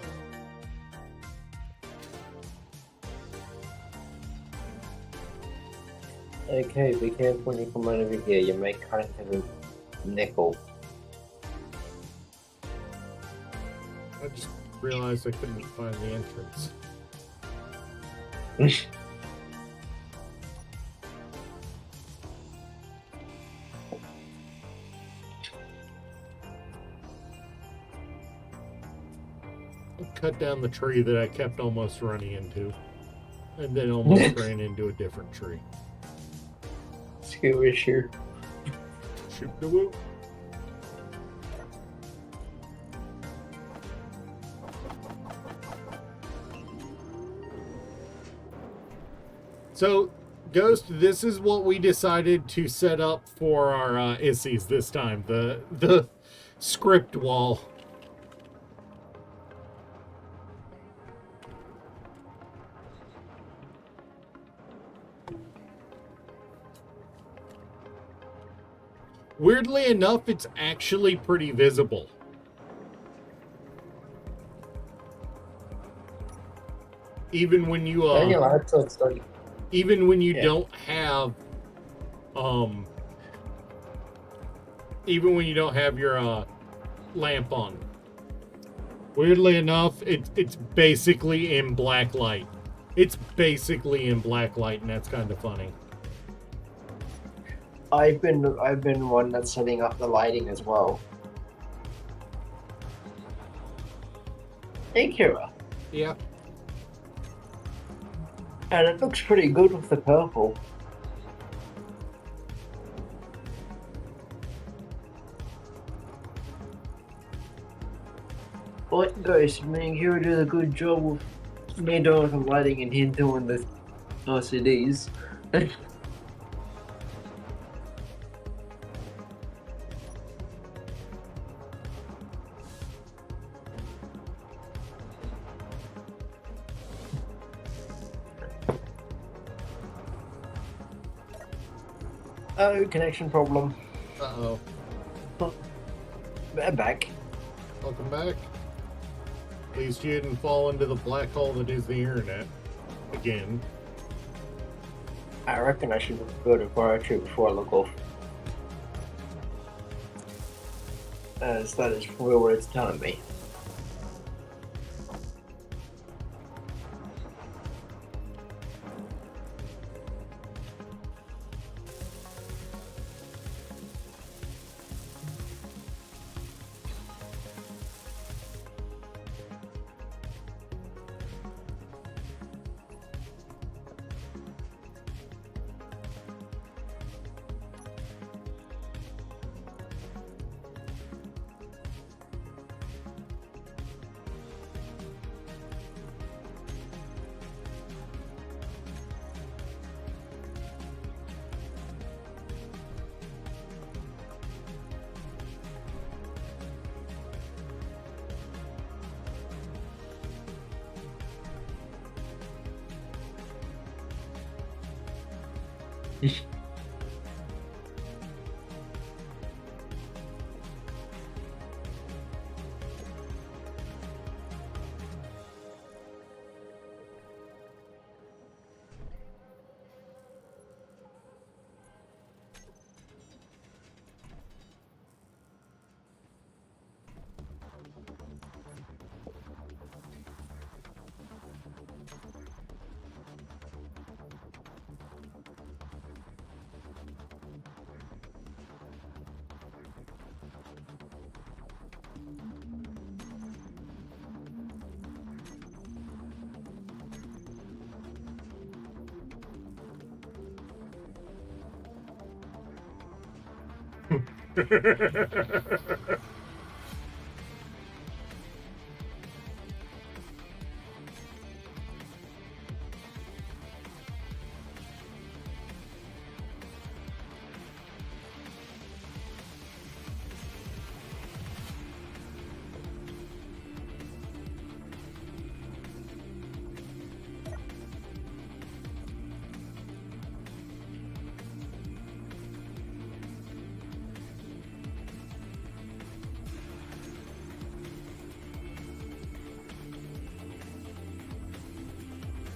Okay, be careful when you come over here. You may cut into the nickel. I just realized I couldn't find the entrance. Cut down the tree that I kept almost running into, and then almost ran into a different tree. Scuba shoot. Shoot the whoop. So, Ghost, this is what we decided to set up for our ISIs this time. The script wall. Weirdly enough, it's actually pretty visible. Even when you Daniel, I had to study. even when you Yeah. don't have even when you don't have your lamp on. Weirdly enough, it's basically in black light. It's basically in black light, and that's kind of funny. I've been one that's setting up the lighting as well. Hey, Kira. Yeah. And it looks pretty good with the purple. What guys, me and Kira did a good job with me doing the lighting and him doing the RCDs. Oh, connection problem. Uh-oh. I'm back. Welcome back. At least you didn't fall into the black hole that is the internet. Again. I reckon I should go to Paratrooper before I look off. As that is what it's telling me.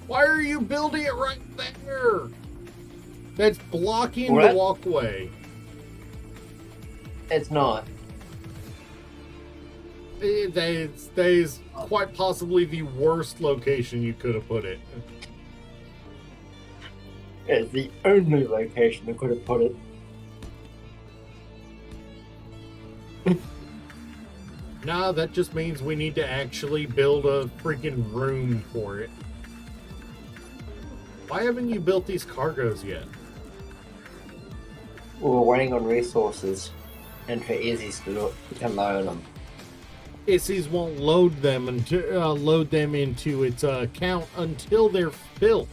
Why are you building it right there? That's blocking What? the walkway. It's not. That is quite possibly the worst location you could have put it. It's the only location I could have put it. Nah, that just means we need to actually build a freaking room for it. Why haven't you built these cargoes yet? We're waiting on resources and for Izzy's to loan them. Issies won't load them until load them into its account until they're built.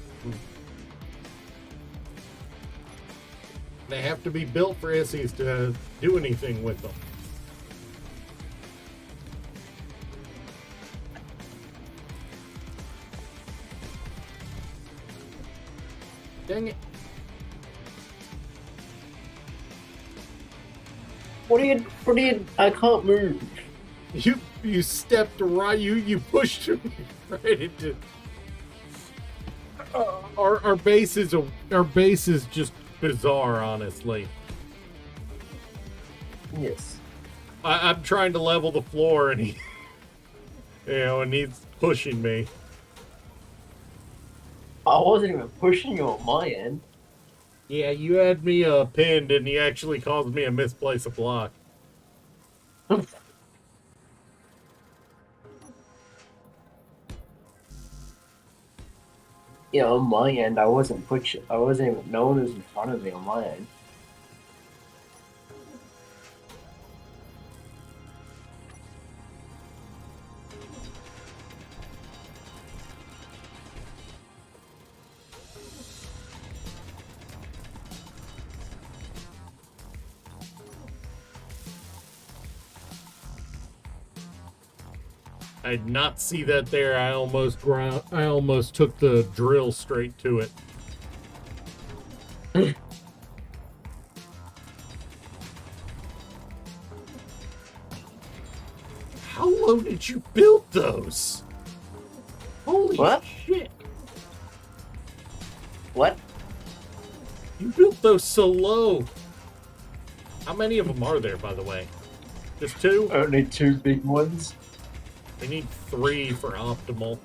They have to be built for Issies to do anything with them. Dang it. What are you, I can't move. You stepped right. You pushed me right into. Our base is just bizarre, honestly. Yes. I'm trying to level the floor, and and he's pushing me. I wasn't even pushing you on my end. Yeah, you had me pinned, and he actually caused me a misplace a block. Yeah, on my end, I wasn't pushing. I wasn't even. No one was in front of me on my end. I did not see that there. I almost took the drill straight to it. How low did you build those? Holy What? shit. What? You built those so low. How many of them are there, by the way? Just 2? Only 2 big ones. We need 3 for optimal.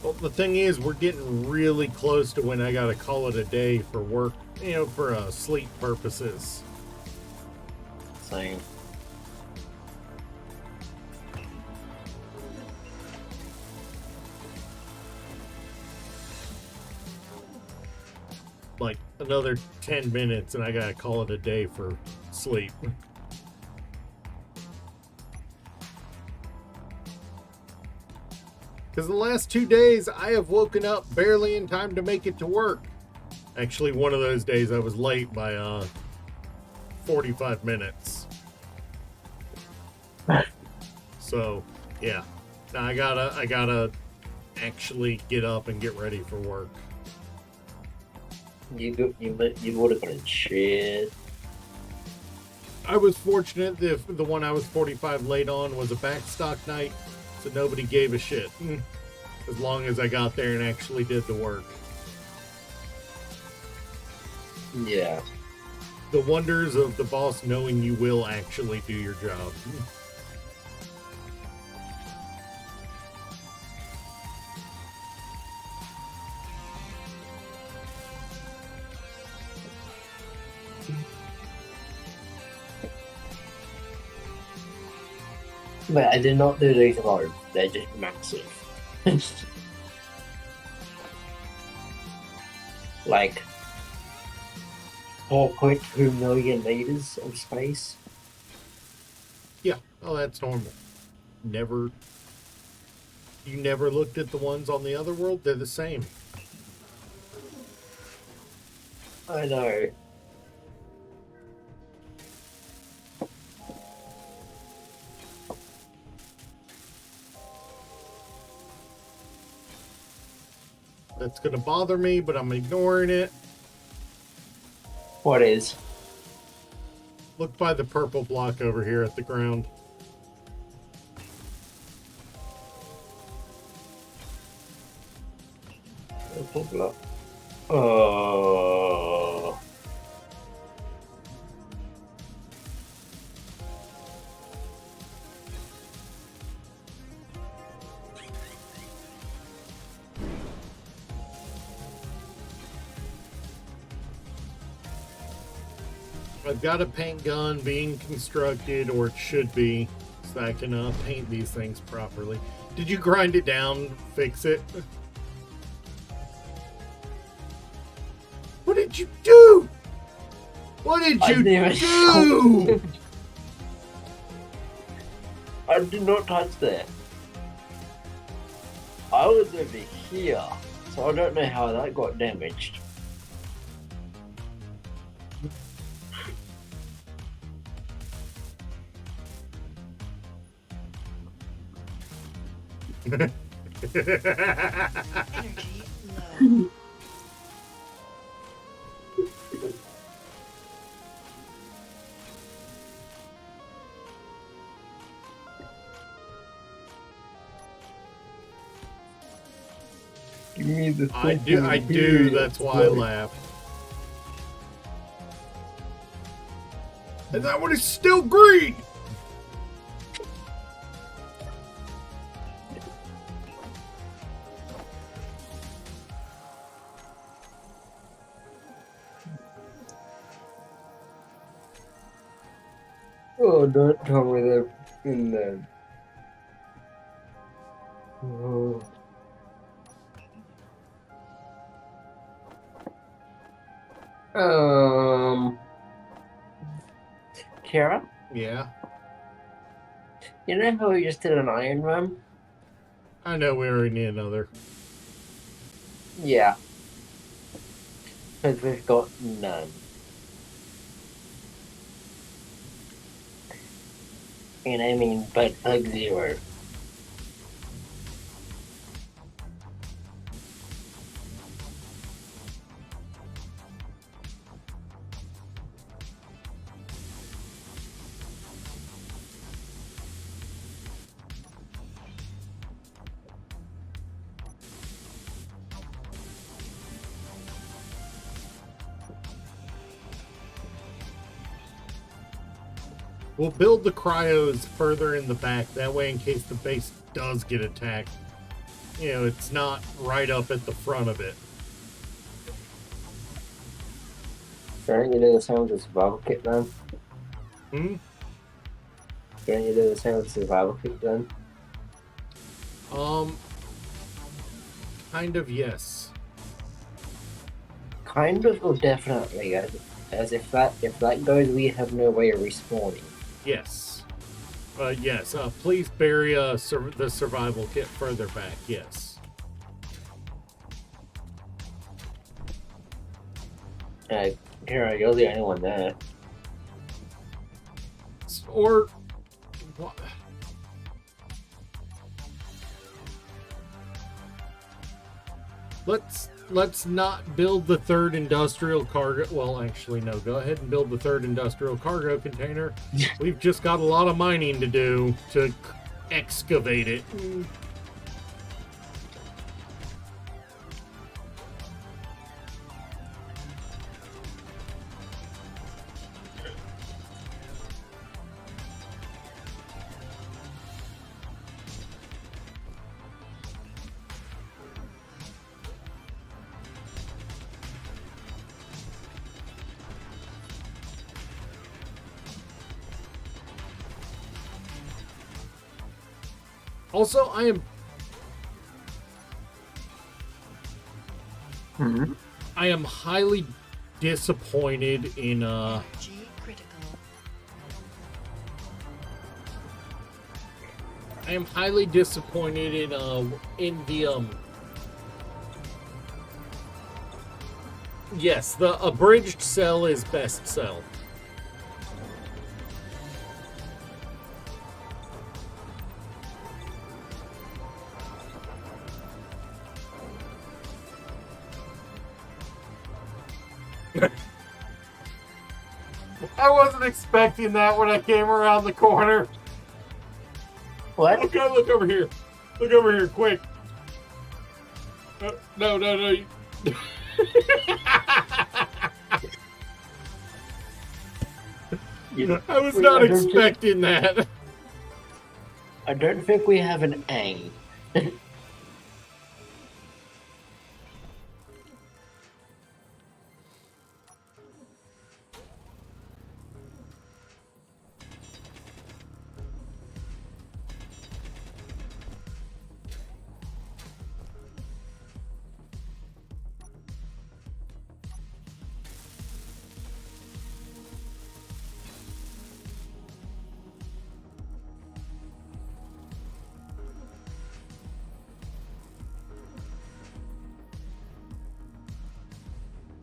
Well, the thing is, we're getting really close to when I gotta call it a day for work, for sleep purposes. Same. Like another 10 minutes and I gotta call it a day for sleep. Because the last 2 days I have woken up barely in time to make it to work. Actually, one of those days I was late by 45 minutes. So, yeah. Now I gotta actually get up and get ready for work. You would have gotten shit. I was fortunate that the one I was 45 late on was a backstock night, so nobody gave a shit. As long as I got there and actually did the work. Yeah. The wonders of the boss knowing you will actually do your job. But I did not do these alone. They're just massive. Like 4.2 million liters of space. Yeah, oh, that's normal. You never looked at the ones on the other world? They're the same. I know. That's gonna bother me, but I'm ignoring it. What is? Look by the purple block over here at the ground. Oh. I've got a paint gun being constructed, or it should be, so I can paint these things properly. Did you grind it down, fix it? What did you do? What did you do? I did not touch that. I was over here. So I don't know how that got damaged. Energy low. Give me the I do, that's why I laughed. And that one is still green! Oh, don't tell me they're in there. Oh. Kara, Yeah, you know how we just did an Iron Man? I know we already need another. Yeah. Because we've got none. And I mean, but like 0. We'll build the cryos further in the back. That way, in case the base does get attacked, you know, it's not right up at the front of it. Don't you do the same with the survival kit then? Hmm? Don't you do the same with the survival kit then? Kind of, yes. Kind of or definitely, as if that goes, we have no way of respawning. Yes. Yes. Please bury the survival kit further back. Yes. Kara, you're the only one there. Or what? Let's not build the third industrial cargo. Well, actually, no. Go ahead and build the third industrial cargo container. We've just got a lot of mining to do to excavate it. Also, I am highly disappointed in Energy critical. I am highly disappointed in the yes, the abridged cell is best cell. I wasn't expecting that when I came around the corner. What? Look over here. Look over here, quick. No. I was not expecting that. I don't think we have an A.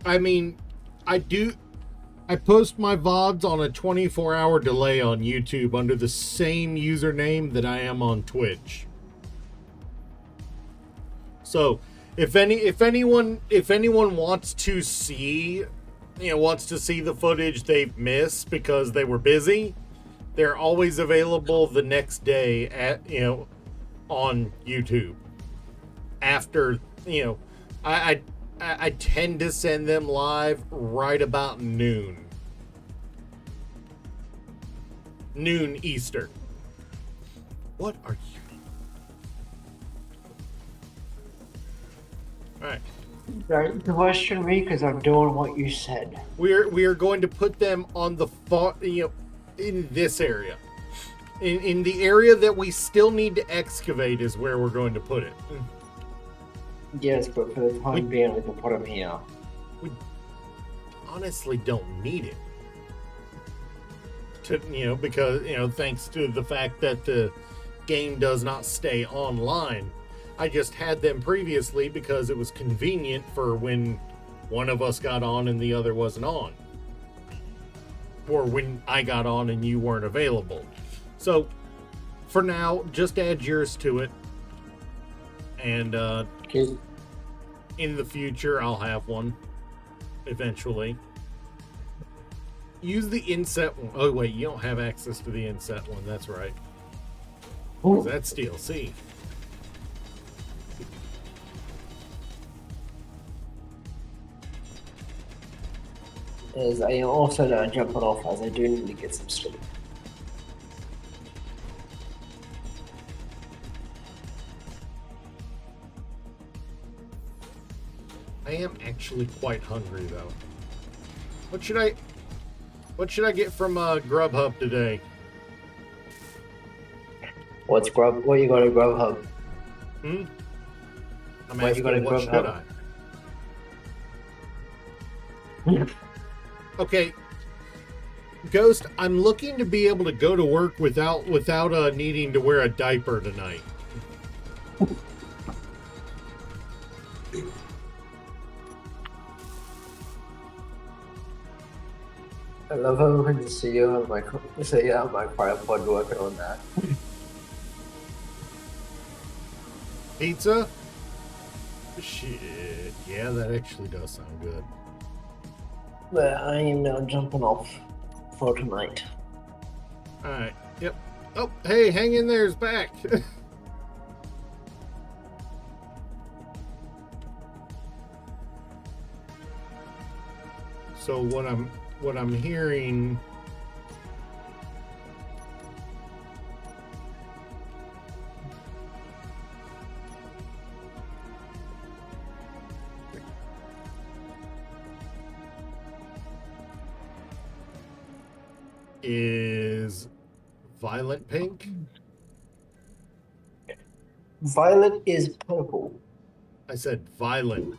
I mean, I post my VODs on a 24-hour delay on YouTube under the same username that I am on Twitch. So, if anyone wants to see, the footage they've missed because they were busy, they're always available the next day on YouTube. After, I tend to send them live right about noon Eastern. What are you? All right. Don't question me because I'm doing what you said. We are going to put them on the in this area. In the area that we still need to excavate is where we're going to put it. Yes, but for the time being, we can put them here. We honestly don't need it. Because thanks to the fact that the game does not stay online. I just had them previously because it was convenient for when one of us got on and the other wasn't on. Or when I got on and you weren't available. So, for now, just add yours to it. And Okay. in the future, I'll have one. Eventually. Use the inset one. Oh, wait, you don't have access to the inset one. That's right. 'Cause that's DLC. As I am also now jumping off as I do need to get some sleep. I am actually quite hungry though. What should I get from Grubhub today? What are you gonna Grubhub? I'm Why you asking, gonna what should Grubhub? I? Okay, Ghost, I'm looking to be able to go to work without needing to wear a diaper tonight. I love how when you see you on my tripod working on that. Pizza? Shit, yeah, that actually does sound good. But I am now jumping off for tonight. Alright, yep. Oh, hey, hang in there, it's back. So what I'm hearing is Violent Pink. Violet is purple. I said violent.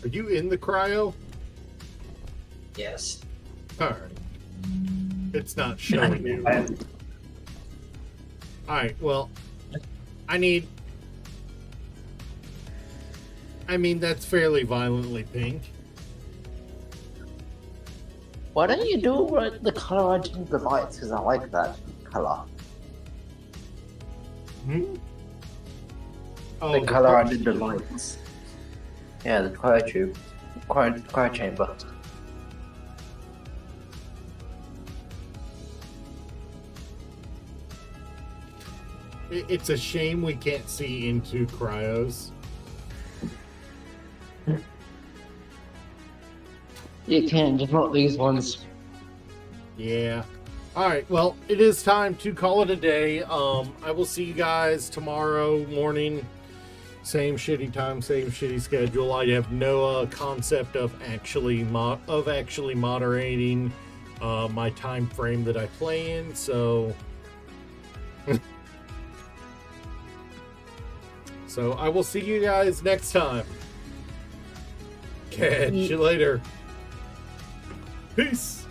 Are you in the cryo? Yes. Alright. It's not showing you. Alright, well, that's fairly violently pink. Why don't you do the color I did the lights? Because I like that color. Oh, The color I did the lights. Yeah, the cryo tube. Cryo chamber. It's a shame we can't see into cryos. You can, just not these ones. Yeah. Alright, well, it is time to call it a day. I will see you guys tomorrow morning. Same shitty time, same shitty schedule. I have no concept of actually moderating my time frame that I play in, so so I will see you guys next time. Catch you later. Peace.